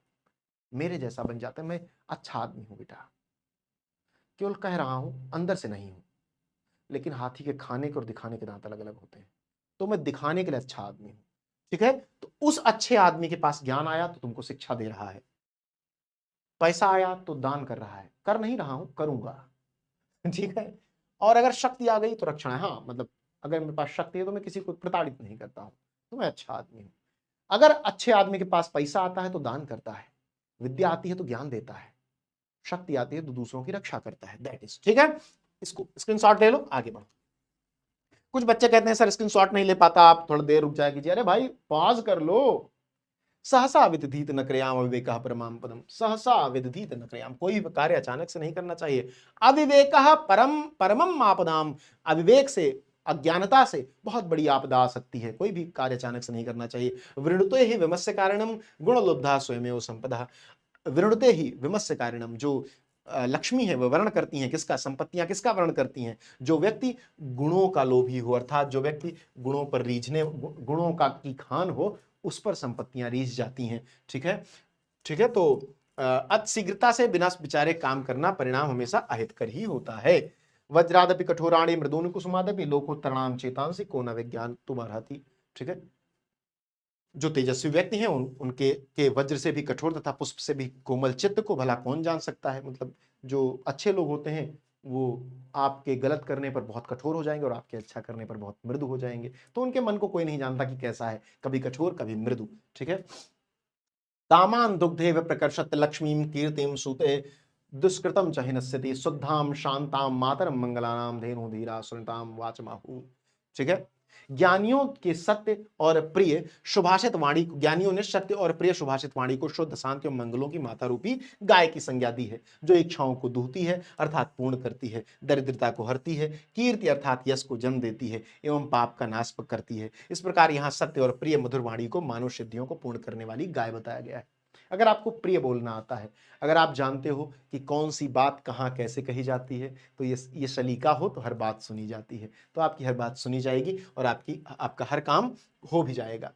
मेरे जैसा बन जाता है, मैं अच्छा आदमी हूं बेटा, केवल कह रहा हूं अंदर से नहीं हूं, लेकिन हाथी के खाने के और दिखाने के दांत अलग अलग होते हैं, तो मैं दिखाने के लिए अच्छा आदमी हूं। ठीक है, तो उस अच्छे आदमी के पास ज्ञान आया तो तुमको शिक्षा दे रहा है, पैसा आया तो दान कर रहा है, कर नहीं रहा हूं करूंगा। ठीक है, और अगर शक्ति आ गई तो रक्षण है, हाँ मतलब अगर मेरे पास शक्ति है तो मैं किसी को प्रताड़ित नहीं करता हूं, तो मैं अच्छा आदमी हूं। अगर अच्छे आदमी के पास पैसा आता है तो दान करता है, विद्या आती है तो ज्ञान देता है, शक्ति आती है तो दूसरों की रक्षा करता है। दैट इज ठीक है। इसको स्क्रीनशॉट ले लो, आगे बढ़ो। कुछ बच्चे कहते हैं सर स्क्रीनशॉट नहीं ले पाता, आप थोड़ा देर रुक जाए कीजिए। अरे भाई पॉज कर लो। सहसा विदधीत न क्रियाम अविवेक परमाम पदम। सहसा विदधीत न क्रियाम, कोई भी कार्य अचानक से नहीं करना चाहिए। अविवेक परम परमम आपदाम, अविवेक से, अज्ञानता से बहुत बड़ी आपदा आ सकती है, कोई भी कार्य अचानक से नहीं करना चाहिए। वृणुते ही विमस्य कारणम गुण लुब्धा स्वयमेव संपदा। वृणुते ही विमस्य कारणम, जो लक्ष्मी है वह वर्ण करती हैं किसका, संपत्तियां किसका वर्ण करती हैं, जो व्यक्ति गुणों का लोभी हो, अर्थात जो व्यक्ति गुणों पर रीझने, गुणों का की खान हो, उस पर संपत्तियां रीझ जाती हैं। ठीक है, ठीक है। तो अति शीघ्रता से बिना विचारे काम करना परिणाम हमेशा अहितकर ही होता है। वज्रादपि कठोराणि मृदूनि कुसुमादपि लोकोत्तराणाम चेतांसि को न विज्ञान तुम्हाराती। ठीक है, जो तेजस्वी व्यक्ति हैं उनके के वज्र से भी कठोर तथा पुष्प से भी कोमल चित्त को भला कौन जान सकता है। मतलब जो अच्छे लोग होते हैं वो आपके गलत करने पर बहुत कठोर हो जाएंगे और आपके अच्छा करने पर बहुत मृदु हो जाएंगे। तो उनके मन को कोई नहीं जानता कि कैसा है, कभी कठोर कभी मृदु। ठीक है। तामान दुग्धे प्रकर्षत लक्ष्मीम कीर्तिम सूते दुष्कृतम च हिनस्यति शुद्धाम शांताम मातरम मंगलानाम धेनु धीरा सुनिताम वाचमाहु। ठीक है। ज्ञानियों के सत्य और प्रिय शुभाषित वाणी, ज्ञानियों ने सत्य और प्रिय शुभाषित वाणी को शुद्ध शांति और मंगलों की माता रूपी गाय की संज्ञा दी है, जो इच्छाओं को दूहती है अर्थात पूर्ण करती है, दरिद्रता को हरती है, कीर्ति अर्थात यश को जन्म देती है एवं पाप का नाश करती है। इस प्रकार यहाँ सत्य और प्रिय मधुर वाणी को मानव सिद्धियों को पूर्ण करने वाली गाय बताया गया है। अगर आपको प्रिय बोलना आता है, अगर आप जानते हो कि कौन सी बात कहाँ कैसे कही जाती है, तो ये सलीका हो तो हर बात सुनी जाती है, तो आपकी हर बात सुनी जाएगी और आपका हर काम हो भी जाएगा।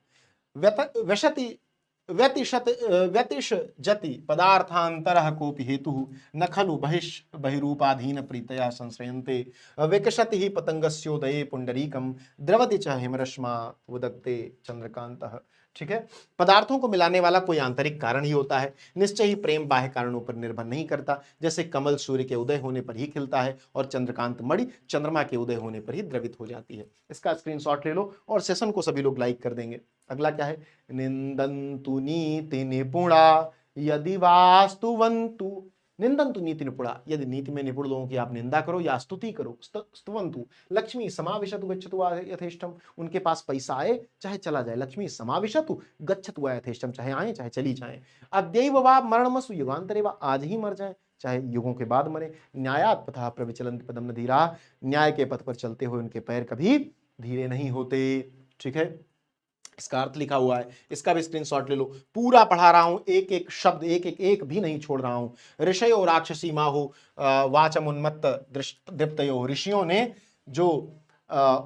व्यतिषजति पदार्थांतरः कोपि हेतुः न खलु बहिरूपाधीन प्रीतया संश्रयन्ते। विकसति ही पतंगस्योदये पुंडरीकम द्रवति च हिमरश्मा उदक्ते चंद्रकांतः। ठीक है। पदार्थों को मिलाने वाला कोई आंतरिक कारण ही होता है, निश्चय ही प्रेम बाह्य कारणों पर निर्भर नहीं करता। जैसे कमल सूर्य के उदय होने पर ही खिलता है और चंद्रकांत मणि चंद्रमा के उदय होने पर ही द्रवित हो जाती है। इसका स्क्रीनशॉट ले लो और सेशन को सभी लोग लाइक कर देंगे। अगला क्या है, निंदन्तु नीति निपुणा यदि वास्तुवन्तु। निंदन्तु नीति निपुणा, यदि नीति में निपुण लोगों की आप निंदा करो या स्तुति करो। स्तुवन्तु लक्ष्मी समाविशतु गच्छतु यथेष्टम, उनके पास पैसा आए चाहे चला जाए, लक्ष्मी समाविशतु गच्छतु यथेष्टम, चाहे आए चाहे चली जाए। अद्यैव वा मरणमसु युगांतरे वा, आज ही मर जाए चाहे युगों के बाद मरे। न्यायात् पथः प्रविचलन्ति पदम न धीरा, न्याय के पथ पर चलते हुए उनके पैर कभी धीरे नहीं होते। ठीक है, इसका अर्थ लिखा हुआ है, इसका भी स्क्रीनशॉट ले लो। पूरा पढ़ा रहा हूं, एक एक शब्द एक भी नहीं छोड़ रहा हूं। ऋषयो राक्षसी माहु वाचम उन्मत्त दृप्तयो, ऋषियों ने जो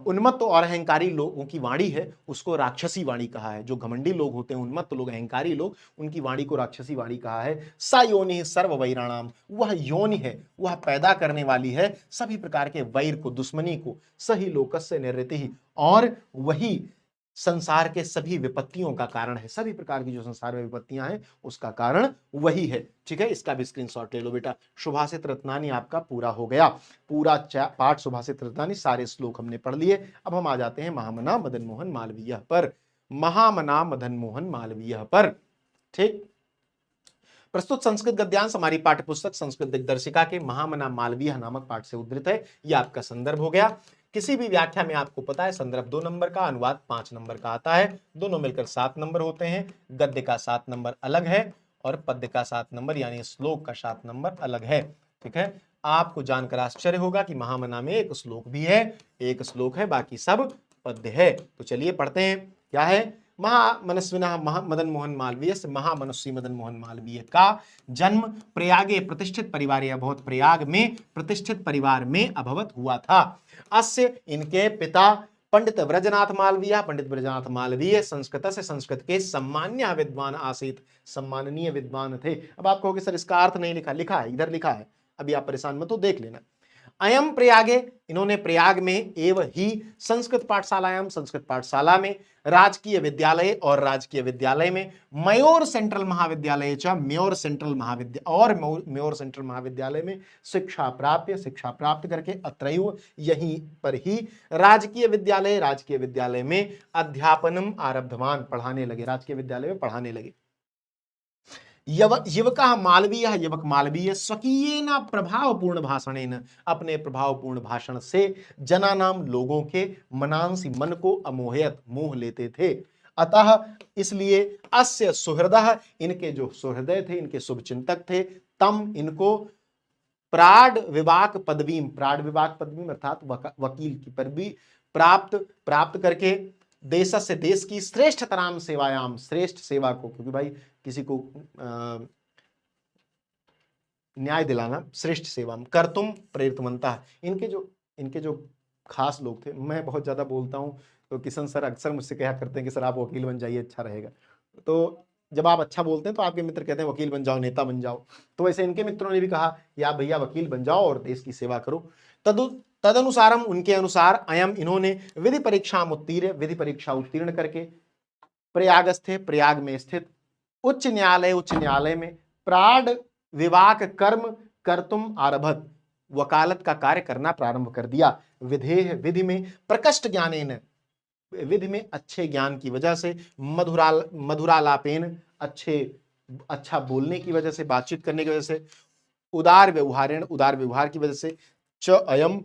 उन्मत्त और अहंकारी लोगों की वाणी है उसको राक्षसी वाणी कहा है। जो घमंडी लोग होते हैं, उन्मत्त लोग, अहंकारी लोग, उनकी वाणी को राक्षसी वाणी कहा है। सा योनि सर्व वैराणाम, वह योनि है, वह पैदा करने वाली है सभी प्रकार के वैर को, दुश्मनी को। सही लोकस्य निरृतिः, और वही संसार के सभी विपत्तियों का कारण है। सभी प्रकार की जो संसार में विपत्तियां हैं उसका कारण वही है। ठीक है, इसका भी स्क्रीनशॉट ले लो बेटा। सुभाषित रत्नानी आपका पूरा हो गया, पूरा पाठ सुभाषित रत्नानी, सारे श्लोक हमने पढ़ लिए। अब हम आ जाते हैं महामना मदन मोहन मालवीय पर। महामना मदन मोहन मालवीय पर, ठीक। प्रस्तुत संस्कृत गद्यांश हमारी पाठ्य पुस्तक संस्कृत दिग्दर्शिका के महामना मालवीय नामक पाठ से उद्धृत है। यह आपका संदर्भ हो गया। किसी भी व्याख्या में आपको पता है संदर्भ 2 नंबर का, अनुवाद 5 नंबर का आता है, दोनों मिलकर 7 नंबर होते हैं। गद्य का 7 नंबर अलग है और पद्य का 7 नंबर यानी श्लोक का 7 नंबर अलग है। ठीक है, आपको जानकर आश्चर्य होगा कि महामना में एक श्लोक भी है, एक श्लोक है, बाकी सब पद्य है। तो चलिए पढ़ते हैं, क्या है। महामनस्विनः मदन मोहन मालवीय से, महामनस्वी मदन मोहन मालवीय का जन्म प्रयागे प्रतिष्ठित परिवार अभवत, प्रयाग में प्रतिष्ठित परिवार में अभवत हुआ था। अस्य, इनके पिता पंडित ब्रजनाथ मालवीय, पंडित ब्रजनाथ मालवीय संस्कृत से, संस्कृत के सम्मान्य विद्वान आसीत, सम्माननीय विद्वान थे। अब आप कहोगे सर इसका अर्थ नहीं लिखा, लिखा है, इधर लिखा है, अभी आप परेशान मत हो, देख लेना। अयम प्रयागे, इन्होंने प्रयाग में एव ही संस्कृत पाठशालायाम, संस्कृत पाठशाला में, राजकीय विद्यालय और राजकीय विद्यालय में, मयोर सेंट्रल महाविद्यालय च, मेयोर सेंट्रल महाविद्यालय और मेयोर सेंट्रल महाविद्यालय में शिक्षा प्राप्त करके अत्रैव यहीं पर ही राजकीय विद्यालय में अध्यापनम आरब्धवान, पढ़ाने लगे, राजकीय विद्यालय में पढ़ाने लगे। युवक मालवीय स्वकीयेन प्रभावपूर्ण भाषणेन, अपने प्रभावपूर्ण भाषण से जनानाम, लोगों के, मनांसी, मन को, अमोहयत, मोह लेते थे। अतः इसलिए अस्य सुहृदः, इनके जो सुहृदय थे, इनके शुभचिंतक थे, तम, इनको प्राड विभाग पदवीम अर्थात वकील की पदवी प्राप्त करके, देश से, देश की श्रेष्ठतराम सेवायाम, श्रेष्ठ सेवा को, क्योंकि भाई किसी को न्याय दिलाना श्रेष्ठ सेवा, कर्तुम प्रेरितवंता, इनके जो खास लोग थे, मैं बहुत ज्यादा बोलता हूं तो किशन सर अक्सर मुझसे कहा करते हैं कि सर आप वकील बन जाइए, अच्छा रहेगा। तो जब आप अच्छा बोलते हैं तो आपके मित्र कहते हैं वकील बन जाओ, नेता बन जाओ। तो वैसे इनके मित्रों ने भी कहा या भैया वकील बन जाओ और देश की सेवा करो। तदनुसारम, उनके अनुसार, अयम, इन्होंने विधि परीक्षा उत्तीर्ण करके प्रयाग में स्थित उच्च न्यायालय में प्राड विवाक कर्म कर्तुम आरभत, वकालत का कार्य करना प्रारंभ कर दिया। विधेय, विधि में, प्रकष्ट ज्ञानेन, विधि में अच्छे ज्ञान की वजह से, मधुरालापेन, अच्छा बोलने की वजह से, बातचीत करने की वजह से, उदार व्यवहार की वजह से, च अयम,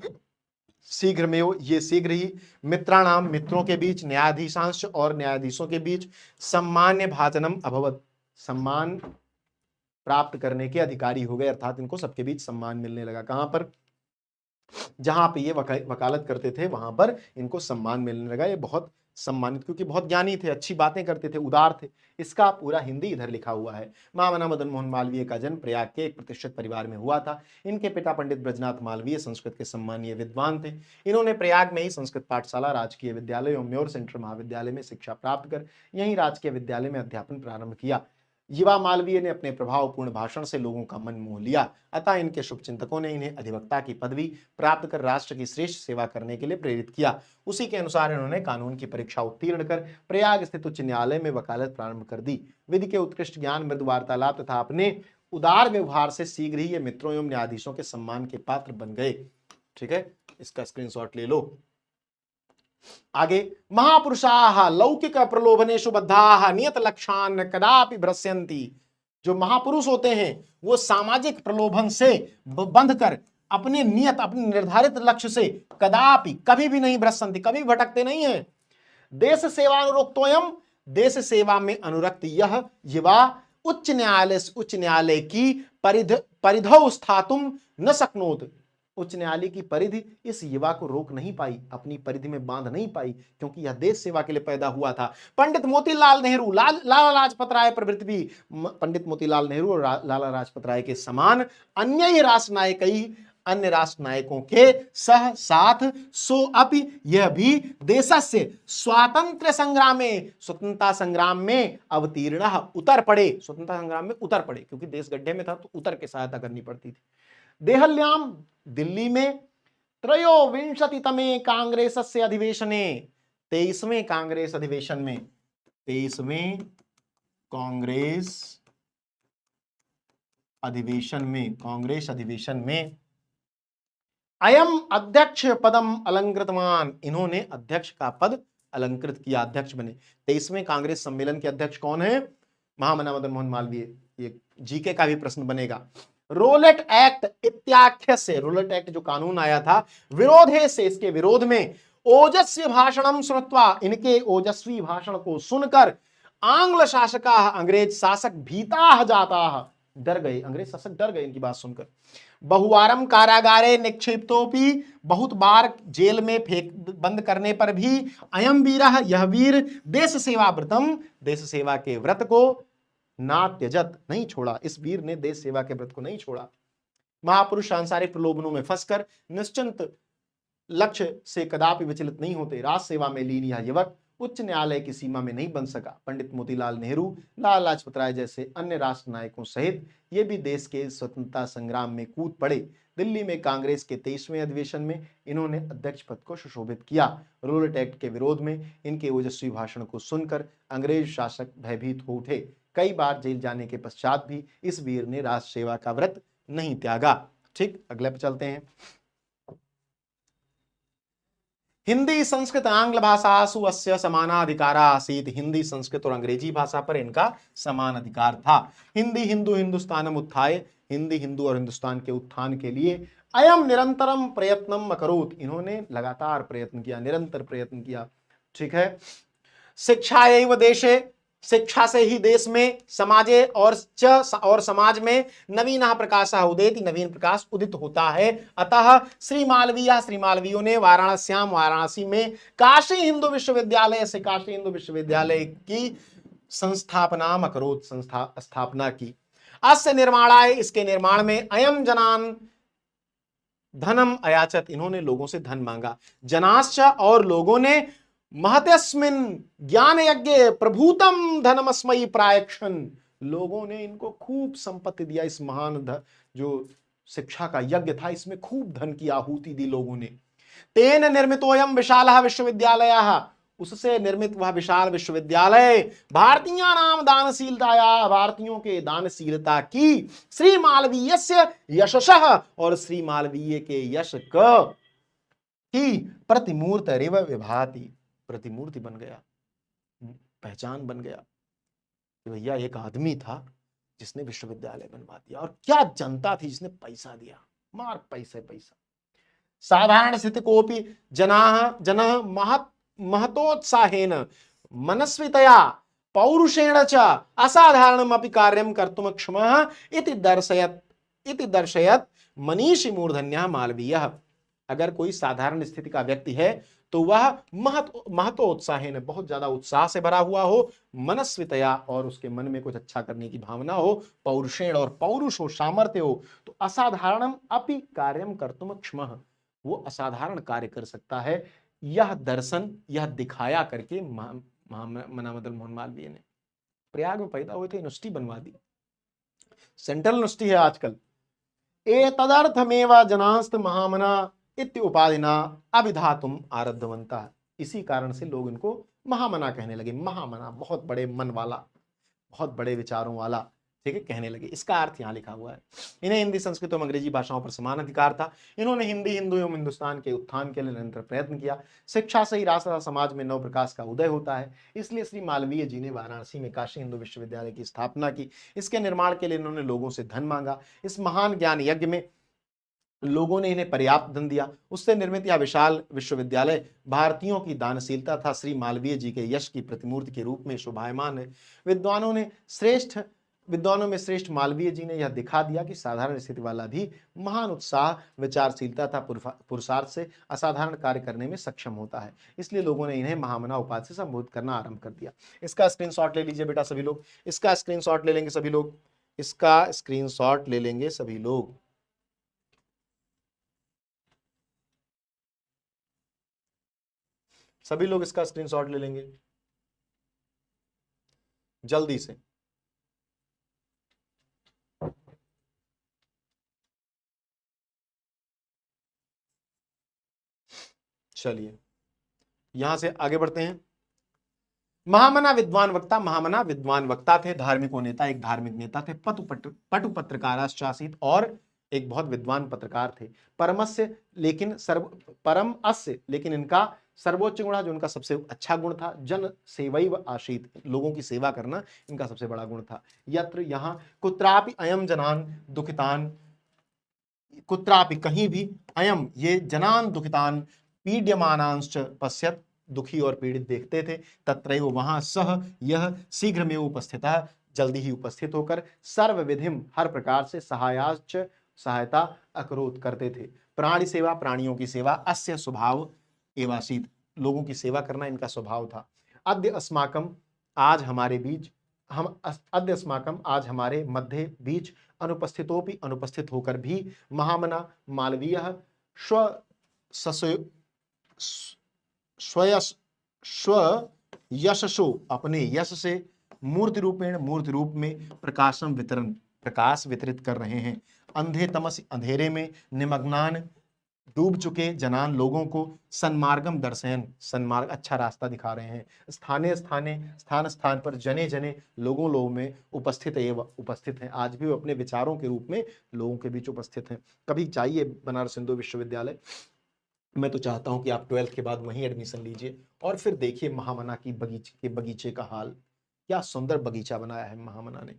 शीघ्र में हो, ये शीघ्र ही, मित्राणाम, मित्रों के बीच, न्यायाधीशांश और न्यायाधीशों के बीच, सम्मान्य भाजनम अभवत, सम्मान प्राप्त करने के अधिकारी हो गए, अर्थात इनको सबके बीच सम्मान मिलने लगा। कहां पर? जहां पे ये वकालत करते थे वहां पर इनको सम्मान मिलने लगा। ये बहुत सम्मानित, क्योंकि बहुत ज्ञानी थे, अच्छी बातें करते थे, उदार थे। इसका पूरा हिंदी इधर लिखा हुआ है। महामना मदन मोहन मालवीय का जन्म प्रयाग के एक प्रतिष्ठित परिवार में हुआ था। इनके पिता पंडित ब्रजनाथ मालवीय संस्कृत के सम्मानीय विद्वान थे। इन्होंने प्रयाग में ही संस्कृत पाठशाला, राजकीय विद्यालय और म्योर सेंट्रल महाविद्यालय में शिक्षा प्राप्त कर यहीं राजकीय विद्यालय में अध्यापन प्रारंभ किया। युवा मालवीय ने अपने प्रभावपूर्ण भाषण से लोगों का मन मोह लिया, अतः इनके शुभचिंतकों ने इन्हें अधिवक्ता की पदवी प्राप्त कर राष्ट्र की श्रेष्ठ सेवा करने के लिए प्रेरित किया। उसी के अनुसार इन्होंने कानून की परीक्षा उत्तीर्ण कर प्रयाग स्थित उच्च न्यायालय में वकालत प्रारंभ कर दी। विधि के उत्कृष्ट ज्ञान, मृदु वार्तालाप तथा अपने उदार व्यवहार से शीघ्र ही ये मित्रों एवं न्यायाधीशों के सम्मान के पात्र बन गए। ठीक है, इसका स्क्रीनशॉट ले लो। आगे, महापुरुषाः लौकिक प्रलोभनेषु बद्धाः नियत लक्ष्यान् कदापि भ्रस्यन्ति। जो महापुरुष होते हैं वो सामाजिक प्रलोभन से बंधकर अपने निर्धारित लक्ष्य से कदापि, कभी भी नहीं भ्रस्यन्ति, कभी भटकते नहीं है। देश सेवानुरक्तोयम, देश सेवा में अनुरक्त यह युवा उच्च न्यायालय की परिधौ स्थातुम न शक्नोत। उच्च न्यायालय की परिधि इस युवा को रोक नहीं पाई, अपनी परिधि में बांध नहीं पाई, क्योंकि यह देश सेवा के लिए पैदा हुआ था। पंडित मोतीलाल नेहरू, लाला लाजपत राय प्रभृति भी, पंडित मोतीलाल नेहरू और लाला लाजपत राय के समान अन्य राष्ट्र नायकों के सह साथ सो अपि यह भी देशस्य स्वतंत्रता संग्राम में अवतीर्ण उतर पड़े। स्वतंत्रता संग्राम में उतर पड़े, क्योंकि देश गड्ढे में था तो उतर के सहायता करनी पड़ती थी। देहल्याम, दिल्ली में, त्रयोविंशतितमे कांग्रेसस्य अधिवेशने, 23वें कांग्रेस अधिवेशन में, 23वें कांग्रेस अधिवेशन में अयम अध्यक्ष पदम अलंकृतवान, इन्होंने अध्यक्ष का पद अलंकृत किया, अध्यक्ष बने। 23वें कांग्रेस सम्मेलन के अध्यक्ष कौन है? महामना मदन मोहन मालवीय। ये जीके का भी प्रश्न बनेगा। रोलेट एक्ट इत्याख्य से, रोलेट एक्ट जो कानून आया था, विरोधे से, इसके विरोध में, ओजस्वी भाषणम श्रुत्वा, इनके ओजस्वी भाषण को सुनकर, आंग्ल शासका, अंग्रेज शासक, भीता जाता, डर गए, अंग्रेज शासक डर गए इनकी बात सुनकर। बहुवारम कारागारे निक्षिप्तोपि, बहुत बार जेल में बंद करने पर भी, अयम वीरः, यह वीर, देश सेवा व्रतम, देश सेवा के व्रत को ना त्यजत, नहीं छोड़ा। इस वीर ने देश सेवा के व्रत को नहीं छोड़ा। महापुरुष सांसारिक प्रलोभनों में फंसकर निश्चिंत लक्ष्य से कदापि विचलित नहीं होते। राष्ट्र सेवा में लीन यह युवक उच्च न्यायालय की सीमा में नहीं बन सका। पंडित मोतीलाल नेहरू, लाला लाजपत राय जैसे अन्य राष्ट्र नायकों सहित ये भी देश के स्वतंत्रता संग्राम में कूद पड़े। दिल्ली में कांग्रेस के 23वें अधिवेशन में इन्होंने अध्यक्ष पद को सुशोभित किया। रोलेट एक्ट के विरोध में इनके ओजस्वी भाषण को सुनकर अंग्रेज शासक भयभीत हो उठे। कई बार जेल जाने के पश्चात भी इस वीर ने राष्ट्र सेवा का व्रत नहीं त्यागा। ठीक, अगले पे चलते हैं। हिंदी संस्कृत आंग्ल भाषासु अस्य समानाधिकारा आसीत्। हिंदी संस्कृत और अंग्रेजी भाषा पर इनका समान अधिकार था। हिंदी हिंदू हिंदुस्तानम उत्थाय, हिंदी हिंदू और हिंदुस्तान के उत्थान के लिए अयम निरंतरम प्रयत्नम अकरोत्, इन्होंने लगातार प्रयत्न किया, निरंतर प्रयत्न किया। ठीक है। शिक्षा एवं देशे, शिक्षा से ही देश में, समाजे और समाज में नवीन प्रकाश उदेति, नवीन प्रकाश उदित होता है। अतः श्री मालवीयों ने वाराणसी में काशी हिंदू विश्वविद्यालय से काशी हिंदू विश्वविद्यालय की स्थापना की। अस्य निर्माणाय, इसके निर्माण में अयम जनान धनम अयाचत, इन्होंने लोगों से धन मांगा। जनाश्च, और लोगों ने, महत्यस्मिन ज्ञान यज्ञ प्रभूतम धनमस्मयी प्रायक्षण, लोगों ने इनको खूब संपत्ति दिया। इस महान जो शिक्षा का यज्ञ था, इसमें खूब धन की आहुति दी लोगों ने। तेन निर्मितोयम विशालः विश्वविद्यालयः, उससे निर्मित वह विशाल विश्वविद्यालय भारतीय नाम दानशीलताया, भारतीयों के दानशीलता की, श्री मालवीयस्य यशसः, और श्री मालवीय के यश की प्रतिमूर्त रेव विभाति, प्रतिमूर्ति बन गया, पहचान बन गया कि भैया एक आदमी था जिसने विश्वविद्यालय बनवा दिया। और क्या जनता थी जिसने पैसा दिया, मार पैसा। साधारण स्थिति कोपि जनः महतोत्साहेन मनस्वितया पौरुषेण च असाधारणमपि कार्यं कर्तुं क्षमः इति दर्शयत् मनीषी मूर्धन्यः मालवीयः। अगर कोई साधारण स्थिति का व्यक्ति है तो वह महतोत्साहेन, बहुत ज्यादा उत्साह से भरा हुआ हो, मनस्वितया, और उसके मन में कुछ अच्छा करने की भावना हो, पौरुषेण, और पौरुष हो, सामर्थ्य हो, तो असाधारणम अपि कार्यम कर्तुम क्षमः, वो असाधारण कार्य कर सकता है। यह दर्शन, यह दिखाया करके मदन मोहन मालवीय ने प्रयाग में पैदा हुए थे, यूनिवर्सिटी बनवा दी, सेंट्रल यूनिवर्सिटी है आजकल। ए तदर्थमेव जनास्त महामना इत्य उपाधिना अभिधातुम आरब्धवन्तः, इसी कारण से लोग इनको महामना कहने लगे। महामना, बहुत बड़े मन वाला, बहुत बड़े विचारों वाला, ठीक है, कहने लगे। इसका अर्थ यहाँ लिखा हुआ है। इन्हें हिंदी, संस्कृत और अंग्रेजी भाषाओं पर समान अधिकार था। इन्होंने हिंदी हिंदू एवं हिंदुस्तान के उत्थान के लिए निरंतर प्रयत्न किया। शिक्षा से ही राष्ट्र तथा समाज में नव प्रकाश का उदय होता है। इसलिए श्री मालवीय जी ने वाराणसी में काशी हिंदू विश्वविद्यालय की स्थापना की। इसके निर्माण के लिए इन्होंने लोगों से धन मांगा। इस महान ज्ञान यज्ञ में लोगों ने इन्हें पर्याप्त धन दिया। उससे निर्मित यह विशाल विश्वविद्यालय भारतीयों की दानशीलता था श्री मालवीय जी के यश की प्रतिमूर्ति के रूप में शोभायमान है। विद्वानों में श्रेष्ठ मालवीय जी ने यह दिखा दिया कि साधारण स्थिति वाला भी महान उत्साह, विचारशीलता था, पुरुषार्थ से असाधारण कार्य करने में सक्षम होता है। इसलिए लोगों ने इन्हें महामना उपाधि से संबोधित करना आरंभ कर दिया। इसका स्क्रीनशॉट ले लीजिए बेटा सभी लोग, इसका स्क्रीनशॉट ले लेंगे सभी लोग, इसका स्क्रीनशॉट ले लेंगे सभी लोग। सभी लोग इसका स्क्रीनशॉट ले लेंगे जल्दी से। चलिए यहां से आगे बढ़ते हैं। महामना विद्वान वक्ता, महामना विद्वान वक्ता थे, धार्मिक नेता, एक धार्मिक नेता थे, पटु पत्रकाराश्चासीत, और एक बहुत विद्वान पत्रकार थे। परमस्य, लेकिन इनका सर्वोच्च गुण, जो उनका सबसे अच्छा गुण था, जन सेवैव आसीत, लोगों की सेवा करना इनका सबसे बड़ा गुण था। यत्र, यहां, कुत्रापि अयम जनान दुखितान, कुत्रापि कहीं भी, अयम ये जनान दुखितान पीड्यमानांश्च पश्यत, दुखी और पीड़ित देखते थे, तत्रैव वहां, सह यह शीघ्र में उपस्थितः, जल्दी ही उपस्थित होकर, सर्व विधिम हर प्रकार से, सहायाच सहायता अकरोत करते थे। प्राणी सेवा, प्राणियों की सेवा, अस्य स्वभाव एवासीत, लोगों की सेवा करना इनका स्वभाव था। अद्य अस्माकम, आज हमारे बीच, अद्य अस्माकम, आज हमारे मध्य बीच, अनुपस्थितोपि, अनुपस्थित होकर भी, महामना मालवीय स्व यशसो अपने यश से, मूर्ति रूपेण मूर्ति रूप में, प्रकाशम वितरण प्रकाश वितरित कर रहे हैं, अंधे तमस अंधेरे में, निमग्नान डूब चुके जनान लोगों को, सन्मार्गम दर्शयन सन्मार्ग अच्छा रास्ता दिखा रहे हैं, स्थाने स्थाने स्थान स्थान पर, जने जने लोगों लोगों में, उपस्थित एवं उपस्थित हैं, आज भी वो अपने विचारों के रूप में लोगों के बीच उपस्थित हैं। कभी जाइए बनारस हिंदू विश्वविद्यालय, मैं तो चाहता हूं कि आप 12th के बाद वहीं एडमिशन लीजिए और फिर देखिए महामना की बगीचे का हाल, क्या सुंदर बगीचा बनाया है महामना ने।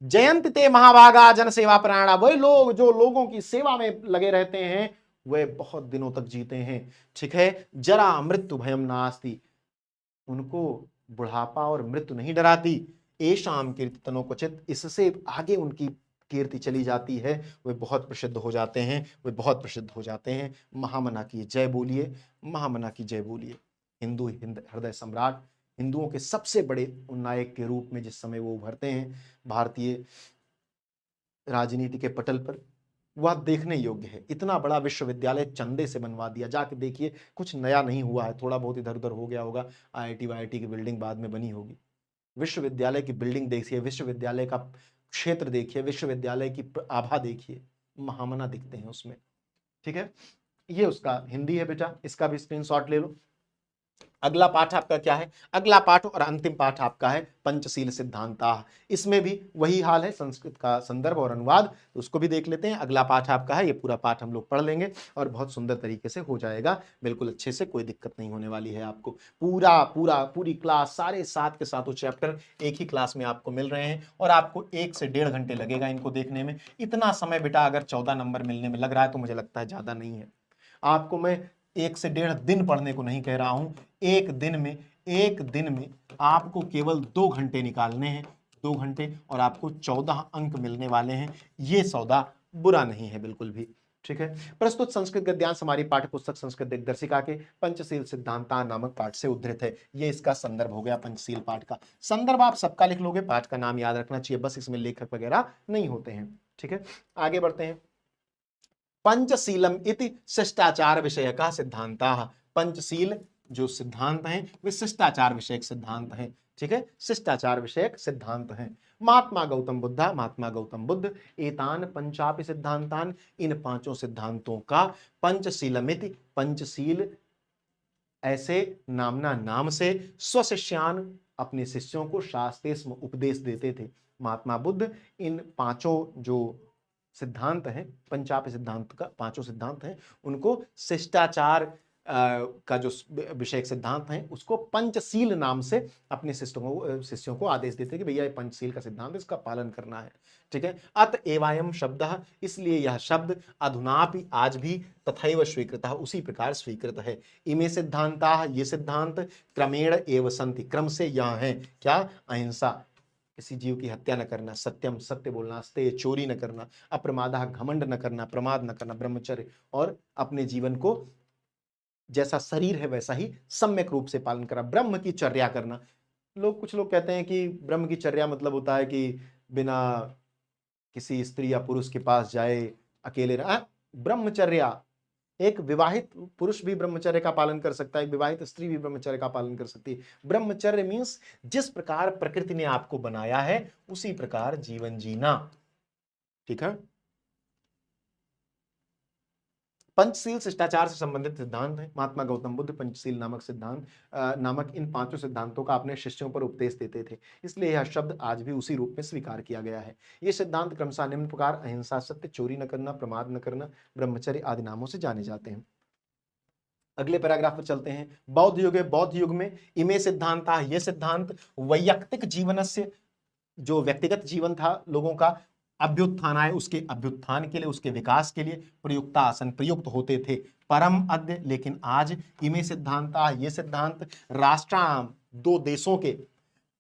जयंत ते महाभागा जन सेवा प्राणा, वही लोग जो लोगों की सेवा में लगे रहते हैं वे बहुत दिनों तक जीते हैं। ठीक है, जरा मृत्यु भयम नास्ति, उनको बुढ़ापा और मृत्यु नहीं डराती। एशाम कीर्तनों क्वचित, इससे आगे उनकी कीर्ति चली जाती है, वे बहुत प्रसिद्ध हो जाते हैं, वे बहुत प्रसिद्ध हो जाते हैं। महामना की जय बोलिए, महामना की जय बोलिए। हिंदू हृदय सम्राट, हिंदुओं के सबसे बड़े नायक के रूप में जिस समय वो उभरते हैं भारतीय राजनीति के पटल पर, वह देखने योग्य है। इतना बड़ा विश्वविद्यालय चंदे से बनवा दिया, जाके देखिए, कुछ नया नहीं हुआ है, थोड़ा बहुत इधर उधर हो गया होगा, आईआईटी वाईआईटी की बिल्डिंग बाद में बनी होगी। विश्वविद्यालय की बिल्डिंग देखिए, विश्वविद्यालय का क्षेत्र देखिए, विश्वविद्यालय की आभा देखिए, महामना दिखते हैं उसमें। ठीक है, ये उसका हिंदी है बेटा, इसका भी स्क्रीनशॉट ले लो। अगला पाठ आपका क्या है, अगला पाठ और अंतिम पाठ आपका है पंचशील सिद्धांता। इसमें भी वही हाल है, संस्कृत का संदर्भ और अनुवाद, तो उसको भी देख लेते हैं। अगला पाठ आपका है, ये पूरा पाठ हम लोग पढ़ लेंगे और बहुत सुंदर तरीके से हो जाएगा, बिल्कुल अच्छे से, कोई दिक्कत नहीं होने वाली है आपको। पूरी क्लास, सारे 7 के 7 चैप्टर एक ही क्लास में आपको मिल रहे हैं और आपको 1 से 1.5 घंटे लगेगा इनको देखने में। इतना समय बेटा अगर 14 नंबर मिलने में लग रहा है तो मुझे लगता है ज्यादा नहीं है। आपको मैं 1 से 1.5 दिन पढ़ने को नहीं कह रहा हूं, एक दिन में आपको केवल 2 घंटे निकालने हैं, 2 घंटे, और आपको 14 अंक मिलने वाले हैं। ये सौदा बुरा नहीं है बिल्कुल भी। ठीक है, प्रस्तुत संस्कृत गद्यांश हमारी पाठ्य पुस्तक संस्कृत दिग्दर्शिका के पंचशील सिद्धांता नामक पाठ से उद्धृत है। ये इसका संदर्भ हो गया, पंचशील पाठ का संदर्भ आप सबका लिख लोगे, पाठ का नाम याद रखना चाहिए, बस इसमें लेखक वगैरह नहीं होते हैं। ठीक है, आगे बढ़ते हैं। पंचशीलम इति शिष्टाचार विषय का सिद्धांत, पंचशील जो सिद्धांत हैं वे शिष्टाचार विषयक सिद्धांत हैं। ठीक है, शिष्टाचार विषयक सिद्धांत हैं। महात्मा गौतम बुद्ध एतान पंचापि सिद्धांतान, इन 5 सिद्धांतों का, पंचशीलमिति पंचशील ऐसे नामना नाम से, स्वशिष्यान अपने शिष्यों को शास्त्रेस्म उपदेश देते थे। महात्मा बुद्ध इन 5 जो सिद्धांत हैं, पंचापि सिद्धांत का 5 सिद्धांत हैं, उनको शिष्टाचार का जो विषयक सिद्धांत है उसको पंचशील नाम से अपने शिष्यों को आदेश देते कि भैया ये पंचशील का सिद्धांत, इसका पालन करना है। ठीक है, अत एवायम शब्द, इसलिए यह शब्द अधुनापि आज भी तथैव स्वीकृत, उसी प्रकार स्वीकृत है। इमे सिद्धांता, ये सिद्धांत, क्रमेण एव सन्ति, क्रम से यह है क्या, अहिंसा, किसी जीव की हत्या न करना, सत्यम सत्य बोलना, स्तेय चोरी न करना, अप्रमादा घमंड न करना, प्रमाद न करना, ब्रह्मचर्य, और अपने जीवन को जैसा शरीर है वैसा ही सम्यक रूप से पालन करना, ब्रह्म की चर्या करना। कुछ लोग कहते हैं कि ब्रह्म की चर्या मतलब होता है कि बिना किसी स्त्री या पुरुष के पास जाए, अकेले रहा। ब्रह्मचर्या, एक विवाहित पुरुष भी ब्रह्मचर्य का पालन कर सकता है, एक विवाहित स्त्री भी ब्रह्मचर्य का पालन कर सकती है। ब्रह्मचर्य मीन्स जिस प्रकार प्रकृति ने आपको बनाया है उसी प्रकार जीवन जीना। ठीक है, पंचशील शिष्टाचार से संबंधित सिद्धांत है। महात्मा गौतम बुद्ध पंचशील नामक इन 5 सिद्धांतों का अपने शिष्यों पर उपदेश देते थे, इसलिए यह शब्द आज भी उसी रूप में स्वीकार किया गया है। ये सिद्धांत क्रमशः निम्न प्रकार अहिंसा, सत्य, चोरी न करना, प्रमाद न करना, ब्रह्मचर्य आदि नामों से जाने जाते हैं। अगले पैराग्राफ पर चलते हैं। बौद्ध युग में इमे सिद्धांता, ये सिद्धांत वैयक्तिक जीवन से, जो व्यक्तिगत जीवन था लोगों का, अभ्युत्थानाय, उसके अभ्युत्थान के लिए, उसके विकास के लिए प्रयुक्ता आसन प्रयुक्त होते थे। परम अद्य, लेकिन आज, इमे सिद्धांता, ये सिद्धांत, राष्ट्राम, 2 देशों के,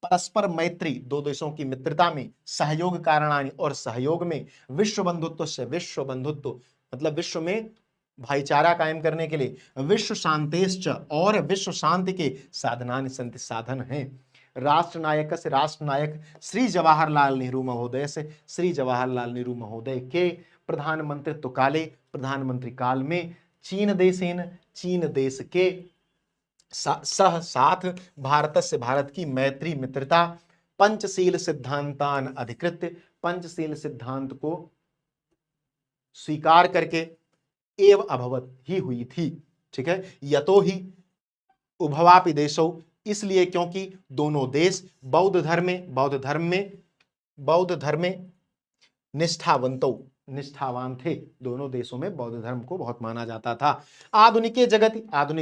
परस्पर मैत्री, 2 देशों की मित्रता में, सहयोग कारणानि, और सहयोग में, विश्व बंधुत्व से, विश्व बंधुत्व मतलब विश्व में भाईचारा कायम करने के लिए, विश्व शांतेश्च, और विश्व शांति के साधनानि संति, साधन हैं। राष्ट्रनायक से, राष्ट्रनायक श्री जवाहरलाल नेहरू महोदय से, श्री जवाहरलाल नेहरू महोदय के प्रधानमंत्रित्व काले, प्रधानमंत्री काल में, चीन देश के साथ भारतस्य भारत की मैत्री मित्रता पंचशील सिद्धांतान अधिकृत्य, पंचशील सिद्धांत को स्वीकार करके एव अभवत ही हुई थी। ठीक है, यतो ही उभवापि देशौ, इसलिए क्योंकि दोनों देश बौद्ध धर्म में निष्ठावान थे। दोनों देशों में बौद्ध धर्म को बहुत माना जाता था। आधुनिक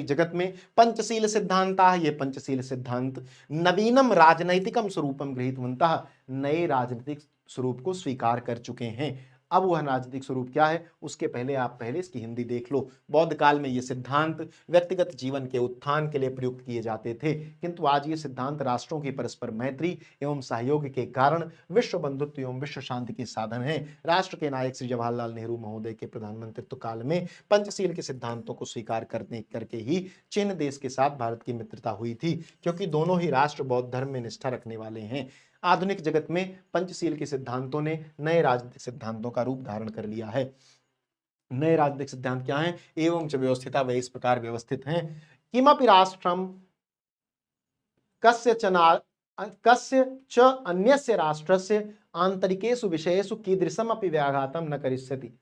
जगत में पंचशील सिद्धांता, ये पंचशील सिद्धांत नवीनम राजनैतिकम स्वरूपम गृहीतवन्तः, नए राजनीतिक स्वरूप को स्वीकार कर चुके हैं। अब वह राजनीतिक स्वरूप क्या है उसके पहले आप पहले इसकी हिंदी देख लो। बौद्ध काल में ये सिद्धांत व्यक्तिगत जीवन के उत्थान के लिए प्रयुक्त किए जाते थे, किंतु आज ये सिद्धांत राष्ट्रों की परस्पर मैत्री एवं सहयोग के कारण विश्व बंधुत्व एवं विश्व शांति के साधन है। राष्ट्र के नायक श्री जवाहरलाल नेहरू महोदय के प्रधानमंत्रित्व काल में पंचशील के सिद्धांतों को स्वीकार करके ही चीन देश के साथ भारत की मित्रता हुई थी, क्योंकि दोनों ही राष्ट्र बौद्ध धर्म में निष्ठा रखने वाले हैं। आधुनिक जगत में पंचशील के सिद्धांतों ने नए राजनीतिक सिद्धांतों का रूप धारण कर लिया है। नए राजनीतिक सिद्धांत क्या हैं? एवं च व्यवस्थिता, वे इस प्रकार व्यवस्थित हैं। किमपि राष्ट्रम कस्य च अन्यस्य राष्ट्रस्य आंतरिकेषु विषयेषु कीदृशम अपि व्याघातम न करिष्यति।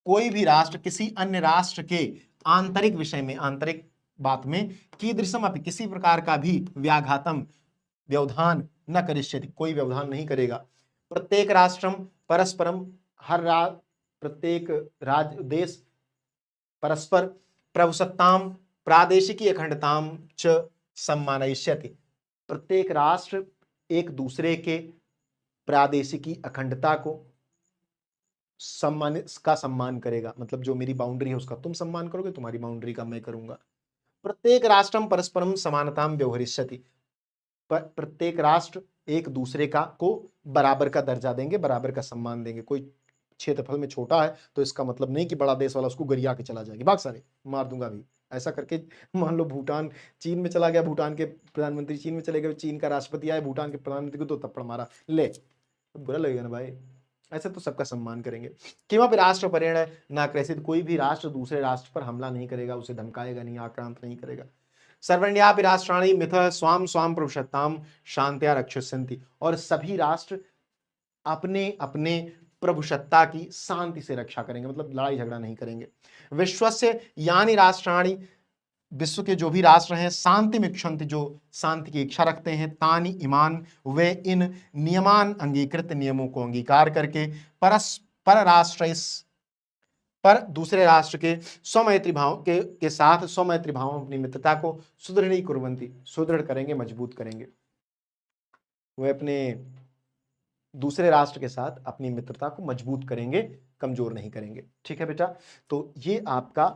कोई भी राष्ट्र किसी अन्य राष्ट्र के आंतरिक विषय में, आंतरिक बात में, कीदृशम अपि किसी प्रकार का भी व्याघातम व्यवधान न करिष्यति, कोई व्यवधान नहीं करेगा। प्रत्येक राष्ट्रम परस्परम, प्रत्येक देश परस्पर प्रभुसत्ताम प्रादेशिकी अखंडताम च सम्मानयिष्यति, प्रत्येक राष्ट्र एक दूसरे के प्रादेशिकी अखंडता को सम्मान करेगा। मतलब जो मेरी बाउंड्री है उसका तुम सम्मान करोगे, तुम्हारी बाउंड्री का मैं करूंगा। प्रत्येक राष्ट्रम परस्परम समानताम व्यवहरिष्यति, प्रत्येक राष्ट्र एक दूसरे को बराबर का दर्जा देंगे, बराबर का सम्मान देंगे। कोई क्षेत्रफल में छोटा है तो इसका मतलब नहीं कि बड़ा देश वाला उसको गरिया के चला जाएगा, भाग सारे मार दूंगा भी, ऐसा करके। मान लो भूटान चीन में चला गया, भूटान के प्रधानमंत्री चीन में चले गए, चीन का राष्ट्रपति आया, भूटान के प्रधानमंत्री को तो थप्पड़ मारा, ले बुरा लगेगा ना भाई। ऐसे तो सबका सम्मान करेंगे। किमपि राष्ट्र परेण न क्रेषित, कोई भी राष्ट्र दूसरे राष्ट्र पर हमला नहीं करेगा, उसे धमकाएगा नहीं, आक्रांत नहीं करेगा। सर्वण्यापि राष्ट्राणि मिथः स्वाम स्वाम प्रभुसत्ताम शांत्या रक्षस्यन्ति, और सभी राष्ट्र अपने अपने प्रभुसत्ता की शांति से रक्षा करेंगे, मतलब लड़ाई झगड़ा नहीं करेंगे। विश्वस्य यानि राष्ट्राणि, विश्व के जो भी राष्ट्र हैं, शांति मिक्षन्ति, जो शांति की इच्छा रखते हैं, तानि इमान, वे इन नियमान अंगीकृत, नियमों को अंगीकार करके परस्पर राष्ट्र पर दूसरे राष्ट्र के स्वमैत्री भाव के साथ स्वमैत्री भाव अपनी मित्रता को सुदृढ़ कुर्वन्ति, सुदृढ़ करेंगे, मजबूत करेंगे। वे अपने दूसरे राष्ट्र के साथ अपनी मित्रता को मजबूत करेंगे, कमजोर नहीं करेंगे। ठीक है बेटा, तो ये आपका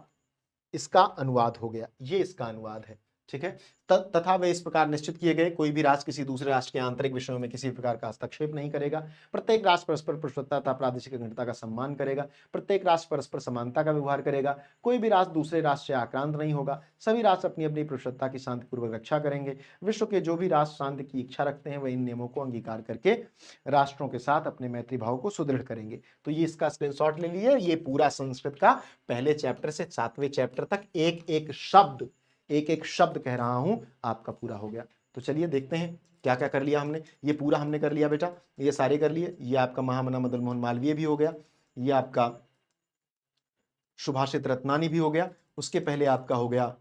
इसका अनुवाद हो गया, ये इसका अनुवाद है। ठीक है, तथा वे इस प्रकार निश्चित किए गए, कोई भी राष्ट्र किसी दूसरे राष्ट्र के आंतरिक विषयों में किसी प्रकार का हस्तक्षेप नहीं करेगा। प्रत्येक राष्ट्र परस्पर प्रभुसत्ता तथा प्रादेशिक अखंडता का सम्मान करेगा। प्रत्येक राष्ट्र परस्पर समानता का व्यवहार करेगा। कोई भी राष्ट्र दूसरे राष्ट्र से आक्रांत नहीं होगा। सभी राष्ट्र अपनी अपनी प्रभुसत्ता की शांतिपूर्वक रक्षा करेंगे। विश्व के जो भी राष्ट्र शांति की इच्छा रखते हैं वह इन नियमों को अंगीकार करके राष्ट्रों के साथ अपने मैत्री भाव को सुदृढ़ करेंगे। तो ये इसका स्क्रीनशॉट ले लिए। ये पूरा संस्कृत का पहले चैप्टर से 7वें चैप्टर तक एक एक शब्द कह रहा हूं, आपका पूरा हो गया। तो चलिए देखते हैं क्या क्या कर लिया हमने। ये पूरा हमने कर लिया बेटा, ये सारे कर लिए। ये आपका महामना मदन मोहन मालवीय भी हो गया, ये आपका सुभाषित रत्नानी भी हो गया। उसके पहले आपका हो गया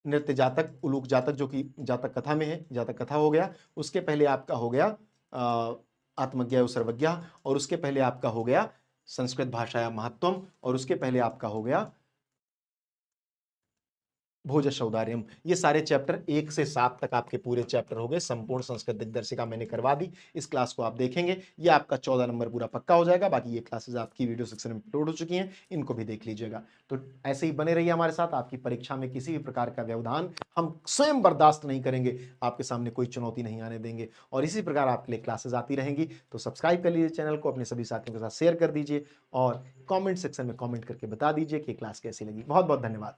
नृत्य जातक, उलूक जातक, जो कि जातक कथा में है, जातक कथा हो गया। उसके पहले आपका हो गया आत्मज्ञा सर्वज्ञा, और उसके पहले आपका हो गया संस्कृत भाषाया महत्वम, और उसके पहले आपका हो गया भोजस औदार्यम। ये सारे चैप्टर 1 से 7 तक आपके पूरे चैप्टर हो गए। संपूर्ण संस्कृत दिग्दर्शिका मैंने करवा दी। इस क्लास को आप देखेंगे, ये आपका 14 नंबर पूरा पक्का हो जाएगा। बाकी ये क्लासेस आपकी वीडियो सेक्शन में अपलोड हो चुकी हैं, इनको भी देख लीजिएगा। तो ऐसे ही बने रहिए हमारे साथ। आपकी परीक्षा में किसी भी प्रकार का व्यवधान हम स्वयं बर्दाश्त नहीं करेंगे, आपके सामने कोई चुनौती नहीं आने देंगे, और इसी प्रकार आपके लिए क्लासेस आती रहेंगी। तो सब्सक्राइब कर लीजिए चैनल को, अपने सभी साथियों के साथ शेयर कर दीजिए, और कॉमेंट सेक्शन में कॉमेंट करके बता दीजिए कि क्लास कैसी लगी। बहुत बहुत धन्यवाद।